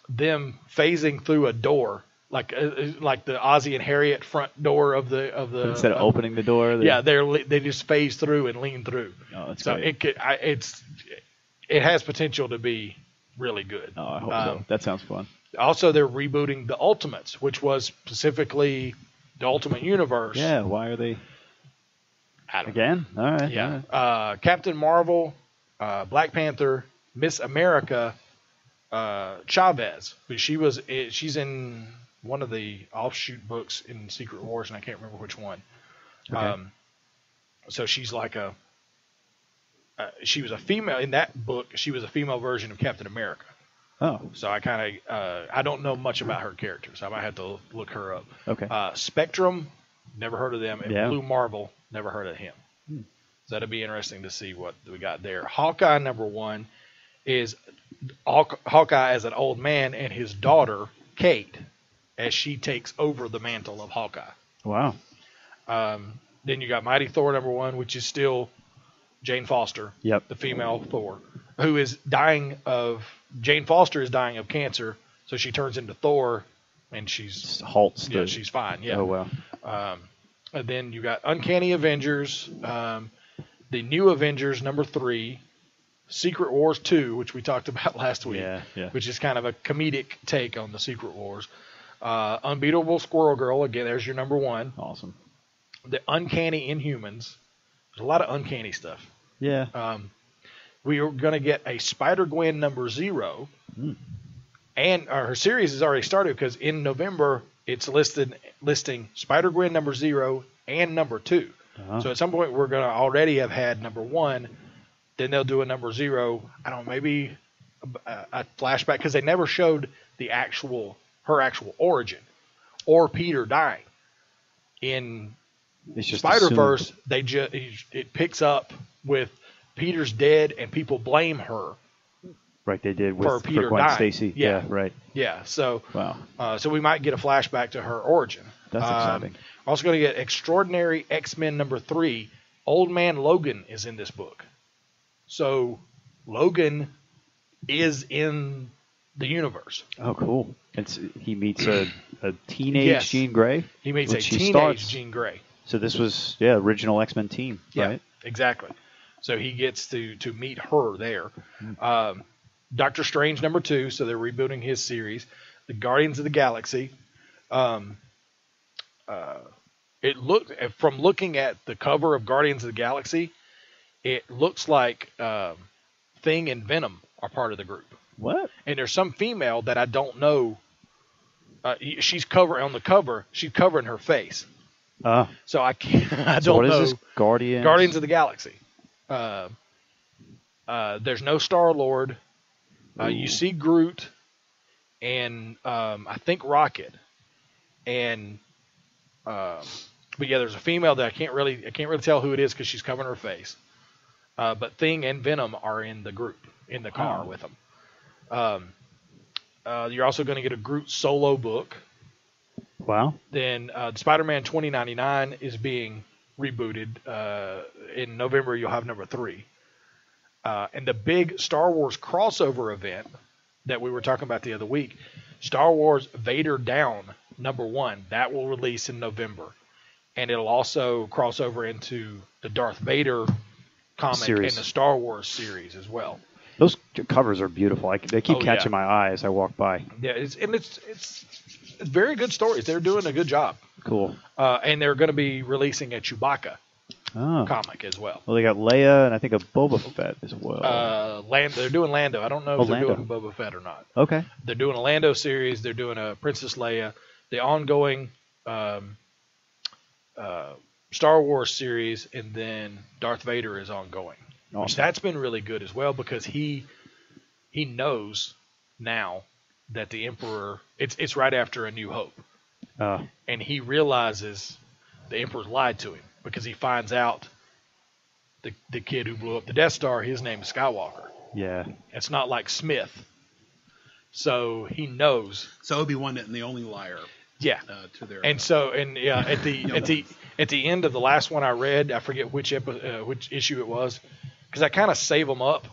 C: them phasing through a door, like the Ozzy and Harriet front door of the
E: instead of opening the door.
C: They just phase through and lean through.
E: Oh, that's
C: so
E: great.
C: it has potential to be really good.
E: Oh, I hope so. That sounds fun.
C: Also, they're rebooting the Ultimates, which was specifically the Ultimate Universe.
E: Yeah, why are they again? All right.
C: Yeah.
E: All right.
C: Captain Marvel, Black Panther, Miss America, Chavez. She's in one of the offshoot books in Secret Wars, and I can't remember which one.
E: Okay.
C: So she's like she was a female in that book. She was a female version of Captain America.
E: Oh.
C: So I kind of I don't know much about her character, so I might have to look her up.
E: Okay.
C: Spectrum, never heard of them, and
E: Yeah.
C: Blue Marvel, never heard of him. So that'll be interesting to see what we got there. Hawkeye #1 is Hawkeye as an old man and his daughter Kate as she takes over the mantle of Hawkeye.
E: Wow.
C: Then you got Mighty Thor #1, which is still Jane Foster,
E: Yep.
C: the female Thor, who is dying of. Jane Foster is dying of cancer, so she turns into Thor, and she's
E: halts.
C: Yeah, she's fine. Yeah.
E: Oh wow.
C: And then you got Uncanny Avengers, the New Avengers #3, Secret Wars 2, which we talked about last week,
E: Yeah.
C: which is kind of a comedic take on the Secret Wars. Unbeatable Squirrel Girl, again, there's your #1.
E: Awesome.
C: The Uncanny Inhumans. There's a lot of uncanny stuff.
E: Yeah.
C: We are going to get a Spider-Gwen #0, and her series has already started because in November it's listing Spider-Gwen #0 and #2.
E: Uh-huh.
C: So at some point we're going to already have had #1, then they'll do a #0. I don't know, maybe a flashback because they never showed her actual origin or Peter dying. In
E: It's just
C: Spider-Verse, it picks up with Peter's dead and people blame her.
E: Right, they did
C: for
E: with
C: Peter
E: Gwen
C: dying.
E: Stacy.
C: Yeah.
E: Right.
C: Yeah, so
E: Wow.
C: So we might get a flashback to her origin.
E: That's exciting.
C: Also going to get Extraordinary X-Men #3. Old Man Logan is in this book. So Logan is in the universe.
E: Oh, cool. He meets a teenage
C: Yes.
E: Jean Grey.
C: He meets a
E: she
C: teenage
E: starts.
C: Jean Grey.
E: So this was original X-Men team,
C: Yeah,
E: right?
C: exactly. So he gets to meet her there. Doctor Strange #2, so they're rebooting his series. The Guardians of the Galaxy. It looked, from looking at the cover of Guardians of the Galaxy, it looks like Thing and Venom are part of the group.
E: What?
C: And there's some female that I don't know. She's on the cover. She's covering her face. So I can't. I don't know.
E: What is this?
C: Guardians of the Galaxy. There's no Star-Lord. You see Groot and I think Rocket. And but yeah, there's a female that I can't really tell who it is because she's covering her face. But Thing and Venom are in the group in the car with them. You're also going to get a Groot solo book.
E: Wow.
C: Then Spider-Man 2099 is being rebooted. In November, you'll have #3. And the big Star Wars crossover event that we were talking about the other week, Star Wars Vader Down #1, that will release in November. And it'll also cross over into the Darth Vader comic
E: series.
C: and the Star Wars series as well.
E: Those covers are beautiful. They keep catching my eye as I walk by.
C: Yeah, it's very good stories. They're doing a good job.
E: Cool.
C: And they're going to be releasing a Chewbacca comic as well.
E: Well, they got Leia and I think a Boba Fett as well.
C: They're doing Lando. I don't know if they're
E: Lando.
C: doing Boba Fett or not.
E: Okay.
C: They're doing a Lando series. They're doing a Princess Leia. The ongoing Star Wars series, and then Darth Vader is ongoing.
E: Awesome.
C: Which that's been really good as well because he knows now that the Emperor it's right after A New Hope. And he realizes the Emperor's lied to him because he finds out the kid who blew up the Death Star, his name is Skywalker.
E: Yeah.
C: It's not like Smith. So he knows.
D: So Obi-Wan isn't the only liar.
C: Yeah.
D: To their
C: at the end of the last one I read, I forget which issue it was, because I kind of save them up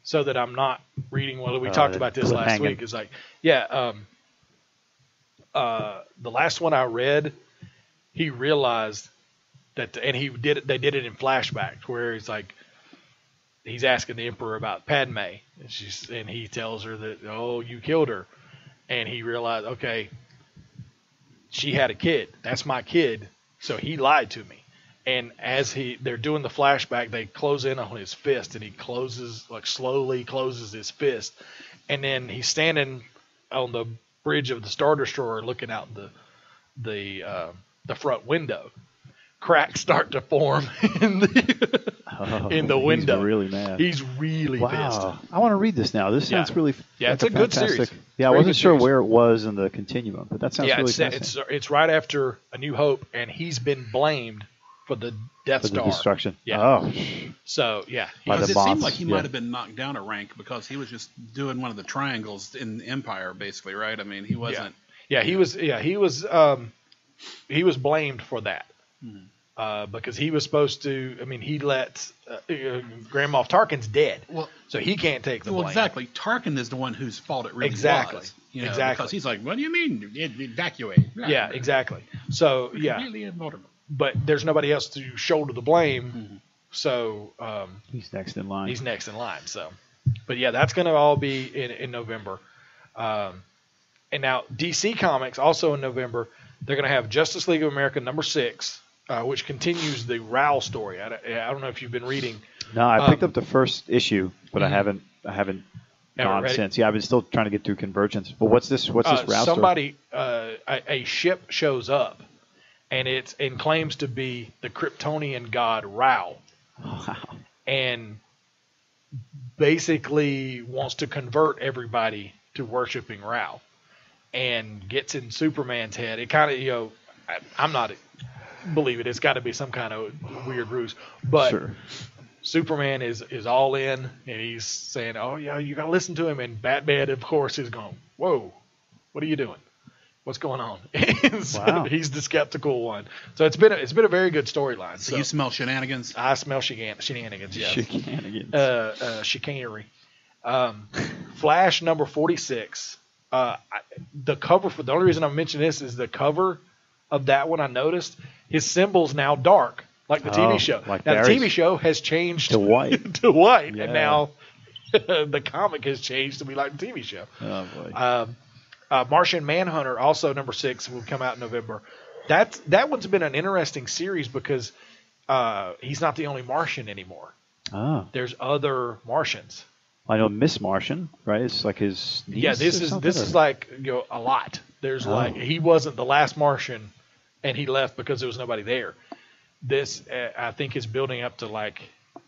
C: so that I'm not reading. Well, we talked about this last week. It's like, the last one I read, he realized that, and they did it in flashbacks where he's asking the Emperor about Padme, and he tells her that, oh, you killed her, and he realized, okay, she had a kid. That's my kid. So he lied to me. And as they're doing the flashback, they close in on his fist, and he slowly closes his fist. And then he's standing on the bridge of the Star Destroyer looking out the front window. Cracks start to form in the window.
E: He's really mad.
C: He's really pissed.
E: I want to read this now. This sounds really
C: it's a good series.
E: Yeah, I wasn't sure where it was in the continuum, but that sounds really fascinating.
C: It's right after A New Hope, and he's been blamed for the Death Star.
E: The destruction.
C: Yeah.
E: Oh.
C: So, yeah.
D: Because it seemed like he might have been knocked down a rank because he was just doing one of the triangles in Empire, basically, right? I mean, he wasn't.
C: Yeah, he was blamed for that. Because he was supposed to, he let Grand Moff Tarkin's dead, so he can't take the blame.
D: Well, exactly. Tarkin is the one whose fault it really was.
C: Exactly.
D: Because he's like, what do you mean evacuate?
C: Yeah, exactly. So,
D: Really invulnerable.
C: But there's nobody else to shoulder the blame, so
E: he's next in line.
C: So, but yeah, that's going to all be in November. And now DC Comics also in November, they're going to have Justice League of America #6. Which continues the Rao story. I don't know if you've been reading.
E: No, I picked up the first issue, but I haven't gone since. Yeah, I've been still trying to get through Convergence. But what's this Rao
C: story? A ship shows up, and claims to be the Kryptonian god Rao.
E: Wow.
C: And basically wants to convert everybody to worshiping Rao, and gets in Superman's head. It kind of, I'm not believe it. It's got to be some kind of weird ruse. But
E: sure.
C: Superman is all in, and he's saying, "Oh yeah, you got to listen to him." And Batman, of course, is going, "Whoa, what are you doing? What's going on?" So he's the skeptical one. So it's been a very good storyline.
D: So you smell shenanigans?
C: I smell shenanigans. Yeah,
E: shenanigans.
C: Chicanery. Flash #46. The cover for the only reason I'm mentioning this is the cover of that one. I noticed his symbol's now dark, like the TV show.
E: Like
C: now
E: Barry's.
C: the TV show has changed
E: to white,
C: yeah. And now the comic has changed to be like the TV show.
E: Oh boy.
C: Martian Manhunter, also #6, will come out in November. That one's been an interesting series because he's not the only Martian anymore.
E: Oh.
C: There's other Martians.
E: I know Miss Martian, right? It's like his niece.
C: Yeah, this is like a lot. There's he wasn't the last Martian, and he left because there was nobody there. This I think is building up to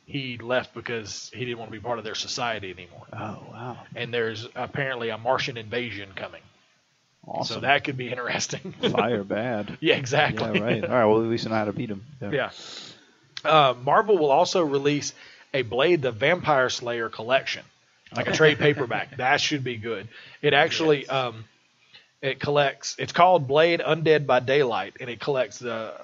C: he left because he didn't want to be part of their society anymore.
E: Oh wow!
C: And there's apparently a Martian invasion coming.
E: Awesome.
C: So that could be interesting.
E: Fire bad.
C: Yeah, exactly.
E: Yeah, right. All right. Well, at least I know how to beat him.
C: Yeah. Marvel will also release a Blade the Vampire Slayer collection, like a trade paperback. That should be good. It actually it collects. It's called Blade Undead by Daylight, and it collects the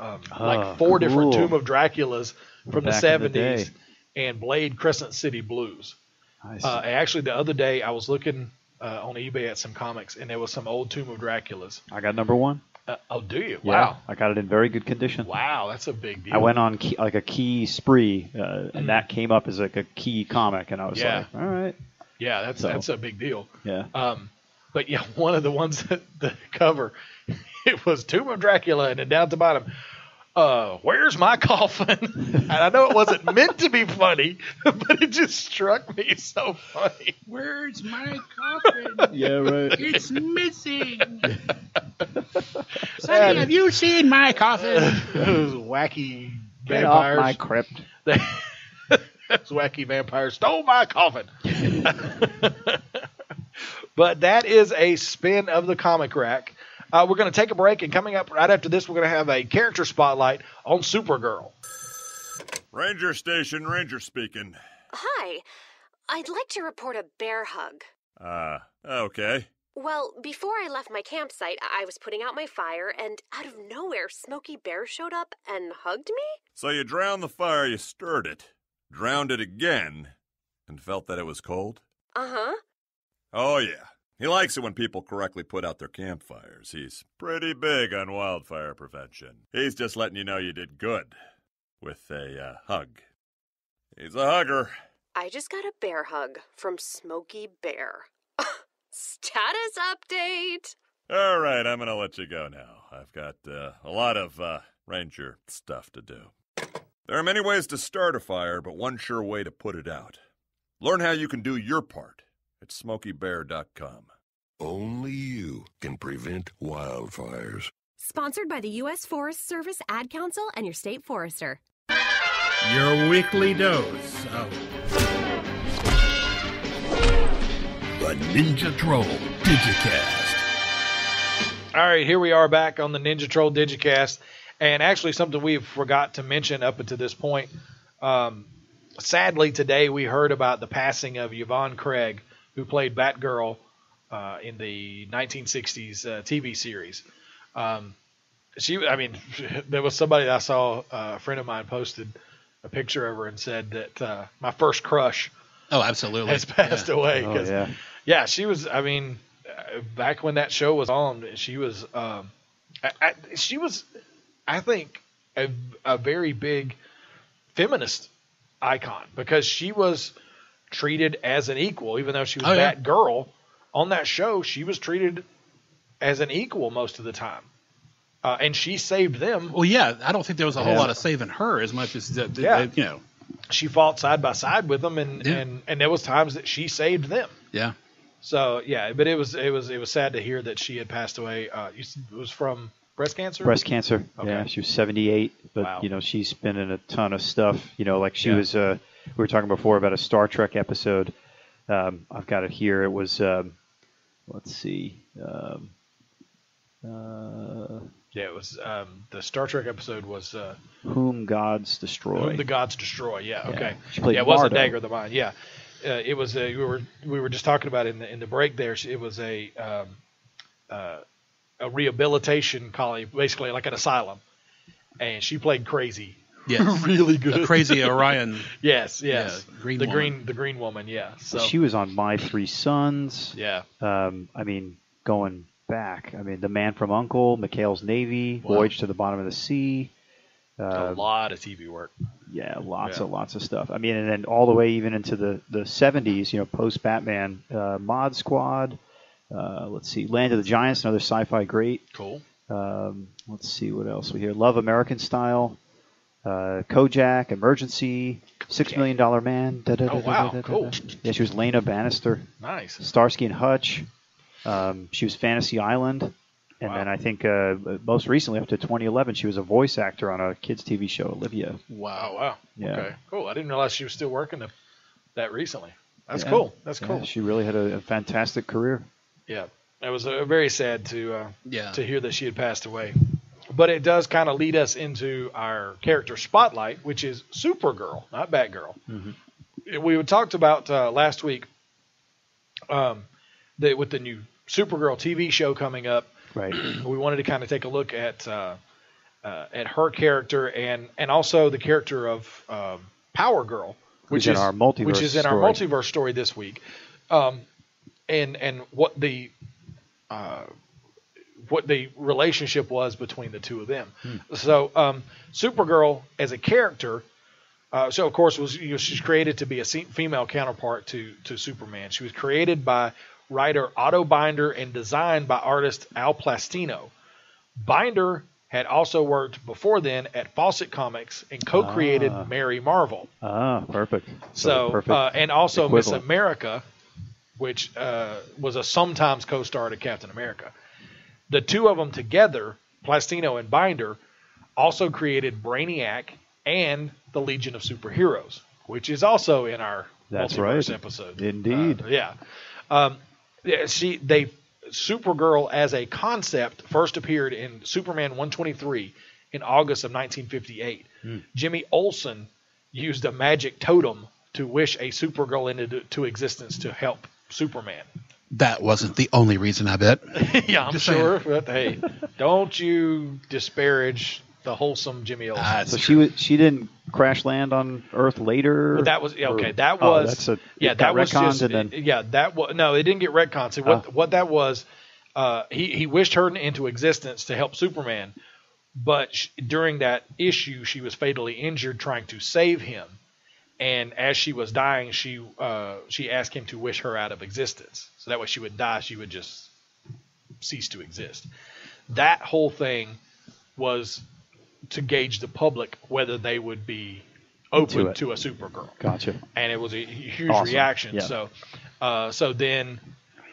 C: 4 different Tomb of Draculas from the 70s and Blade Crescent City Blues.
E: Nice.
C: Actually, the other day I was looking on eBay at some comics, and there was some old Tomb of Draculas.
E: I got number 1.
C: Oh, do you?
E: Yeah,
C: Wow.
E: I got it in very good condition.
C: Wow, that's a big deal.
E: I went on a key spree, and that came up as like a key comic, and I was like, all right.
C: Yeah, that's a big deal.
E: Yeah.
C: But yeah, one of the ones that the cover, it was Tomb of Dracula, and then down at the bottom, where's my coffin? And I know it wasn't meant to be funny, but it just struck me so funny.
D: Where's my coffin?
E: Yeah, right.
D: It's missing. Sonny, have you seen my coffin?
C: Those wacky
E: Get off
C: vampires.
E: my crypt.
C: Those wacky vampires stole my coffin. But that is a spin of the comic rack. We're going to take a break, and coming up right after this, we're going to have a character spotlight on Supergirl.
B: Ranger Station, Ranger speaking.
K: Hi. I'd like to report a bear hug.
B: Okay.
K: Well, before I left my campsite, I was putting out my fire, and out of nowhere, Smokey Bear showed up and hugged me?
B: So you drowned the fire, you stirred it, drowned it again, and felt that it was cold?
K: Uh-huh.
B: Oh, yeah. He likes it when people correctly put out their campfires. He's pretty big on wildfire prevention. He's just letting you know you did good with a hug. He's a hugger.
K: I just got a bear hug from Smokey Bear. Status update!
B: All right, I'm going to let you go now. I've got a lot of ranger stuff to do. There are many ways to start a fire, but one sure way to put it out. Learn how you can do your part at SmokeyBear.com.
L: Only you can prevent wildfires.
K: Sponsored by the U.S. Forest Service, Ad Council, and your state forester.
F: Your weekly dose of the Ninja Troll Digicast.
C: All right, here we are back on the Ninja Troll Digicast, and actually something we've forgot to mention up until this point. Sadly, today we heard about the passing of Yvonne Craig, who played Batgirl in the 1960s TV series. There was somebody that I saw, a friend of mine posted a picture of her and said that my first crush
D: absolutely
C: has passed away.
E: Oh,
C: Yeah, she was, back when that show was on, she was, I think, a very big feminist icon, because she was treated as an equal, even though she was Batgirl. On that show, she was treated as an equal most of the time. And she saved them.
D: Well, yeah, I don't think there was a whole lot of saving her as much as, you know.
C: She fought side by side with them, and there was times that she saved them.
D: Yeah.
C: So, yeah, but it was sad to hear that she had passed away. It was from breast cancer?
E: Breast cancer.
C: Okay.
E: Yeah, she was 78, but,
C: Wow.
E: She's been in a ton of stuff. Like she was, we were talking before about a Star Trek episode. I've got it here. It was, let's see.
C: It was the Star Trek episode was
E: Whom Gods Destroy.
C: Whom the Gods Destroy. Yeah, okay.
E: She played
C: it wasn't
E: Mardo.
C: Dagger of the Mind. Yeah, it was. We were just talking about it in the break there. It was a rehabilitation colony, basically like an asylum, and she played Crazy.
D: Yes.
C: Really good.
D: A Crazy Orion.
C: Yes.
D: Yeah,
C: the green woman. Yeah. So
E: she was on My Three Sons.
C: Yeah.
E: Going back, The Man from U.N.C.L.E., McHale's Navy, Voyage to the Bottom of the Sea.
C: A lot of TV work.
E: Yeah, lots of stuff. And then all the way even into the 70s, post Batman, Mod Squad. Let's see, Land of the Giants, another sci-fi great.
C: Cool.
E: Let's see what else we hear. Love American Style. Kojak, Emergency, $6 Million Man.
C: Oh, wow, cool.
E: Yeah, she was Lena Bannister.
C: Nice.
E: Starsky and Hutch. She was Fantasy Island. And then I think most recently, up to 2011, she was a voice actor on a kids' TV show, Olivia.
C: Wow.
E: Yeah.
C: Okay, cool. I didn't realize she was still working that recently. That's cool. That's cool.
E: She really had a fantastic career.
C: Yeah. It was very sad to hear that she had passed away. But it does kind of lead us into our character spotlight, which is Supergirl, not Batgirl. Mm-hmm. We talked about last week that with the new Supergirl TV show coming up,
E: right?
C: We wanted to kind of take a look at her character and also the character of Power Girl, which is
E: in our multiverse
C: multiverse story this week. and what the relationship was between the two of them. So Supergirl as a character, so of course she's created to be a female counterpart to Superman. She was created by writer Otto Binder and designed by artist Al Plastino. Binder had also worked before then at Fawcett Comics and co-created Mary Marvel.
E: Perfect.
C: So
E: perfect
C: and also Miss
E: equivalent.
C: America, which was a sometimes co-star to Captain America. The two of them together, Plastino and Binder, also created Brainiac and the Legion of Superheroes, which is also in our multiverse episode.
E: Indeed.
C: Supergirl as a concept first appeared in Superman 123 in August of 1958. Jimmy Olsen used a magic totem to wish a Supergirl into existence to help Superman.
D: That wasn't the only reason, I bet.
C: Yeah, I'm sure. But hey, don't you disparage the wholesome Jimmy Olsen.
E: So she didn't crash land on Earth later.
C: But that was okay. That
E: Oh,
C: was
E: that's a,
C: yeah.
E: it got
C: That was
E: retconned
C: just
E: and then,
C: yeah. That was no. It didn't get retconned. So what that was, he wished her into existence to help Superman, but during that issue, she was fatally injured trying to save him, and as she was dying, she asked him to wish her out of existence. So that way she would die. She would just cease to exist. That whole thing was to gauge the public whether they would be open to a Supergirl.
E: Gotcha.
C: And it was a huge
E: Awesome.
C: reaction.
E: Yeah.
C: So then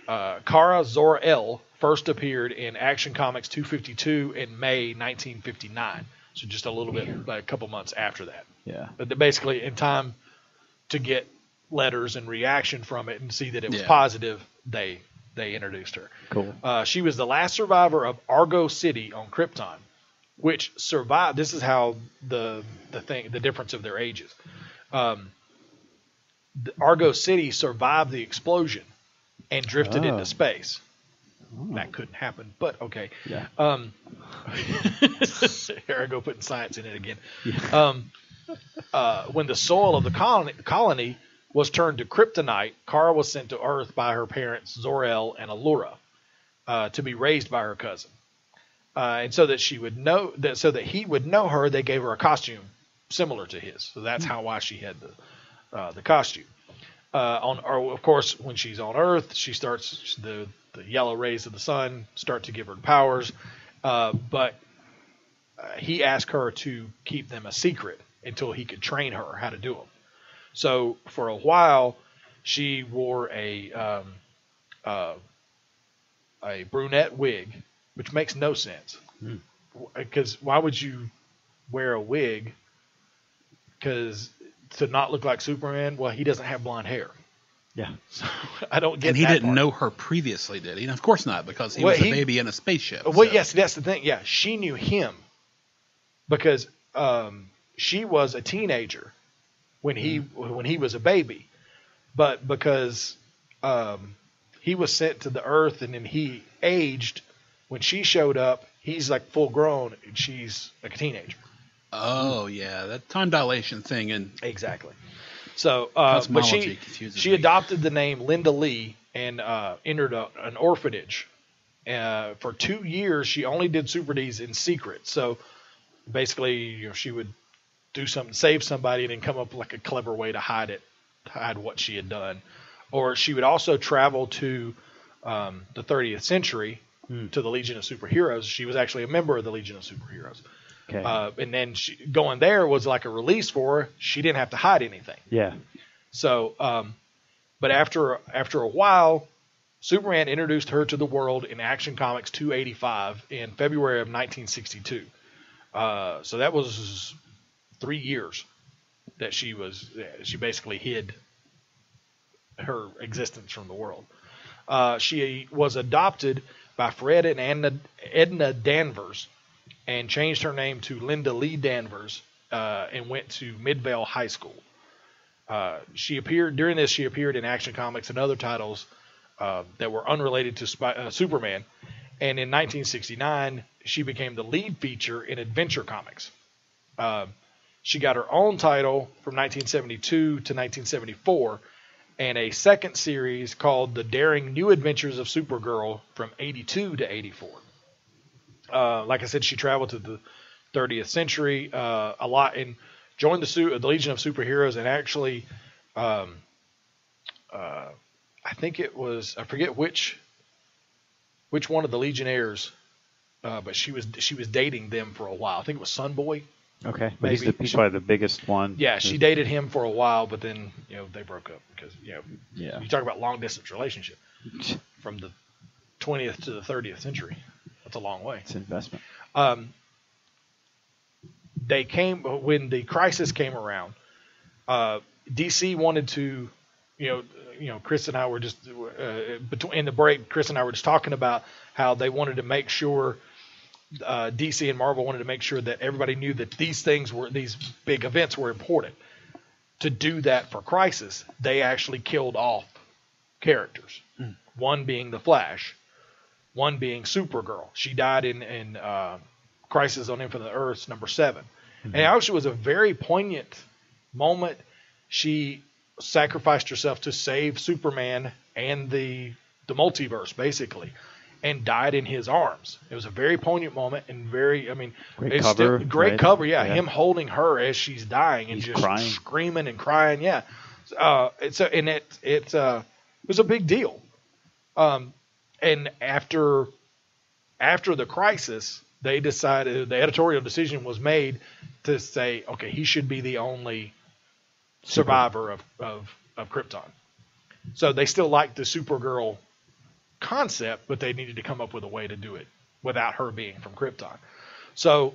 C: Kara Zor-El first appeared in Action Comics 252 in May 1959. So just a little bit, a couple months after that.
E: Yeah.
C: But basically in time to get letters and reaction from it and see that it was positive, they introduced her.
E: Cool.
C: She was the last survivor of Argo City on Krypton, which survived. This is how the difference of their ages. The Argo City survived the explosion and drifted into space. That couldn't happen, but okay.
E: Yeah.
C: Here I go putting science in it again. When the soil of the colony was turned to kryptonite, Kara was sent to Earth by her parents Zor-El and Allura to be raised by her cousin. And so that he would know her, they gave her a costume similar to his. So that's why she had the costume. Of course, when she's on Earth, she starts the yellow rays of the sun start to give her powers. But he asked her to keep them a secret until he could train her how to do them. So for a while, she wore a brunette wig, which makes no sense. Because why would you wear a wig? Because to not look like Superman, well, he doesn't have blonde hair.
E: Yeah.
C: So I don't get.
D: And he
C: that
D: didn't
C: part.
D: know her previously, did he? And of course not, because he was a baby in a spaceship.
C: Well, yes, that's the thing. Yeah, she knew him because she was a teenager when he was a baby, but because he was sent to the Earth and then he aged when she showed up. He's like full grown and she's like a teenager.
D: Oh yeah, that time dilation thing and
C: exactly. So, but she adopted the name Linda Lee and entered an orphanage. For 2 years, she only did Super Ds in secret. So basically, she would do something, save somebody, and then come up with like a clever way to hide what she had done. Or she would also travel to the 30th century to the Legion of Superheroes. She was actually a member of the Legion of Superheroes.
E: Okay.
C: And then going there was like a release for her. She didn't have to hide anything.
E: Yeah.
C: So, but after a while, Superman introduced her to the world in Action Comics 285 in February of 1962. So that was 3 years that she basically hid her existence from the world. She was adopted by Fred and Edna Danvers and changed her name to Linda Lee Danvers and went to Midvale High School. She appeared in Action Comics and other titles that were unrelated to Superman. And in 1969, she became the lead feature in Adventure Comics. She got her own title from 1972 to 1974 and a second series called The Daring New Adventures of Supergirl from 82 to 84. Like I said, she traveled to the 30th century a lot and joined the Legion of Superheroes, and actually, I think it was, I forget which one of the Legionnaires, but she was dating them for a while. I think it was Sunboy.
E: Okay, but he's probably the biggest one.
C: Yeah, she dated him for a while, but then they broke up because you talk about long distance relationship from the 20th to the 30th century. That's a long way.
E: It's an investment.
C: They came when the Crisis came around. DC wanted to, Chris and I were just in the break. Chris and I were just talking about how they wanted to make sure. DC and Marvel wanted to make sure that everybody knew that these big events were important. To do that for Crisis, they actually killed off characters. One being the Flash, one being Supergirl. She died in Crisis on Infinite Earths number 7. And it actually was a very poignant moment. She sacrificed herself to save Superman and the multiverse, basically, and died in his arms. It was a very poignant moment and great cover. Great cover, yeah. Him holding her as she's dying and just crying. Screaming and crying, yeah. It was a big deal. And after the Crisis, they decided, the editorial decision was made to say, okay, he should be the only survivor of Krypton. So they still liked the Supergirl concept, but they needed to come up with a way to do it without her being from Krypton. So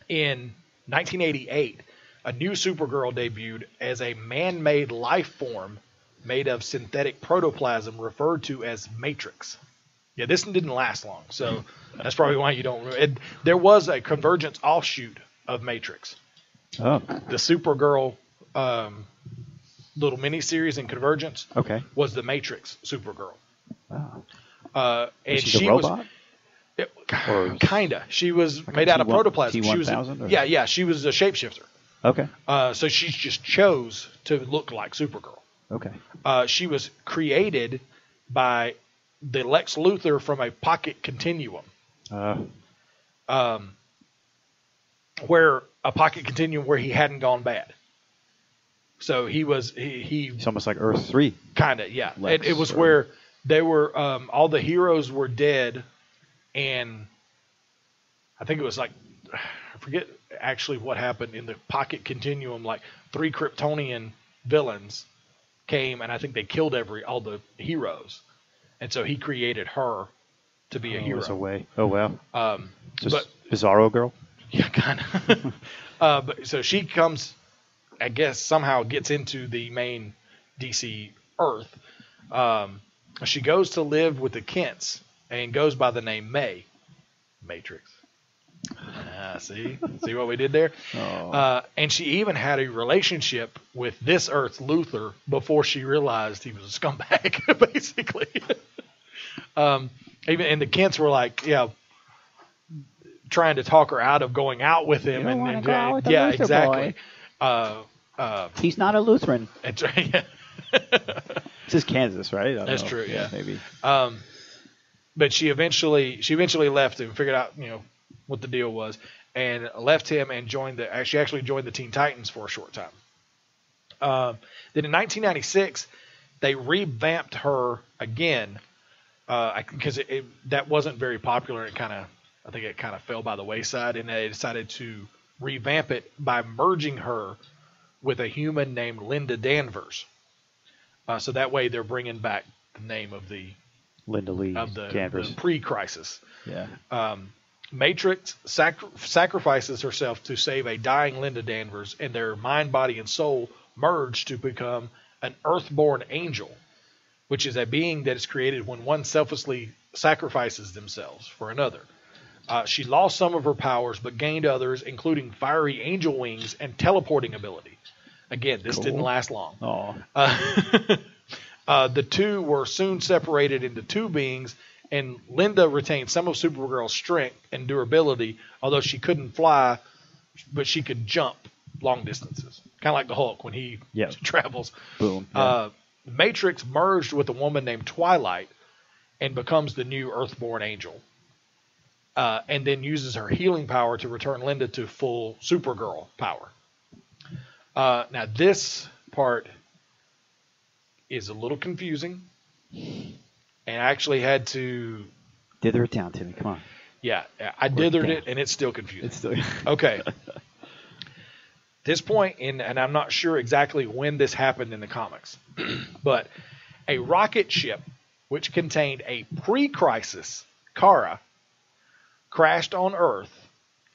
C: in 1988, a new Supergirl debuted as a man-made life form made of synthetic protoplasm referred to as Matrix. Yeah, this one didn't last long, so that's probably why you don't remember. There was a Convergence offshoot of Matrix.
E: Oh.
C: The Supergirl little mini-series in Convergence was the Matrix Supergirl.
E: Wow.
C: And
E: she's a robot?
C: Kinda. She was made out of protoplasm.
E: T-1000?
C: She was a shapeshifter.
E: Okay.
C: So she just chose to look like Supergirl.
E: Okay.
C: She was created by the Lex Luthor from a pocket continuum. Where a pocket continuum where he hadn't gone bad. So he's
E: almost like Earth 3.
C: Kinda, yeah. It was where they were all the heroes were dead, and I think it was like, I forget actually what happened in the pocket continuum. Like 3 Kryptonian villains came, and I think they killed all the heroes, and so he created her to be a hero.
E: It was a way. Oh wow.
C: But
E: Bizarro girl.
C: Yeah, kind of. But so she comes, I guess somehow gets into the main DC Earth. She goes to live with the Kents and goes by the name May. Matrix. See what we did there?
E: Oh.
C: And she even had a relationship with this Earth's Luthor before she realized he was a scumbag, basically. And the Kents were like, trying to talk her out of going out with him.
E: Exactly. He's not a Lutheran.
C: That's right. Yeah.
E: This is Kansas, right?
C: That's true. Yeah,
E: maybe.
C: But she eventually left and figured out what the deal was, and left him and she actually joined the Teen Titans for a short time. Then in 1996, they revamped her again because that wasn't very popular. I think it kind of fell by the wayside, and they decided to revamp it by merging her with a human named Linda Danvers. So that way they're bringing back the name of the
E: Linda Lee
C: of the
E: Danvers.
C: Pre-Crisis.
E: Yeah.
C: Matrix sacrifices herself to save a dying Linda Danvers, and their mind, body, and soul merge to become an earthborn angel, which is a being that is created when one selflessly sacrifices themselves for another. She lost some of her powers, but gained others, including fiery angel wings and teleporting ability. Again, this didn't last long. The two were soon separated into two beings, and Linda retained some of Supergirl's strength and durability, although she couldn't fly, but she could jump long distances. Kind of like the Hulk when he travels.
E: Boom. Yeah.
C: Matrix merged with a woman named Twilight and becomes the new Earthborn Angel. And then uses her healing power to return Linda to full Supergirl power. Now, this part is a little confusing. And I actually had to...
E: Dither it down, Timmy. Come on.
C: Yeah, I dithered it, and it's still confusing.
E: It's still...
C: Okay. This point, and I'm not sure exactly when this happened in the comics, but a rocket ship, which contained a pre-crisis Kara, crashed on Earth,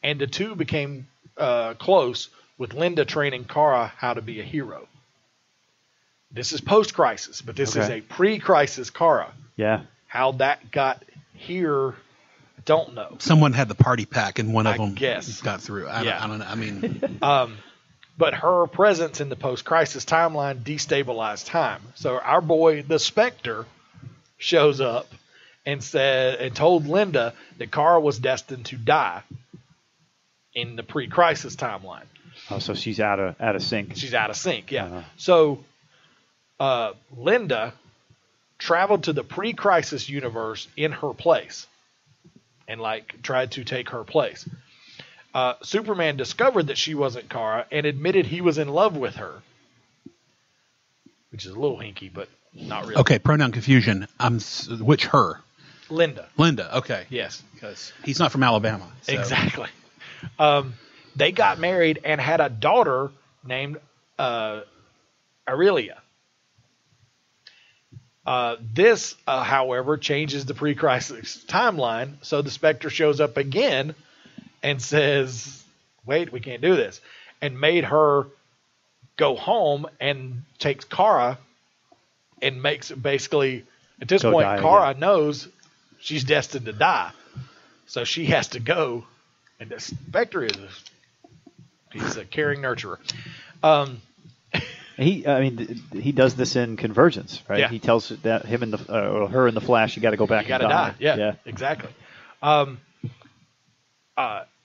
C: and the two became close, with Linda training Kara how to be a hero. This is post-crisis, but this is a pre-crisis Kara.
E: Yeah.
C: How that got here, I don't know.
D: Someone had the party pack, and one of them
C: guess.
D: got through. I don't know. I mean...
C: But her presence in the post-crisis timeline destabilized time. So our boy, the Spectre, shows up and told Linda that Kara was destined to die in the pre-crisis timeline.
E: Oh, so she's out of sync.
C: She's out of sync, yeah.
E: Uh-huh.
C: So Linda traveled to the pre-crisis universe in her place and tried to take her place. Superman discovered that she wasn't Kara and admitted he was in love with her, which is a little hinky, but not really.
D: Okay, pronoun confusion. Which her?
C: Linda.
D: Linda. Okay.
C: Yes,
D: because he's not from Alabama. So.
C: Exactly. They got married and had a daughter named Aurelia. This, however, changes the pre-crisis timeline. So the Spectre shows up again and says, wait, we can't do this. And made her go home and takes Kara and makes basically, at this point, Kara knows she's destined to die. So she has to go. And the Spectre he's a caring nurturer.
E: He does this in Convergence, right?
C: Yeah.
E: He tells that him and her in the Flash, you got to go back.
C: You got to die. Yeah, exactly.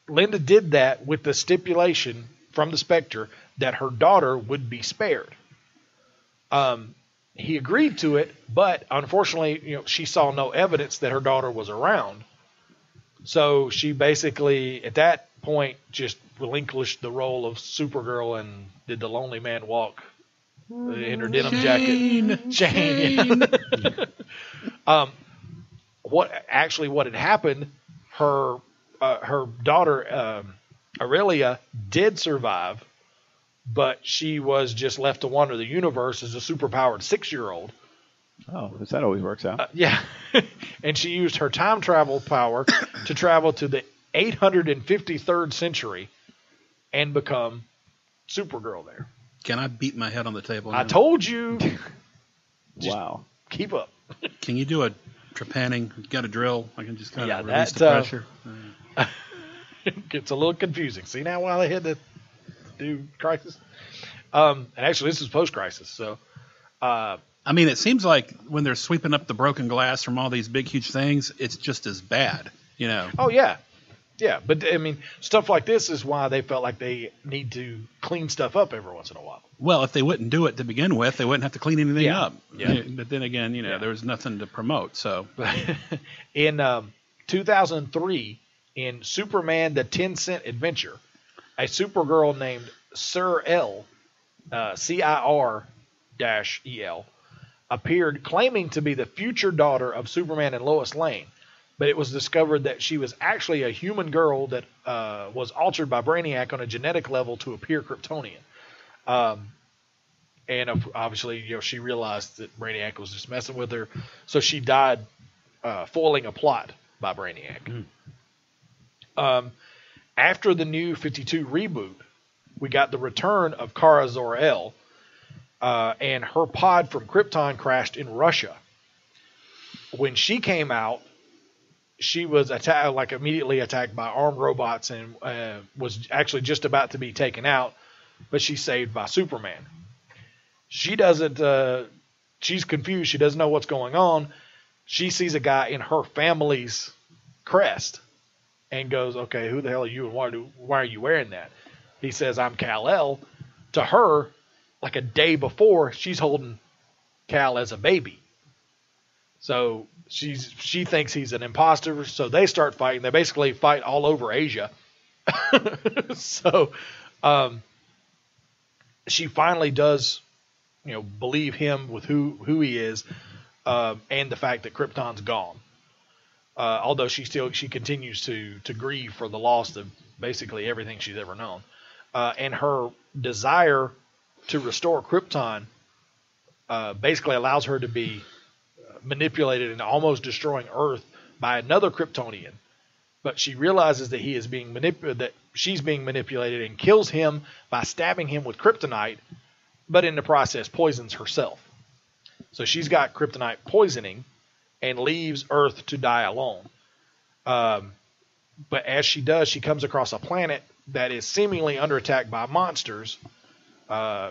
C: Linda did that with the stipulation from the Spectre that her daughter would be spared. He agreed to it, but unfortunately, she saw no evidence that her daughter was around. So she basically, at that point, just relinquished the role of Supergirl and did the lonely man walk in her denim jacket. Shane. What had happened? Her daughter Aurelia did survive, but she was just left to wander the universe as a superpowered 6-year-old.
E: Oh, that always works out.
C: Yeah. And she used her time travel power to travel to the 853rd century and become Supergirl there.
D: Can I beat my head on the table now?
C: I told you.
E: Wow.
C: Keep up.
D: Can you do a trepanning? Got a drill? I can just kind of release the pressure.
C: It's a little confusing. See now why they had to do Crisis? And actually, this is post-Crisis, so...
D: I mean, it seems like when they're sweeping up the broken glass from all these big, huge things, it's just as bad, Oh,
C: yeah. Yeah, but, I mean, stuff like this is why they felt like they need to clean stuff up every once in a while.
D: Well, if they wouldn't do it to begin with, they wouldn't have to clean anything up.
C: Yeah.
D: But then again, there was nothing to promote, so...
C: In 2003, in Superman the 10-Cent Adventure, a Supergirl named Cir-El, CIR-EL, appeared claiming to be the future daughter of Superman and Lois Lane, but it was discovered that she was actually a human girl that was altered by Brainiac on a genetic level to appear Kryptonian. And obviously, she realized that Brainiac was just messing with her, so she died foiling a plot by Brainiac. After the New 52 reboot, we got the return of Kara Zor-El, and her pod from Krypton crashed in Russia. When she came out, she was immediately attacked by armed robots and was actually just about to be taken out, but she's saved by Superman. She doesn't. She's confused. She doesn't know what's going on. She sees a guy in her family's crest and goes, "Okay, who the hell are you, and why are you wearing that?" He says, "I'm Kal-El." To her, like a day before, she's holding Cal as a baby. So she thinks he's an imposter, so they start fighting. They basically fight all over Asia. So she finally does, believe him with who he is, and the fact that Krypton's gone. Although she continues to grieve for the loss of basically everything she's ever known. And her desire to restore Krypton basically allows her to be manipulated and almost destroying Earth by another Kryptonian. But she realizes that she's being manipulated and kills him by stabbing him with kryptonite, but in the process poisons herself. So she's got kryptonite poisoning and leaves Earth to die alone. But as she does, she comes across a planet that is seemingly under attack by monsters.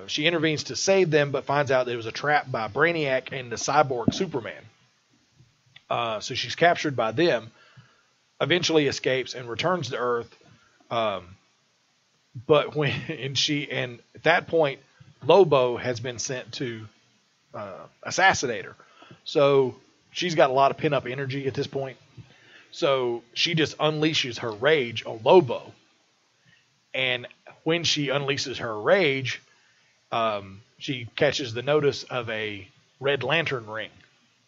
C: She intervenes to save them, but finds out that it was a trap by Brainiac and the cyborg Superman. So she's captured by them, eventually escapes and returns to Earth. But at that point, Lobo has been sent to assassinate her. So she's got a lot of pent-up energy at this point. So she just unleashes her rage on Lobo. And when she unleashes her rage, she catches the notice of a Red Lantern ring.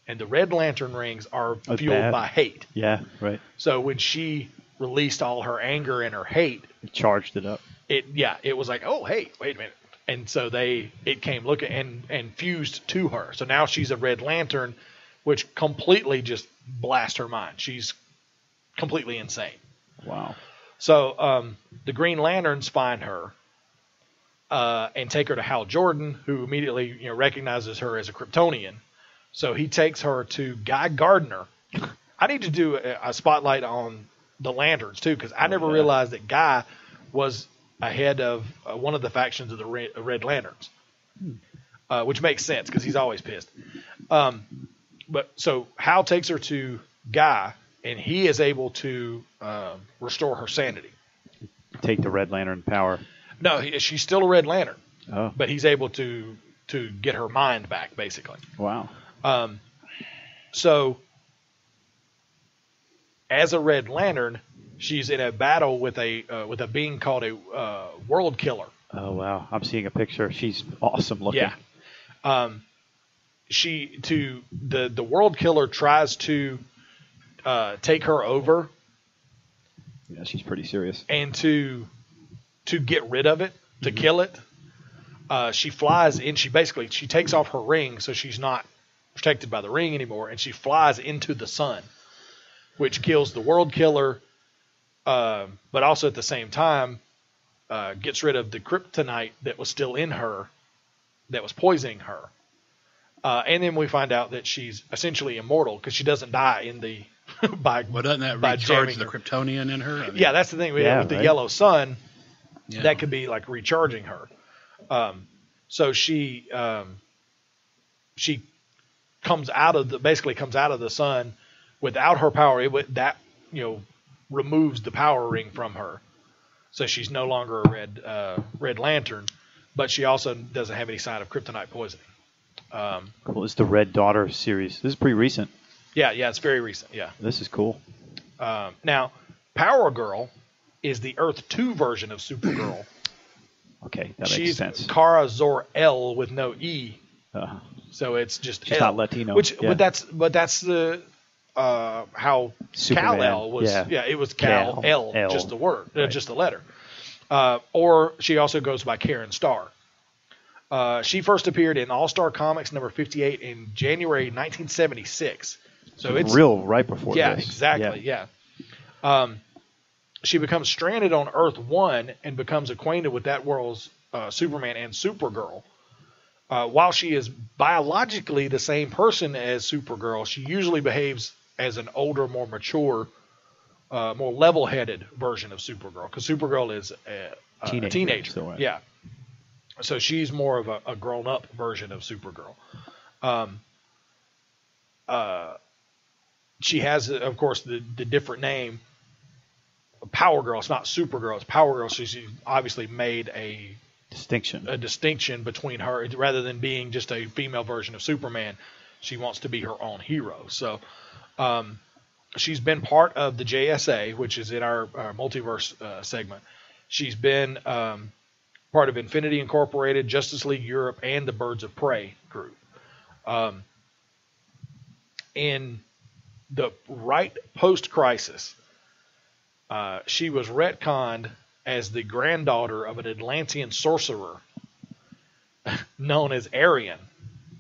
C: And the Red Lantern rings are fueled by hate.
E: Yeah, right.
C: So when she released all her anger and her hate,
E: it charged it up.
C: It was like, oh, hey, wait a minute. And so it came looking and fused to her. So now she's a Red Lantern, which completely just blasts her mind. She's completely insane.
E: Wow.
C: So the Green Lanterns find her and take her to Hal Jordan, who immediately recognizes her as a Kryptonian. So he takes her to Guy Gardner. I need to do a spotlight on the Lanterns too, because I never realized that Guy was ahead of one of the factions of the Red Lanterns, which makes sense because he's always pissed. But so Hal takes her to Guy, and he is able to restore her sanity.
E: Take the Red Lantern power.
C: No, she's still a Red Lantern, but he's able to get her mind back, basically.
E: Wow.
C: So as a Red Lantern, she's in a battle with a being called a World Killer.
E: Oh wow! I'm seeing a picture. She's awesome looking.
C: Yeah. The World Killer tries to take her over.
E: Yeah, she's pretty serious.
C: And to get rid of it, to kill it, she flies in. She takes off her ring, so she's not protected by the ring anymore, and she flies into the sun, which kills the World Killer, but also at the same time gets rid of the kryptonite that was still in her, that was poisoning her. And then we find out that she's essentially immortal because she doesn't die in the
D: doesn't that recharge the Kryptonian in her?
C: Yeah, that's the thing. With the yellow sun, that could be like recharging her. So she comes out of the sun without her power. Removes the power ring from her, so she's no longer a Red Lantern, but she also doesn't have any sign of kryptonite poisoning.
E: Cool. It's the Red Daughter series. This is pretty recent.
C: Yeah, it's very recent. Yeah,
E: this is cool.
C: Now, Power Girl is the Earth 2 version of Supergirl.
E: Okay, that makes sense.
C: She's Kara Zor-El with no E, so it's just
E: she's
C: L,
E: not Latino.
C: But that's the how
E: Superman.
C: Kal-El was. Yeah, it was Kal-El, just the word,
E: right.
C: Just the letter. Or she also goes by Karen Starr. She first appeared in All-Star Comics number 58 in January 1976. So it's
E: real right before this.
C: Yeah, exactly. Yeah. She becomes stranded on Earth 1 and becomes acquainted with that world's Superman and Supergirl. While she is biologically the same person as Supergirl, she usually behaves as an older, more mature, more level-headed version of Supergirl, because Supergirl is a teenager.
E: So, right.
C: Yeah. So she's more of a grown-up version of Supergirl. She has, of course, the different name, Power Girl. It's not Supergirl. It's Power Girl. So she obviously made a distinction between her, rather than being just a female version of Superman. She wants to be her own hero. So she's been part of the JSA, which is in our multiverse segment. She's been part of Infinity Incorporated, Justice League Europe, and the Birds of Prey group. In the right post-crisis, she was retconned as the granddaughter of an Atlantean sorcerer known as Arian.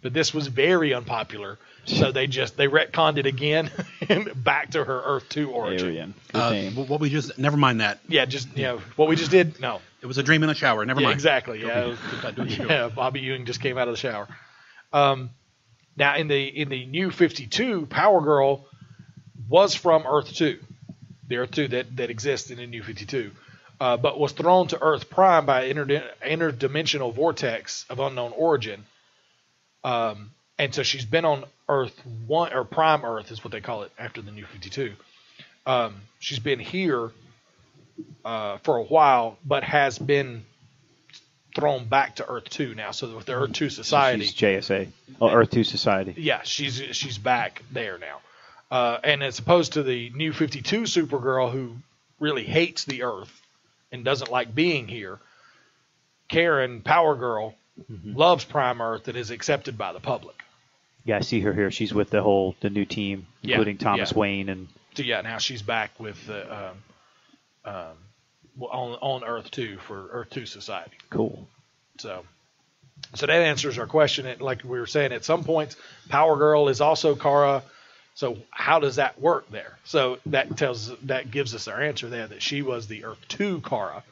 C: But this was very unpopular, so they retconned it again and back to her Earth 2 origin.
E: Arian. Good name.
D: What we just, never mind that.
C: Yeah, what we just did, no.
D: It was a dream in the shower, never mind.
C: Exactly, yeah. Bobby Ewing just came out of the shower. Now, in the New 52, Power Girl was from Earth 2, the Earth 2 that exists in the New 52, but was thrown to Earth Prime by an interdimensional vortex of unknown origin. And so she's been on Earth 1, or Prime Earth is what they call it after the New 52. She's been here for a while, but has been thrown back to Earth 2 now. So with the Earth 2 Society.
E: She's JSA. Oh, Earth 2 Society.
C: Yeah, she's back there now. And as opposed to the New 52 Supergirl, who really hates the Earth and doesn't like being here, Karen, Power Girl, loves Prime Earth and is accepted by the public.
E: Yeah, I see her here. She's with the new team, including Thomas Wayne. And
C: so now she's back with on Earth 2 for Earth 2 Society.
E: Cool.
C: So that answers our question. Like we were saying, at some points, Power Girl is also Kara. So how does that work there? So that gives us our answer there, that she was the Earth 2 Kara.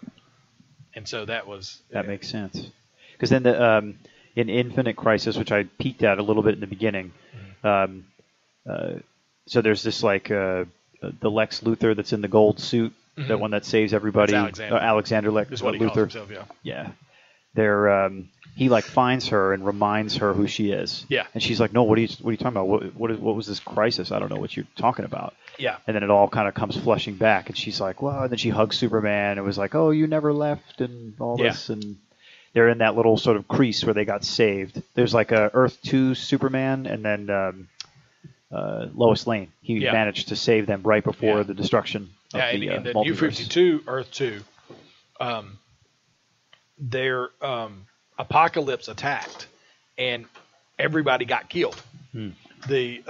C: And so that
E: makes sense. Because then in Infinite Crisis, which I peeked at a little bit in the beginning, so there's this the Lex Luthor that's in the gold suit, the one that saves everybody. Alexander Lex
C: is what he
E: Luthor.
C: Calls himself,
E: yeah. He finds her and reminds her who she is.
C: Yeah.
E: And she's like, "No, what are you talking about? What was this crisis? I don't know what you're talking about."
C: Yeah.
E: And then it all kind of comes flushing back, and she's like, "Well," and then she hugs Superman and was like, "Oh, you never left," and all this, and they're in that little sort of crease where they got saved. There's like a Earth 2 Superman, and then Lois Lane. He managed to save them right before the destruction of the
C: in the
E: multiverse.
C: New 52 Earth 2, their Apocalypse attacked, and everybody got killed. The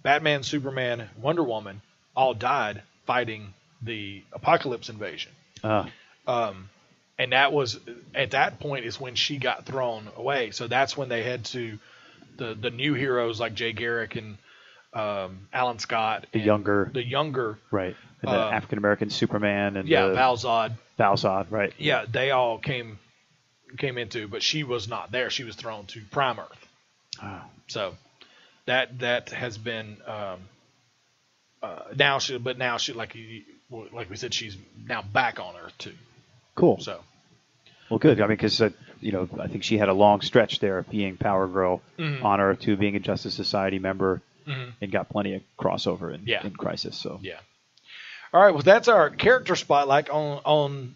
C: Batman, Superman, Wonder Woman all died fighting the Apocalypse invasion. And that was, at that point, is when she got thrown away. So that's when they had to, the new heroes like Jay Garrick and Alan Scott.
E: The younger. Right. And the African American Superman. And
C: Val-Zod.
E: Val-Zod, right.
C: Yeah, they all came into, but she was not there. She was thrown to Prime Earth. So that has been, now she, like we said, she's now back on Earth too.
E: Cool.
C: So,
E: well, good. I mean, because I think she had a long stretch there of being Power Girl on Earth 2, being a Justice Society member, and got plenty of crossover in Crisis. So
C: all right. Well, that's our character spotlight on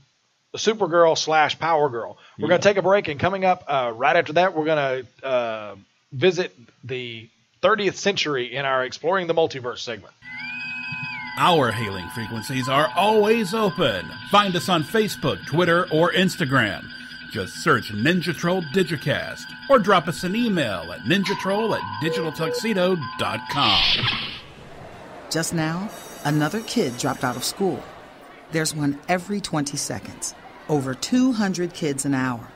C: Supergirl / Power Girl. We're going to take a break, and coming up right after that, we're going to visit the 30th century in our Exploring the Multiverse segment.
F: Our hailing frequencies are always open. Find us on Facebook, Twitter, or Instagram. Just search Ninja Troll Digicast or drop us an email at ninjatroll@digitaltuxedo.com.
M: Just now, another kid dropped out of school. There's one every 20 seconds. Over 200 kids an hour.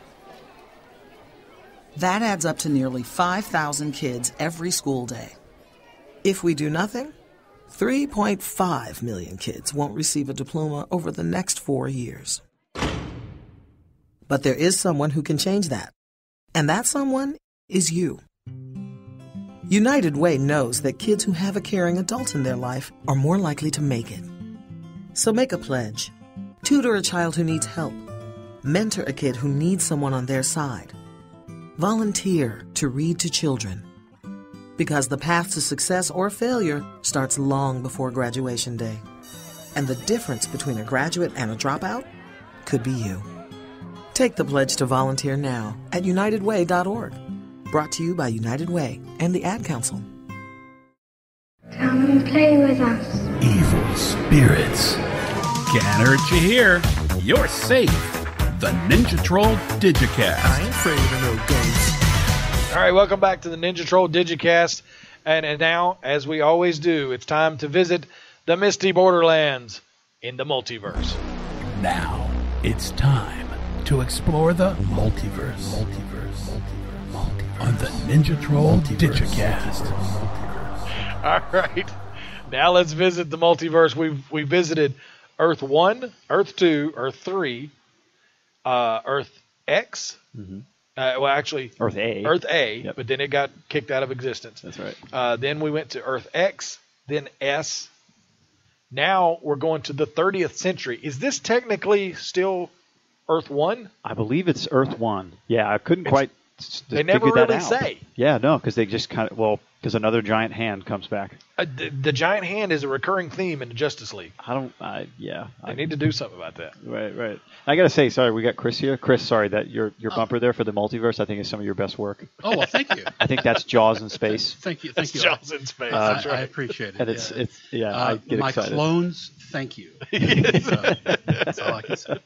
M: That adds up to nearly 5,000 kids every school day.
N: If we do nothing, 3.5 million kids won't receive a diploma over the next 4 years. But there is someone who can change that. And that someone is you. United Way knows that kids who have a caring adult in their life are more likely to make it. So make a pledge. Tutor a child who needs help. Mentor a kid who needs someone on their side. Volunteer to read to children. Because the path to success or failure starts long before graduation day. And the difference between a graduate and a dropout could be you. Take the pledge to volunteer now at unitedway.org. Brought to you by United Way and the Ad Council.
O: Come and play with us.
F: Evil spirits can't hurt you here. You're safe. The Ninja Troll Digicast.
N: I ain't afraid of no ghosts.
C: All right, welcome back to the Ninja Troll Digicast. And now, as we always do, it's time to visit the Misty Borderlands in the multiverse.
F: Now, it's time to explore the multiverse. On the Ninja Troll Digicast.
C: All right. Now let's visit the multiverse. We visited Earth 1, Earth 2, Earth 3, Earth X.
E: Mm-hmm.
C: Well, actually,
E: Earth A.
C: Earth A,
E: Yep.
C: but then it got kicked out of existence.
E: That's right.
C: Then we went to Earth X, then S. Now we're going to the 30th century. Is this technically still Earth 1?
E: I believe it's Earth 1. Yeah, I couldn't quite
C: They never
E: figure that
C: really
E: out.
C: say.
E: Yeah, no, because they just kind of, because another giant hand comes back.
C: The giant hand is a recurring theme in the Justice League.
E: I
C: need to do something about that.
E: Right. I got to say, sorry, we got Chris here. Chris, sorry, that your bumper there for the multiverse, I think is some of your best work.
D: Oh, well, thank you.
E: I think that's Jaws in space.
D: Thank you.
C: Jaws in space.
D: I
C: Right.
D: appreciate it.
E: And it's I get
D: my
E: excited.
D: clones, thank you. That's all I can say.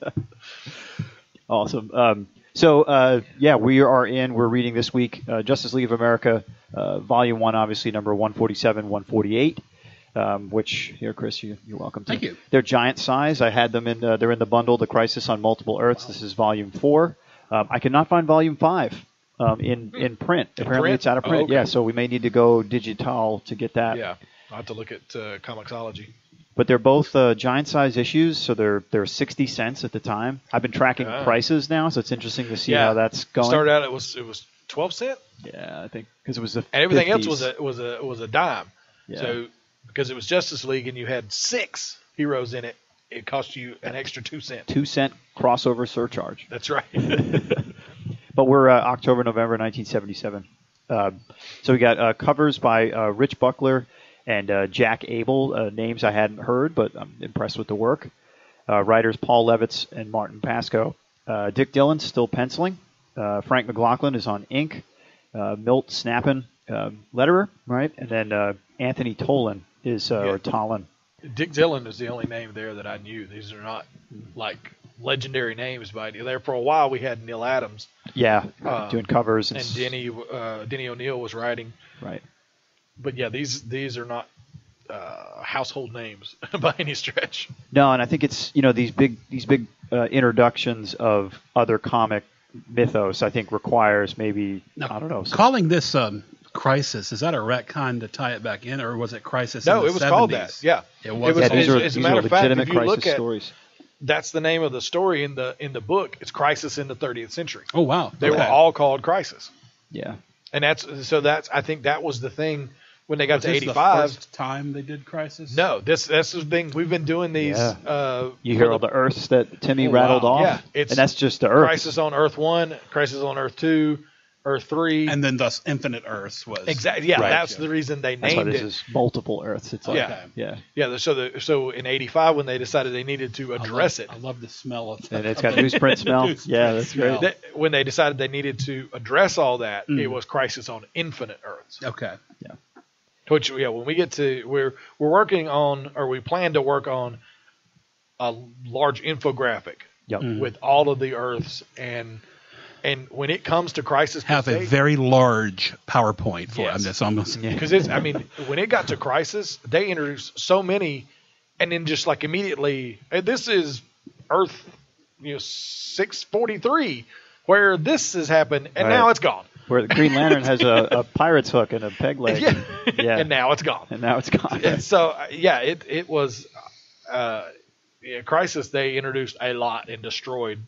E: Awesome. We're reading this week Justice League of America, Volume 1, obviously, number 147, 148, which, here, Chris, you're welcome to.
D: Thank you.
E: They're giant size. I had them they're in the bundle, The Crisis on Multiple Earths. This is Volume 4. I cannot find Volume 5 in print. Apparently it's out of print.
C: Oh, okay.
E: Yeah, so we may need to go digital to get that.
C: Yeah, I'll have to look at Comixology.
E: But they're both giant size issues, so they're 60 cents at the time. I've been tracking prices now, so it's interesting to see how that's going.
C: It started out it was 12 cents.
E: Yeah, I think because it was the
C: and everything
E: 50s.
C: else was a dime.
E: Yeah.
C: So because it was Justice League and you had 6 heroes in it, it cost you an extra 2 cents.
E: 2 cent crossover surcharge.
C: That's right.
E: But we're October, November 1977. So we got covers by Rich Buckler and Jack Abel, names I hadn't heard, but I'm impressed with the work. Writers Paul Levitz and Martin Pascoe. Dick Dillon's still penciling. Frank McLaughlin is on ink. Milt Snappin, letterer, right? And then Anthony Tolan is or Tolan.
C: Dick Dillon is the only name there that I knew. These are not like legendary names, but there for a while we had Neil Adams.
E: Yeah, doing covers.
C: And Denny O'Neil was writing.
E: Right.
C: But yeah, these are not household names by any stretch.
E: No, and I think it's these big introductions of other comic mythos. I think requires maybe I don't know.
D: Calling this Crisis, is that a retcon to tie it back in, or was it Crisis?
C: No,
D: in the
C: it was
D: 70s?
C: called that. Yeah,
D: it was.
E: Yeah, these
C: as a matter of fact, if you look at
E: stories.
C: That's the name of the story in the book. It's Crisis in the 30th Century.
D: Oh wow,
C: they were all called Crisis.
E: Yeah,
C: and that's I think that was the thing when they got to 85.
D: The first time they did Crisis?
C: No, that's the thing. We've been doing these.
E: Yeah. You hear all the Earths that Timmy rattled off.
C: Yeah,
E: and that's just the Earth.
C: Crisis on Earth 1, Crisis on Earth 2, Earth 3,
D: and then thus Infinite Earths was
C: exactly. Yeah, that's the reason they named
E: that's why this
C: it.
E: is multiple Earths. It's like
C: yeah. So in 85 when they decided they needed to address it,
D: I love the smell of
E: and it's got newsprint smell. Yeah, that's
D: smell.
E: great.
C: When they decided they needed to address all that, it was Crisis on Infinite Earths.
D: Okay.
E: Yeah.
C: Which when we get to we're working on, or we plan to work on, a large infographic with all of the Earths, and when it comes to Crisis,
D: have a very large PowerPoint for them. That's almost
C: because when it got to Crisis, they introduced so many, and then just like immediately, hey, this is Earth 643 where this has happened, and now it's gone.
E: Where the Green Lantern has a pirate's hook and a peg leg.
C: Yeah. And now it's gone.
E: And
C: so, it was Crisis. They introduced a lot and destroyed,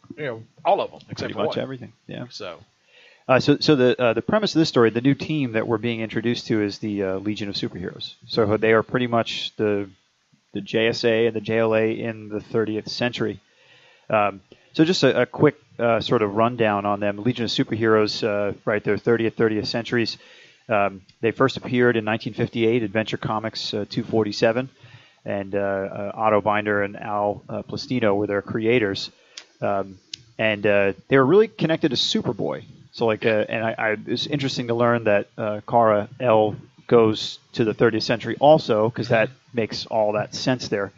C: all of them except
E: pretty much
C: one.
E: everything. Yeah.
C: So
E: the premise of this story, the new team that we're being introduced to is the Legion of Superheroes. So they are pretty much the JSA and the JLA in the 30th century. So just a quick sort of rundown on them. Legion of Superheroes, their 30th centuries. They first appeared in 1958, Adventure Comics 247, and Otto Binder and Al Plastino were their creators. and they were really connected to Superboy. So like, and it's interesting to learn that Kara-El goes to the 30th century also, because that makes all that sense there.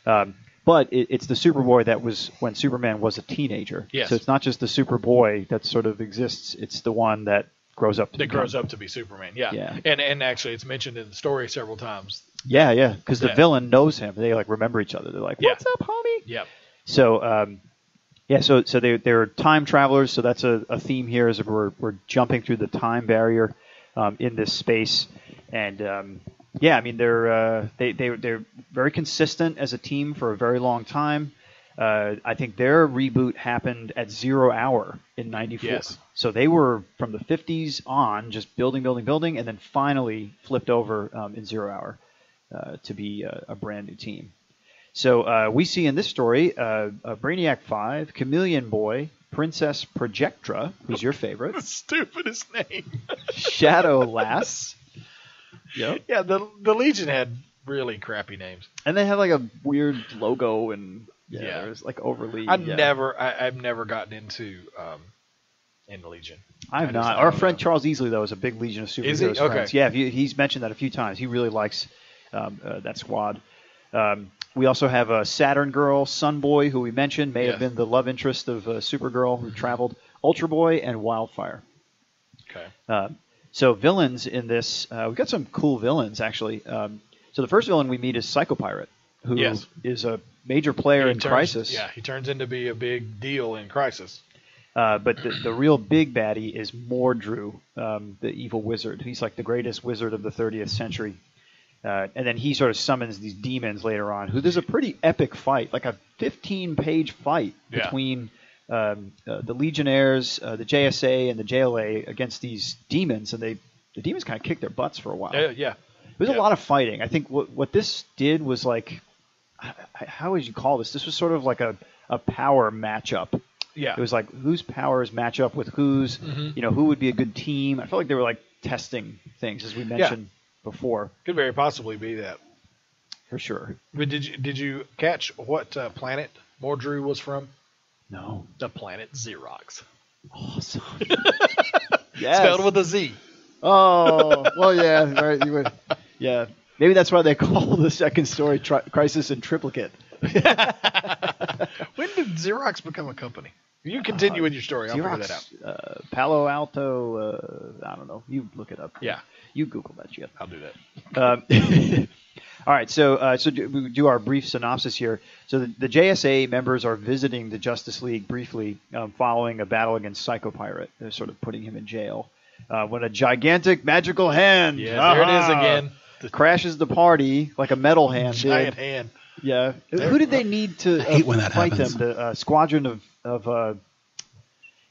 E: But it's the Superboy that was when Superman was a teenager.
C: Yes.
E: So it's not just the Superboy that sort of exists. It's the one that grows up to
C: be Superman. Yeah. And actually, it's mentioned in the story several times.
E: Yeah. Because the villain knows him. They like remember each other. They're like, "What's up, homie?"
C: Yep.
E: So so they're time travelers. So that's a theme here, is we're jumping through the time barrier in this space, and I mean they're very consistent as a team for a very long time. I think their reboot happened at 0 Hour in '94.
C: Yes.
E: So they were from the 50s on just building, and then finally flipped over in 0 Hour to be a brand new team. So we see in this story Brainiac 5, Chameleon Boy, Princess Projectra, who's your favorite.
C: The stupidest name.
E: Shadow Lass. Yep.
C: Yeah, the Legion had really crappy names.
E: And they had like a weird logo, and it was like overly.
C: I've never gotten into in Legion.
E: I've not. Our friend Charles Easley, though, is a big Legion of Superheroes
C: Is he? Okay.
E: friends. Yeah, he's mentioned that a few times. He really likes that squad. We also have a Saturn Girl, Sun Boy, who we mentioned may have been the love interest of Supergirl, who traveled, Ultra Boy, and Wildfire.
C: Okay.
E: So villains in this, we've got some cool villains, actually. So the first villain we meet is Psycho-Pirate, who is a major player in Crisis.
C: Yeah, he turns into be a big deal in Crisis.
E: But the real big baddie is Mordru, the evil wizard. He's like the greatest wizard of the 30th century. And then he sort of summons these demons later on. There's a pretty epic fight, like a 15-page fight between the Legionnaires, the JSA, and the JLA against these demons, and the demons kind of kicked their butts for a while.
C: Yeah.
E: There was a lot of fighting. I think what this did was like, how would you call this? This was sort of like a power matchup.
C: Yeah.
E: It was like whose powers match up with whose, who would be a good team. I felt like they were like testing things, as we mentioned before.
C: Could very possibly be that.
E: For sure.
C: But did you catch what planet Mordru was from?
E: No.
C: The planet Xerox.
E: Awesome.
C: Spelled with a Z.
E: Oh, well, yeah, right. You would, yeah. Maybe that's why they call the second story Crisis in Triplicate.
C: When did Xerox become a company? You continue with your story. I'll
E: Xerox,
C: figure that out.
E: Palo Alto, I don't know. You look it up.
C: Yeah.
E: You Google that shit.
C: I'll do that.
E: All right, so we do our brief synopsis here. So the JSA members are visiting the Justice League briefly following a battle against Psycho-Pirate. They're sort of putting him in jail. When a gigantic magical hand
C: there it is again.
E: Crashes the party like a metal hand.
C: Giant hand.
E: Yeah. Who did they need to fight them? The squadron of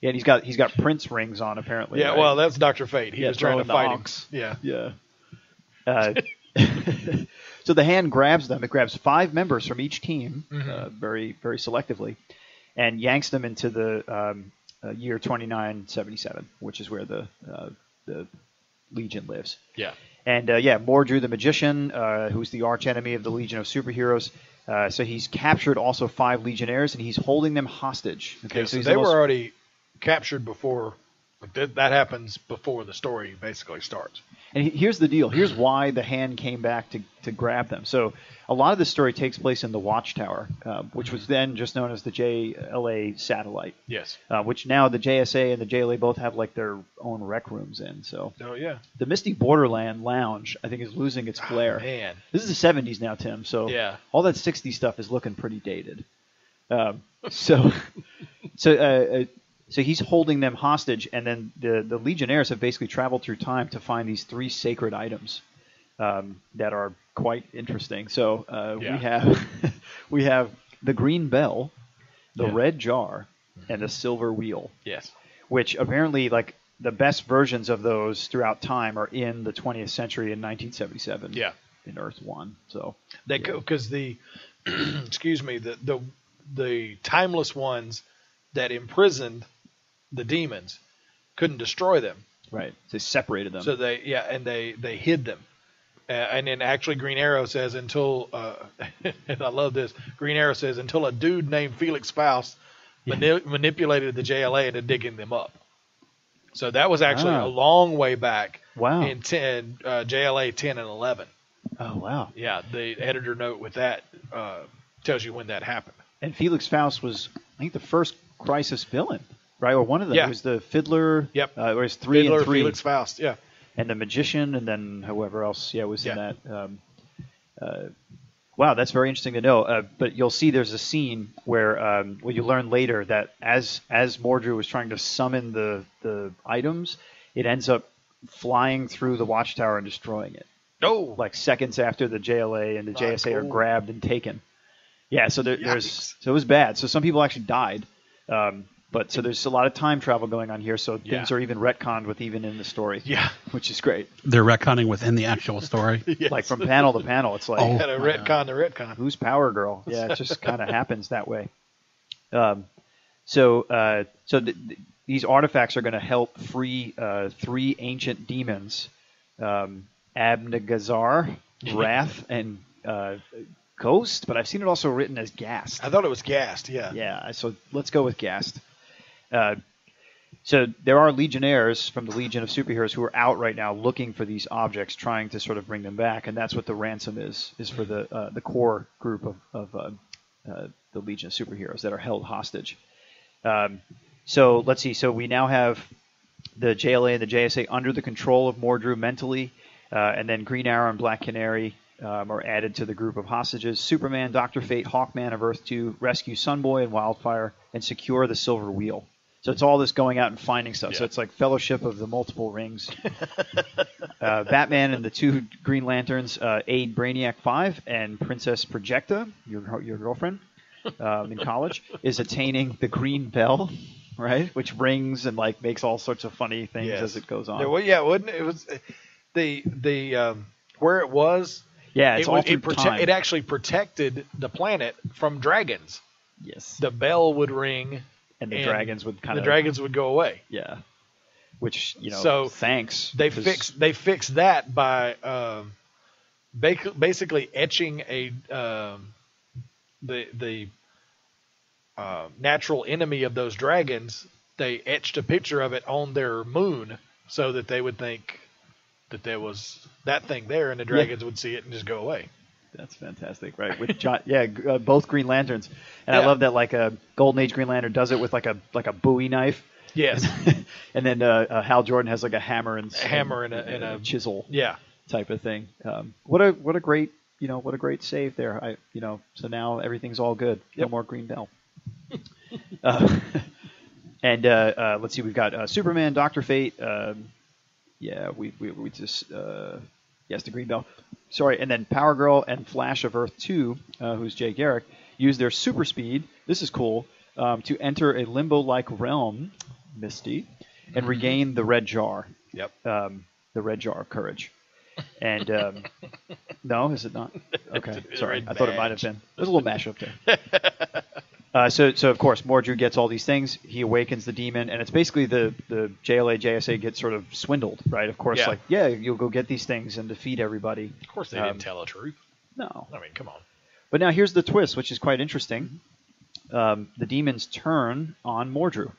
E: yeah, he's got Prince rings on apparently.
C: Yeah,
E: right?
C: well, that's Dr. Fate. He was trying to fight him.
E: Yeah. So the hand grabs them. It grabs 5 members from each team, very, very selectively, and yanks them into the year 2977, which is where the Legion lives.
C: Yeah.
E: And Mordru the Magician, who's the arch enemy of the Legion of Superheroes. So he's captured also 5 Legionnaires, and he's holding them hostage. Okay,
C: so they were already captured before. That happens before the story basically starts.
E: And here's the deal. Here's why the hand came back to grab them. So a lot of the story takes place in the Watchtower, which was then just known as the JLA satellite.
C: Yes.
E: Which now the JSA and the JLA both have like their own rec rooms in. So the Misty Borderland Lounge, I think, is losing its flair.
C: Man.
E: This is the 70s now, Tim. So all that 60s stuff is looking pretty dated. So he's holding them hostage, and then the Legionnaires have basically traveled through time to find these 3 sacred items that are quite interesting. So we have the green bell, the red jar, and the silver wheel.
C: Yes.
E: Which apparently, like, the best versions of those throughout time are in the 20th century in 1977.
C: Yeah.
E: In Earth 1. So
C: because the excuse me, the timeless ones that imprisoned the demons couldn't destroy them.
E: Right. They separated them.
C: So they hid them. And then actually Green Arrow says until and I love this. Green Arrow says until a dude named Felix Faust manipulated the JLA into digging them up. So that was actually a long way back.
E: Wow.
C: In JLA 10 and 11.
E: Oh, wow.
C: Yeah, the editor note with that tells you when that happened.
E: And Felix Faust was, I think, the first Crisis villain, right? Or one of them.
C: Yeah.
E: It was the Fiddler.
C: Yep.
E: It was 3
C: Fiddler,
E: and 3.
C: Felix Faust, yeah.
E: And the Magician, and then whoever else, was in that. Wow, that's very interesting to know. But you'll see there's a scene where you learn later that as Mordru was trying to summon the items, it ends up flying through the watchtower and destroying it.
C: Oh!
E: Like seconds after the JLA and the JSA are grabbed and taken. Yeah, so there's it was bad. So some people actually died. But so there's a lot of time travel going on here, so things are even retconned with even in the story.
C: Yeah.
E: Which is great.
D: They're retconning within the actual story.
C: Yes.
E: Like from panel to panel, it's like
C: Gotta retcon the retcon.
E: Who's Power Girl? Yeah, it just kind of happens that way. So these artifacts are going to help free 3 ancient demons, Abnegazar, Wrath, and Ghost, but I've seen it also written as Ghast.
C: I thought it was Ghast, yeah.
E: Yeah, so let's go with Ghast. So there are Legionnaires from the Legion of Superheroes who are out right now looking for these objects, trying to sort of bring them back, and that's what the ransom is for the core group of the Legion of Superheroes that are held hostage. So let's see. So we now have the JLA and the JSA under the control of Mordru mentally, and then Green Arrow and Black Canary are added to the group of hostages. Superman, Dr. Fate, Hawkman of Earth 2 rescue Sunboy and Wildfire and secure the Silver Wheel. So it's all this going out and finding stuff. Yeah. So it's like Fellowship of the Multiple Rings. Batman and the 2 Green Lanterns aid Brainiac 5 and Princess Projecta, your girlfriend in college, is attaining the Green Bell, right? Which rings and like makes all sorts of funny things as it goes on.
C: Well, yeah, wouldn't it? It was the where it was.
E: Yeah, it's all through time.
C: It actually protected the planet from dragons.
E: Yes.
C: The bell would ring.
E: And the dragons would
C: dragons would go away.
E: Yeah, which thanks.
C: They fixed that by basically etching the natural enemy of those dragons. They etched a picture of it on their moon so that they would think that there was that thing there, and the dragons would see it and just go away.
E: That's fantastic, right? With John, both Green Lanterns, and I love that like a Golden Age Green Lantern does it with like a Bowie knife.
C: Yes,
E: and then Hal Jordan has like a hammer and
C: a
E: chisel,
C: type
E: of thing. What a great save there. So now everything's all good. No more Green Bell. And let's see, we've got Superman, Dr. Fate. We just yes, the Green Bell. Sorry, and then Power Girl and Flash of Earth 2, who's Jay Garrick, use their super speed, this is cool, to enter a limbo-like realm, Misty, and regain the Red Jar.
C: Yep.
E: The Red Jar of Courage. And, no, is it not? Okay, sorry, I thought it might have been. There's a little mashup there. So of course, Mordru gets all these things. He awakens the demon, and it's basically the JLA, JSA gets sort of swindled, right? Of course, you'll go get these things and defeat everybody.
C: Of course, they didn't tell the truth.
E: No.
C: I mean, come on.
E: But now here's the twist, which is quite interesting. The demons turn on Mordru,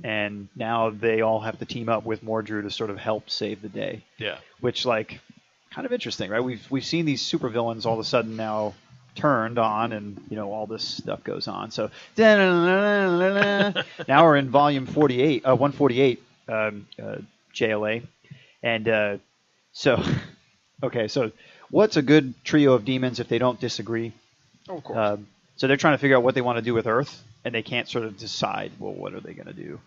E: and now they all have to team up with Mordru to sort of help save the day.
C: Yeah.
E: Which, like, kind of interesting, right? We've seen these supervillains all of a sudden now turned on, and all this stuff goes on. So now we're in volume 148 JLA, and so what's a good trio of demons if they don't disagree?
C: Oh, of course.
E: So they're trying to figure out what they want to do with Earth, and they can't sort of decide. Well, what are they going to do?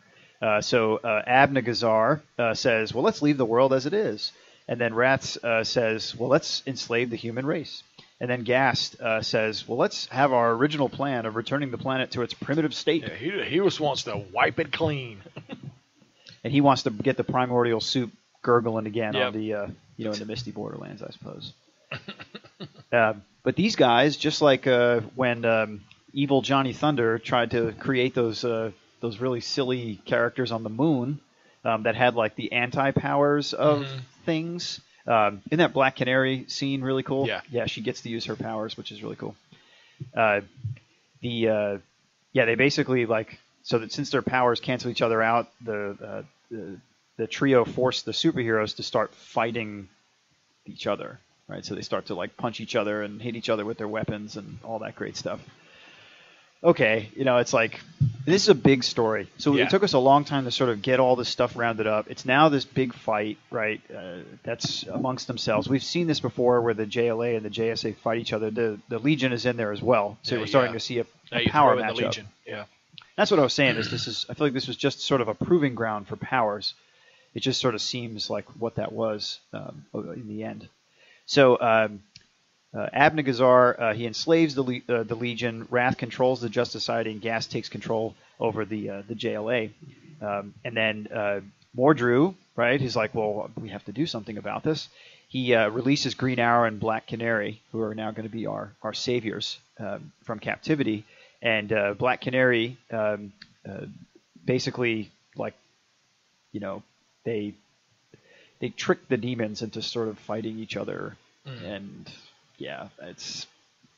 E: So Abnegazar says, well, let's leave the world as it is. And then Wrath says, well, let's enslave the human race. And then Ghast says, well, let's have our original plan of returning the planet to its primitive state.
C: Yeah, he just wants to wipe it clean.
E: And he wants to get the primordial soup gurgling again on the, in the misty borderlands, I suppose. But these guys, just like when evil Johnny Thunder tried to create those really silly characters on the moon that had like the anti-powers of things. Isn't that Black Canary scene really cool? Yeah, she gets to use her powers, which is really cool. They basically like so that since their powers cancel each other out, the trio forced the superheroes to start fighting each other, right? So they start to like punch each other and hit each other with their weapons and all that great stuff. Okay, it's like, this is a big story. So it took us a long time to sort of get all this stuff rounded up. It's now this big fight, right? That's amongst themselves. We've seen this before where the JLA and the JSA fight each other. The Legion is in there as well. So we're starting to see a power matchup.
C: Yeah.
E: That's what I was saying. I feel like this was just sort of a proving ground for powers. It just sort of seems like what that was in the end. So Abnegazar, he enslaves the Legion. Wrath controls the Justice Society, and Gas takes control over the JLA. And then Mordru, right? He's like, well, we have to do something about this. He releases Green Arrow and Black Canary, who are now going to be our saviors from captivity. And Black Canary basically, like, they trick the demons into sort of fighting each other. And yeah, it's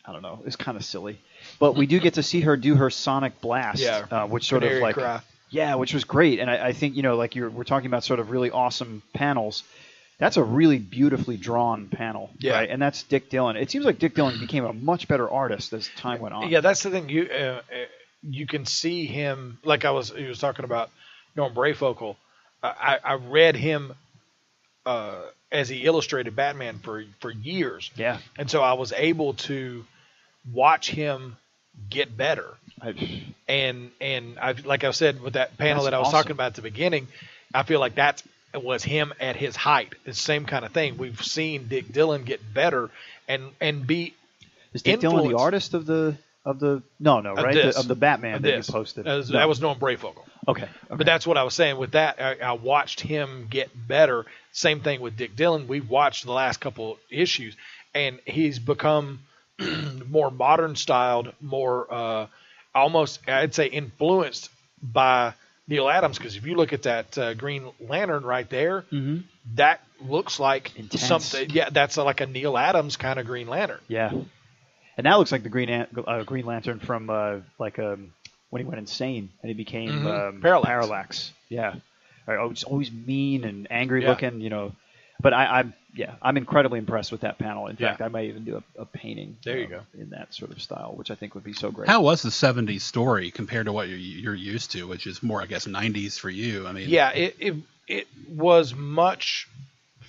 E: kind of silly. But we do get to see her do her sonic blast, which sort of like cry. Yeah, which was great. And I think, like we're talking about sort of really awesome panels. That's a really beautifully drawn panel, right? And that's Dick Dillon. It seems like Dick Dillon became a much better artist as time went on.
C: Yeah, that's the thing. You can see him, like he was talking about Norm Brayfogle. I read him as he illustrated Batman for years.
E: Yeah.
C: And so I was able to watch him get better. And like I said, with that panel that I was talking about at the beginning, I feel like that was him at his height. It's the same kind of thing. We've seen Dick Dillon get better and be.
E: Is Dick Dillon the artist of the of the Batman that you posted?
C: That was Norm Brayfogle.
E: Okay.
C: But that's what I was saying with that. I watched him get better. Same thing with Dick Dillon. We watched the last couple issues, and he's become more modern styled, more almost, I'd say, influenced by Neil Adams. Because if you look at that Green Lantern right there, that looks like something. Yeah, that's like a Neil Adams kind of Green Lantern.
E: Yeah. And that looks like the Green Lantern from when he went insane and he became Parallax. Yeah, it's always mean and angry looking, But I'm incredibly impressed with that panel. In fact, I might even do a painting.
C: There you go.
E: In that sort of style, which I think would be so great.
D: How was the '70s story compared to what you're used to, which is more, I guess, '90s for you? I mean,
C: yeah, it was much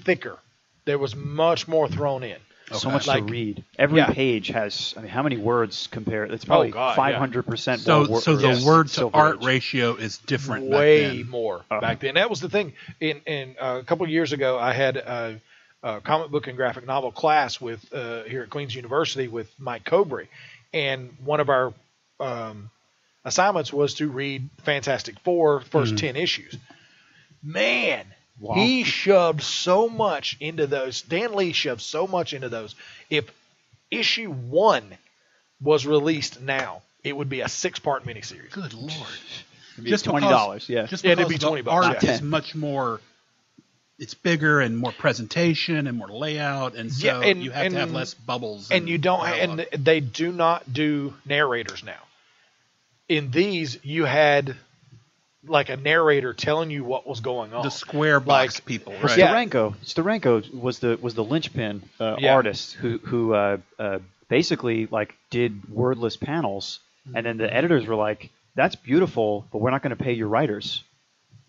C: thicker. There was much more thrown in.
E: Okay. So much to read. Every page has, how many words compared? It's probably 500% more words.
D: So the word to art ratio is different
C: way more back then. That was the thing. In a couple of years ago, I had a comic book and graphic novel class with here at Queen's University with Mike Cobry. And one of our assignments was to read Fantastic Four, first 10 issues. Man! Wow. He shoved so much into those. Stan Lee shoved so much into those. If issue 1 was released now, it would be a 6-part miniseries.
D: Good Lord.
E: Just $20. Yeah.
D: Just because it'd be $20. Art is much more. It's bigger and more presentation and more layout, and so you have to have less bubbles.
C: And you don't. And they do not do narrators now. In these, you had like a narrator telling you what was going on.
D: The square box people, right?
E: Steranko was the linchpin artist who basically like did wordless panels, and then the editors were like, "That's beautiful, but we're not going to pay your writers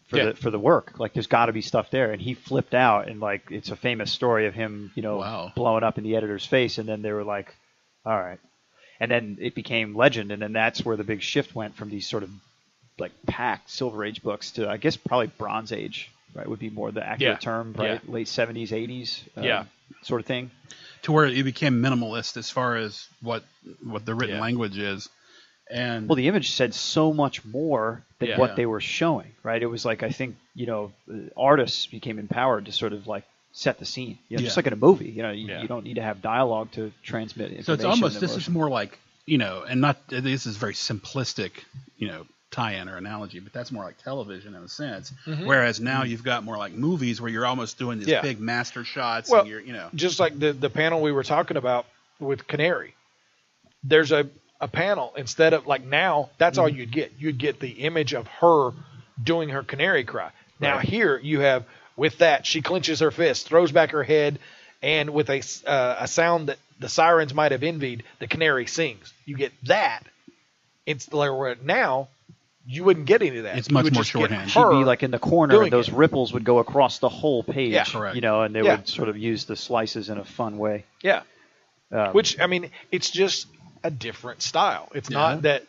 E: for the work. Like, there's got to be stuff there." And he flipped out, and like it's a famous story of him, blowing up in the editor's face, and then they were like, "All right," and then it became legend, and then that's where the big shift went from these sort of like packed Silver Age books to, I guess, probably Bronze Age, right, would be more the accurate term, right? Late 70s, 80s, sort of thing.
D: To where it became minimalist as far as what the written language is. And
E: well, the image said so much more than what they were showing, right? It was like, I think, artists became empowered to sort of like set the scene, just like in a movie. You don't need to have dialogue to transmit information.
D: So it's almost, this is more like, and not, this is very simplistic, tie-in or analogy, but that's more like television in a sense. Whereas now you've got more like movies where you're almost doing these big master shots.
C: Well,
D: and you're,
C: just like the panel we were talking about with Canary. There's a a panel instead of like now. That's all you'd get. You'd get the image of her doing her canary cry. Now here you have with that she clenches her fist, throws back her head, and with a sound that the sirens might have envied, the canary sings. You get that. It's where now you wouldn't get any of that.
D: It's much more shorthand.
E: She'd be like in the corner, and those ripples would go across the whole page.
C: Yeah,
E: correct. And they would sort of use the slices in a fun way.
C: Yeah. Which, I mean, it's just a different style. It's not that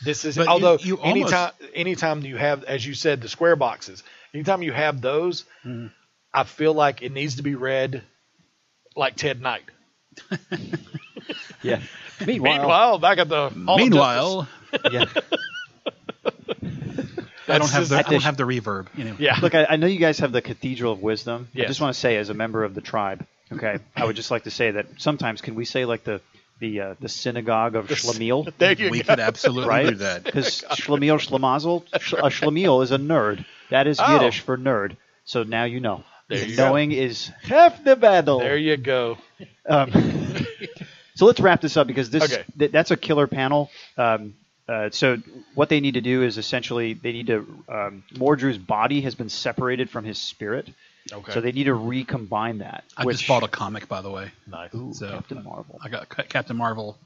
C: this is,
D: but
C: although
D: you
C: anytime you have, as you said, the square boxes, anytime you have those, I feel like it needs to be read like Ted Knight.
E: Yeah.
C: Meanwhile, back at the
D: Meanwhile,
E: yeah.
D: I don't have the reverb. Anyway.
C: Yeah.
E: Look, I know you guys have the Cathedral of Wisdom.
C: Yes.
E: I just want to say, as a member of the tribe, okay, I would just like to say that sometimes can we say like the synagogue of Schlemiel?
C: There you
D: we
C: go.
D: could absolutely do that.
E: Because Schlemiel, Schlemazel, a Schlemiel is a nerd. That is Yiddish for nerd. So now you know. Knowing is half the battle.
C: There you go.
E: So let's wrap this up because that's a killer panel. So what they need to do is essentially they need to Mordru's body has been separated from his spirit.
C: Okay.
E: So they need to recombine that.
D: I just bought a comic, by the way.
C: Nice.
E: Ooh,
D: So
E: Captain Marvel.
D: I got Captain Marvel,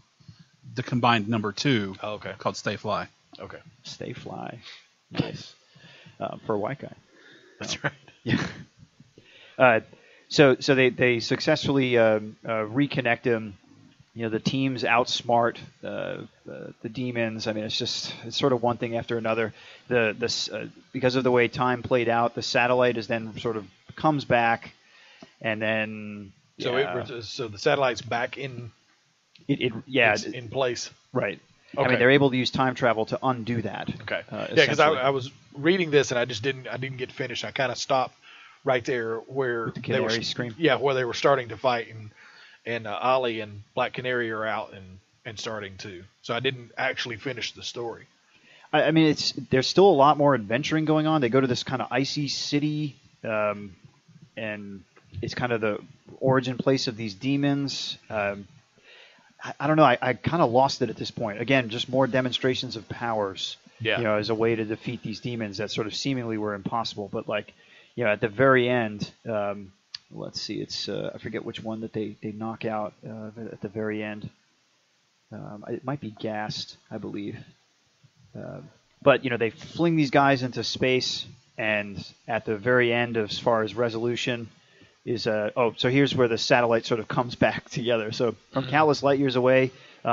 D: the combined number 2.
C: Oh, okay.
D: Called Stay Fly.
C: Okay.
E: Stay Fly. Nice. For a white guy.
C: That's right.
E: Yeah. So they successfully reconnect him. The teams outsmart the demons. I mean, it's sort of one thing after another. Because of the way time played out, the satellite is then sort of comes back, and then
C: so the satellite's back in.
E: It's
C: in place.
E: Right.
C: Okay.
E: I mean, they're able to use time travel to undo that.
C: Okay. Because I was reading this and I didn't get finished. I kind of stopped right there where
E: the canary scream.
C: Yeah, where they were starting to fight and Ollie and Black Canary are out and starting to. So I didn't actually finish the story.
E: I mean, there's still a lot more adventuring going on. They go to this kind of icy city, and it's kind of the origin place of these demons. I don't know. I kind of lost it at this point. Again, just more demonstrations of powers.
C: Yeah.
E: As a way to defeat these demons that sort of seemingly were impossible. But at the very end, let's see. It's I forget which one that they knock out at the very end. It might be Gassed, I believe. But they fling these guys into space, and at the very end, as far as resolution, is so here's where the satellite sort of comes back together. So from countless light years away,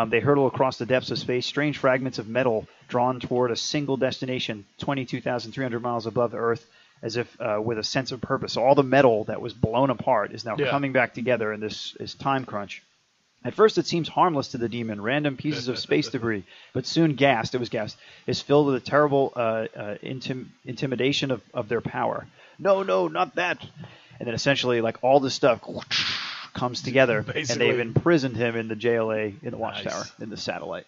E: they hurtle across the depths of space, strange fragments of metal drawn toward a single destination, 22,300 miles above Earth, as if with a sense of purpose. So all the metal that was blown apart is now coming back together in this time crunch. At first, it seems harmless to the demon, random pieces of space debris, but soon Gassed is filled with a terrible intimidation of their power. No, not that. And then essentially, all this stuff comes together, and they've imprisoned him in the JLA, in the watchtower, in the satellite.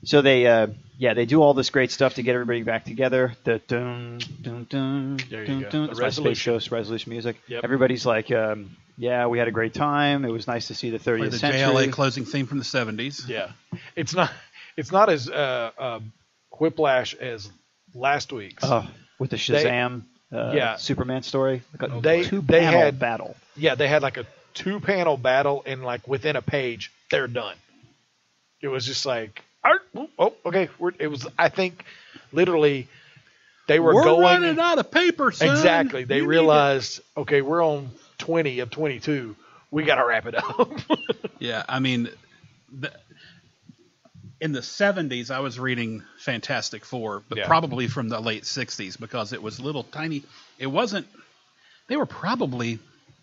E: So they do all this great stuff to get everybody back together. The dun dun dun dun dun. It's my Space Ghost resolution music. Yep. Everybody's like, yeah, we had a great time. It was nice to see the 30th century.
D: The JLA closing theme from the 70s.
C: Yeah, it's not as whiplash as last week's.
E: With the Shazam Superman story.
C: They had
E: battle.
C: Yeah, they had like a 2-panel battle, and within a page, they're done. It was just like, oh, okay. It was. I think, literally, we're
D: running out of paper, son.
C: Exactly. They realized, okay, we're on 20 of 22. We got to wrap it up.
D: Yeah, I mean, in the 70s, I was reading Fantastic Four, but probably from the late 60s because it was little tiny. It wasn't. They were probably,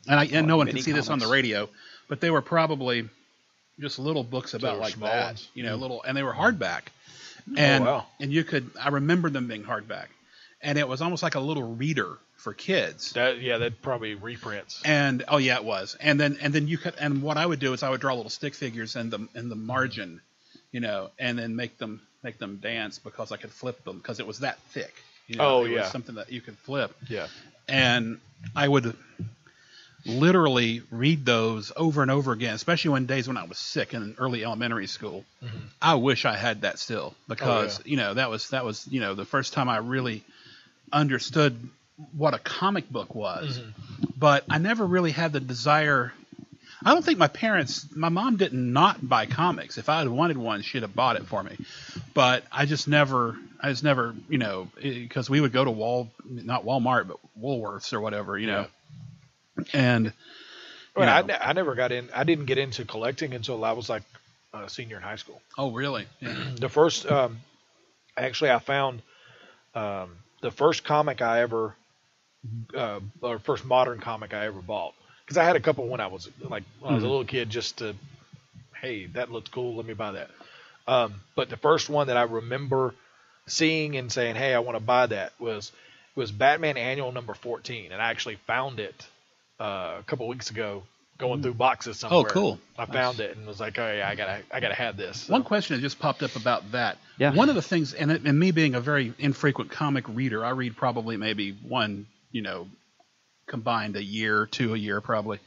D: and no one can see this on the radio, but they were probably just little books about like that, ones. Little, and they were hardback. And and I remember them being hardback, and it was almost like a little reader for kids.
C: That'd probably reprints.
D: And it was. And then you could, and what I would do is I would draw little stick figures in the margin, and then make them dance because I could flip them because it was that thick. It was something that you could flip.
C: Yeah.
D: And I would literally read those over and over again, especially when days when I was sick in early elementary school.
C: Mm-hmm.
D: I wish I had that still because, that was, the first time I really understood what a comic book was.
C: Mm-hmm.
D: But I never really had the desire. I don't think my mom did not buy comics. If I had wanted one, she'd have bought it for me. But I just never, because we would go to not Walmart, but Woolworths or whatever, And
C: I never got in. I didn't get into collecting until I was like a senior in high school.
D: Oh, really? Yeah.
C: The first, I found the first comic I ever, or first modern comic I ever bought. Because I had a couple when I was a little kid, just to, hey, that looks cool, let me buy that. But the first one that I remember seeing and saying, hey, I want to buy that was Batman Annual number 14, and I actually found it a couple weeks ago, going through boxes somewhere.
D: Oh, cool!
C: I found it and was like, oh yeah, I gotta have this. So.
D: One question that just popped up about that.
E: Yeah.
D: One of the things, and me being a very infrequent comic reader, I read probably maybe one, combined a year, two a year probably.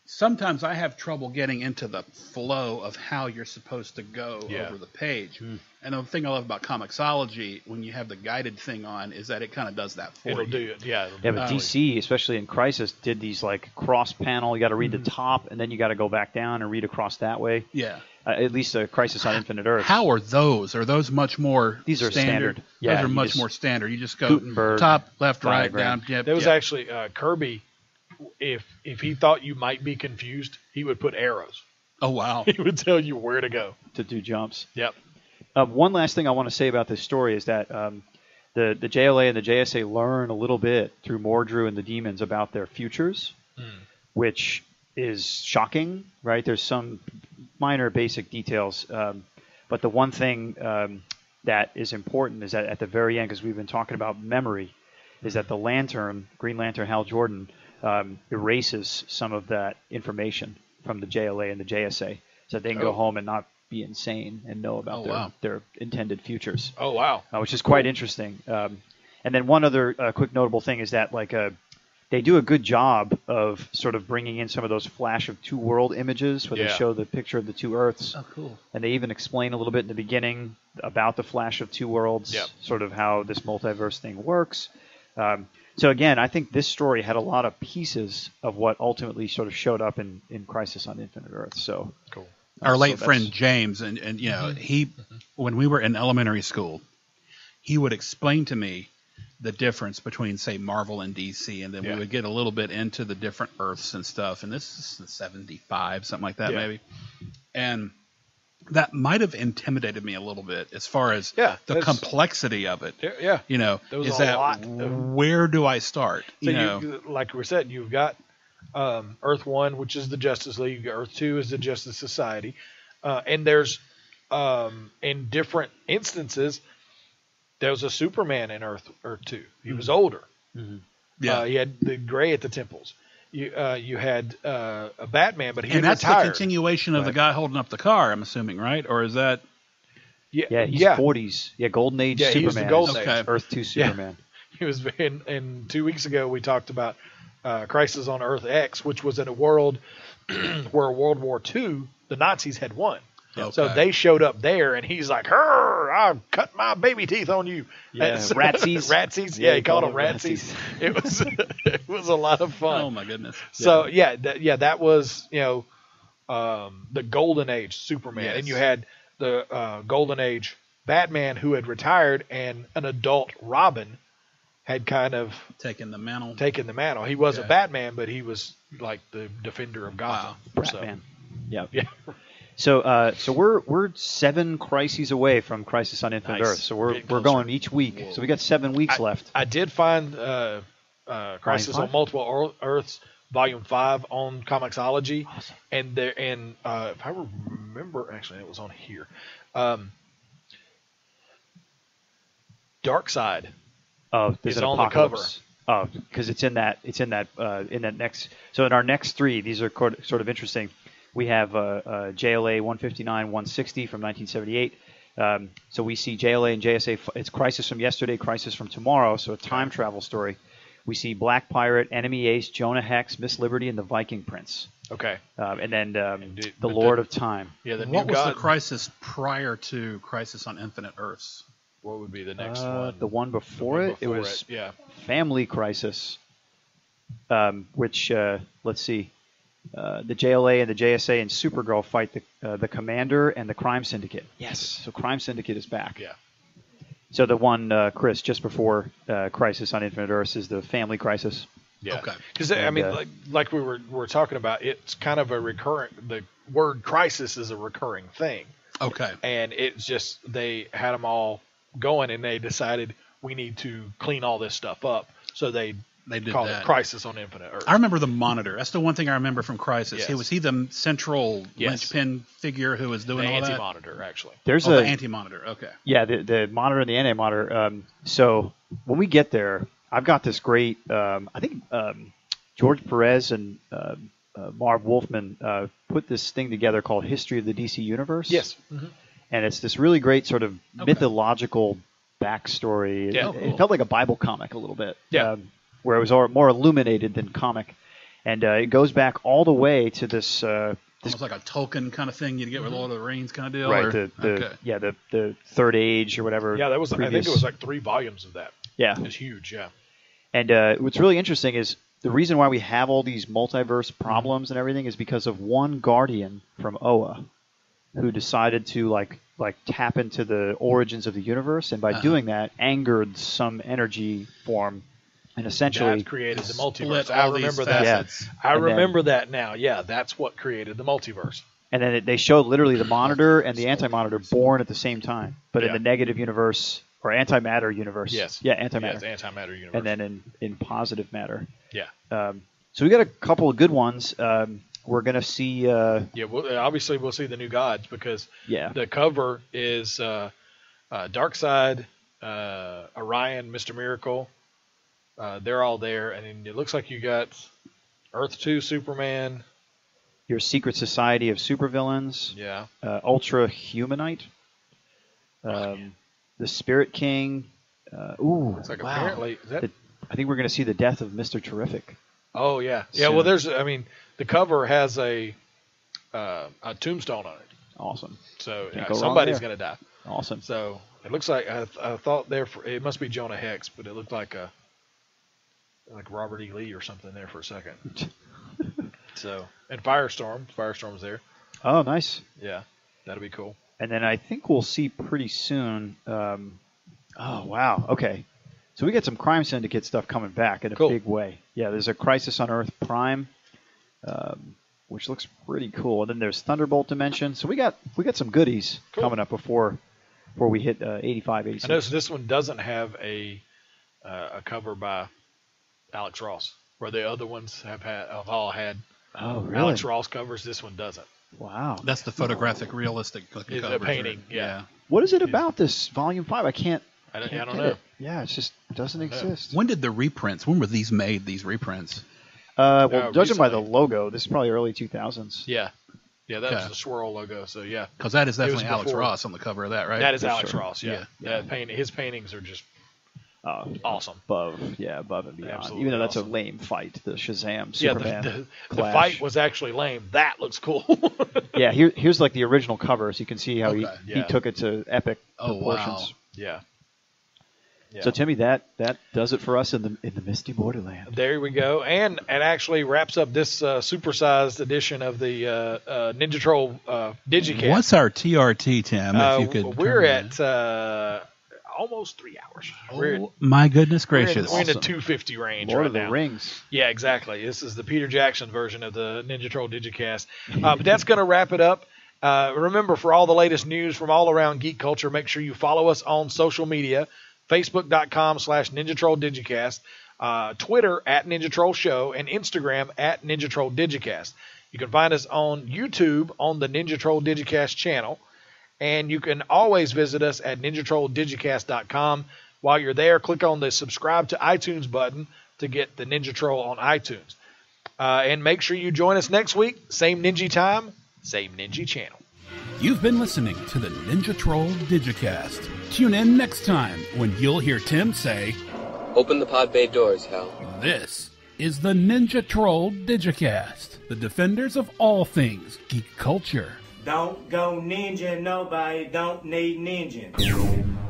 D: Sometimes I have trouble getting into the flow of how you're supposed to go over the page. And the thing I love about Comixology, when you have the guided thing on, is that it kind of does that for you.
C: It'll do it, yeah.
E: Yeah, but DC, especially in Crisis, did these like cross panel. You got to read the top, and then you got to go back down and read across that way.
D: Yeah.
E: At least Crisis on Infinite Earths.
D: How are those? Are those much more
E: These are standard.
D: Yeah, those are much more standard. You just go top, left, right, down. Yep,
C: there was actually Kirby. If he thought you might be confused, he would put arrows.
D: Oh, wow.
C: He would tell you where to go.
E: To do jumps.
C: Yep.
E: One last thing I want to say about this story is that the JLA and the JSA learn a little bit through Mordru and the demons about their futures, which is shocking, right? There's some minor basic details, but the one thing that is important is that at the very end, because we've been talking about memory, is that the Lantern, Green Lantern Hal Jordan, erases some of that information from the JLA and the JSA, so they can go home and not be insane and know about their intended futures.
C: Oh, wow.
E: Which is quite interesting. And then one other quick notable thing is that they do a good job of sort of bringing in some of those flash of two world images where they show the picture of the two Earths.
D: Oh, cool.
E: And they even explain a little bit in the beginning about the flash of two worlds, sort of how this multiverse thing works. So again, I think this story had a lot of pieces of what ultimately sort of showed up in Crisis on Infinite Earths. So
C: cool.
D: Our late friend James, and he, when we were in elementary school, he would explain to me the difference between, say, Marvel and DC, and then we would get a little bit into the different Earths and stuff. And this is 75, something like that, maybe. And that might have intimidated me a little bit as far as the complexity of it.
C: Yeah.
D: Is that where do I start?
C: So like we said, you've got Earth 1, which is the Justice League. Earth 2 is the Justice Society. And there's, in different instances, there was a Superman in Earth 2. He was older.
D: Mm-hmm. Yeah.
C: He had the gray at the temples. You had a Batman, but he
D: and that's
C: retired.
D: The continuation of the guy holding up the car, I'm assuming, right? Or is that...
E: Yeah, he's 40s. Yeah, Golden Age Superman.
C: He's the Golden Age.
E: Earth 2 Superman.
C: He was in 2 weeks ago, we talked about Crisis on Earth X, which was in a world where World War II, the Nazis had won. Okay. So they showed up there, and he's like, I'll cut my baby teeth on you.
E: Yeah, ratsies.
C: Ratsies. Yeah, he called them ratsies. It was a lot of fun.
D: Oh, my goodness.
C: So, that was, the Golden Age Superman. Yes. And you had the Golden Age Batman who had retired, and an adult Robin had kind of
D: taken the mantle.
C: He was a Batman, but he was like the defender of Gotham.
E: Wow. Batman. So, yeah. So we're 7 crises away from Crisis on Infinite Earth. So we're going each week. Whoa. So we got 7 weeks left.
C: I did find Crisis on Multiple Earths Volume 5 on Comixology.
E: Awesome.
C: And if I remember, actually it was on here. Darkseid is on the cover.
E: Oh, because it's in that next. So in our next 3, these are sort of interesting. We have JLA 159, 160 from 1978. So we see JLA and JSA. It's Crisis from Yesterday, Crisis from Tomorrow. So a time travel story. We see Black Pirate, Enemy Ace, Jonah Hex, Miss Liberty, and the Viking Prince.
C: Okay.
E: And then the Lord of Time.
C: Yeah.
D: What was the Crisis prior to Crisis on Infinite Earths?
C: What would be the next one?
E: The one before it was Family Crisis, which let's see. The JLA and the JSA and Supergirl fight the Commander and the Crime Syndicate. Yes. So Crime Syndicate is back.
C: Yeah.
E: So the one, Chris, just before Crisis on Infinite Earths is the Family Crisis.
C: Yeah. Okay. Because I mean, like we were talking about, it's kind of a recurrent. The word crisis is a recurring thing.
D: Okay.
C: And it's just they had them all going, and they decided we need to clean all this stuff up. So they
D: did
C: call
D: that.
C: it Crisis on Infinite Earth.
D: I remember the Monitor. That's the one thing I remember from Crisis.
C: Yes.
D: Was he the central linchpin figure who was doing
C: the
D: all that?
C: Anti-Monitor, actually.
E: There's
D: the Anti-Monitor. Okay.
E: Yeah, the Monitor and the Anti-Monitor. So when we get there, I've got this great. I think George Perez and Marv Wolfman put this thing together called History of the DC Universe.
C: Yes. Mm-hmm.
E: And it's this really great sort of mythological backstory.
C: Yeah.
E: It felt like a Bible comic a little bit.
C: Yeah.
E: Where it was more illuminated than comic. And it goes back all the way to this...
D: almost like a Tolkien kind of thing you'd get with Lord of the Rings kind of deal?
E: Right,
D: or?
E: the Third Age or whatever.
C: Yeah, I think it was like 3 volumes of that.
E: Yeah.
C: It's huge, yeah.
E: And what's really interesting is the reason why we have all these multiverse problems and everything is because of one Guardian from Oa who decided to like tap into the origins of the universe, and by doing that, angered some energy form, and essentially
C: that created the multiverse.
D: I remember that.
E: Yeah.
C: I remember that now. Yeah, that's what created the multiverse.
E: And then they showed literally the Monitor and the Anti-Monitor born at the same time, but in the negative universe or antimatter universe.
C: Yes.
E: Yeah, antimatter.
C: Yes, antimatter universe.
E: And then in positive matter.
C: Yeah.
E: So we got a couple of good ones. We're gonna see.
C: Obviously we'll see the new gods because the cover is Darkseid, Orion, Mr. Miracle. They're all there, and it looks like you got Earth 2 Superman.
E: Your Secret Society of Supervillains.
C: Yeah.
E: Ultra Humanite. The Spirit King.
C: Looks like apparently
E: I think we're going to see the death of Mr. Terrific.
C: Oh yeah,
E: soon.
C: Well, the cover has a tombstone on it.
E: Awesome.
C: So somebody's going to die.
E: Awesome.
C: So it looks like I thought it must be Jonah Hex, but it looked like Robert E. Lee or something there for a second. So and Firestorm's there.
E: Oh, nice.
C: Yeah, that'll be cool.
E: And then I think we'll see pretty soon. Oh wow. Okay. So we got some Crime Syndicate stuff coming back in a big way. Yeah, there's a Crisis on Earth Prime, which looks pretty cool. And then there's Thunderbolt Dimension. So we got some goodies coming up before we hit 85, 86.
C: I notice this one doesn't have a cover by Alex Ross, where the other ones have all had Alex Ross covers. This one doesn't.
E: Wow.
D: That's the photographic, realistic looking cover.
C: The painting, yeah.
E: What is it about this Volume 5? I
C: don't know.
E: Yeah, it just doesn't exist.
D: When did the reprints? When were these made? These reprints?
E: Judging by the logo, this is probably early 2000s.
C: Yeah, that was the swirl logo. So yeah,
D: because that is definitely Alex Ross on the cover of that, right?
C: That is Alex Ross. Yeah. His paintings are just awesome.
E: Above and beyond.
C: Absolutely
E: Even though that's
C: awesome.
E: a lame fight, the Shazam Superman.
C: The fight was actually lame. That looks cool.
E: Yeah, here's like the original cover, so you can see how he took it to epic proportions.
C: Wow. Yeah.
E: So Timmy, that does it for us in the misty borderland.
C: There we go, and it actually wraps up this supersized edition of the Ninja Troll Digicast.
D: What's our TRT, Tim? If you could,
C: we're at almost 3 hours.
D: My goodness gracious!
C: We're in the 250 range
E: Lord
C: right
E: of the
C: now.
E: Rings.
C: Yeah, exactly. This is the Peter Jackson version of the Ninja Troll Digicast. But that's going to wrap it up. Remember, for all the latest news from all around geek culture, make sure you follow us on social media. Facebook.com/Ninja Troll Digicast, Twitter @Ninja Troll Show, and Instagram @Ninja Troll Digicast. You can find us on YouTube on the Ninja Troll Digicast channel, and you can always visit us at NinjaTrollDigicast.com. While you're there, click on the subscribe to iTunes button to get the Ninja Troll on iTunes. And make sure you join us next week, same Ninja time, same Ninja channel.
F: You've been listening to the Ninja Troll Digicast. Tune in next time when you'll hear Tim say,
O: Open the pod bay doors, Hal.
F: This is the Ninja Troll Digicast, the defenders of all things geek culture.
P: Don't go ninja, nobody don't need ninja.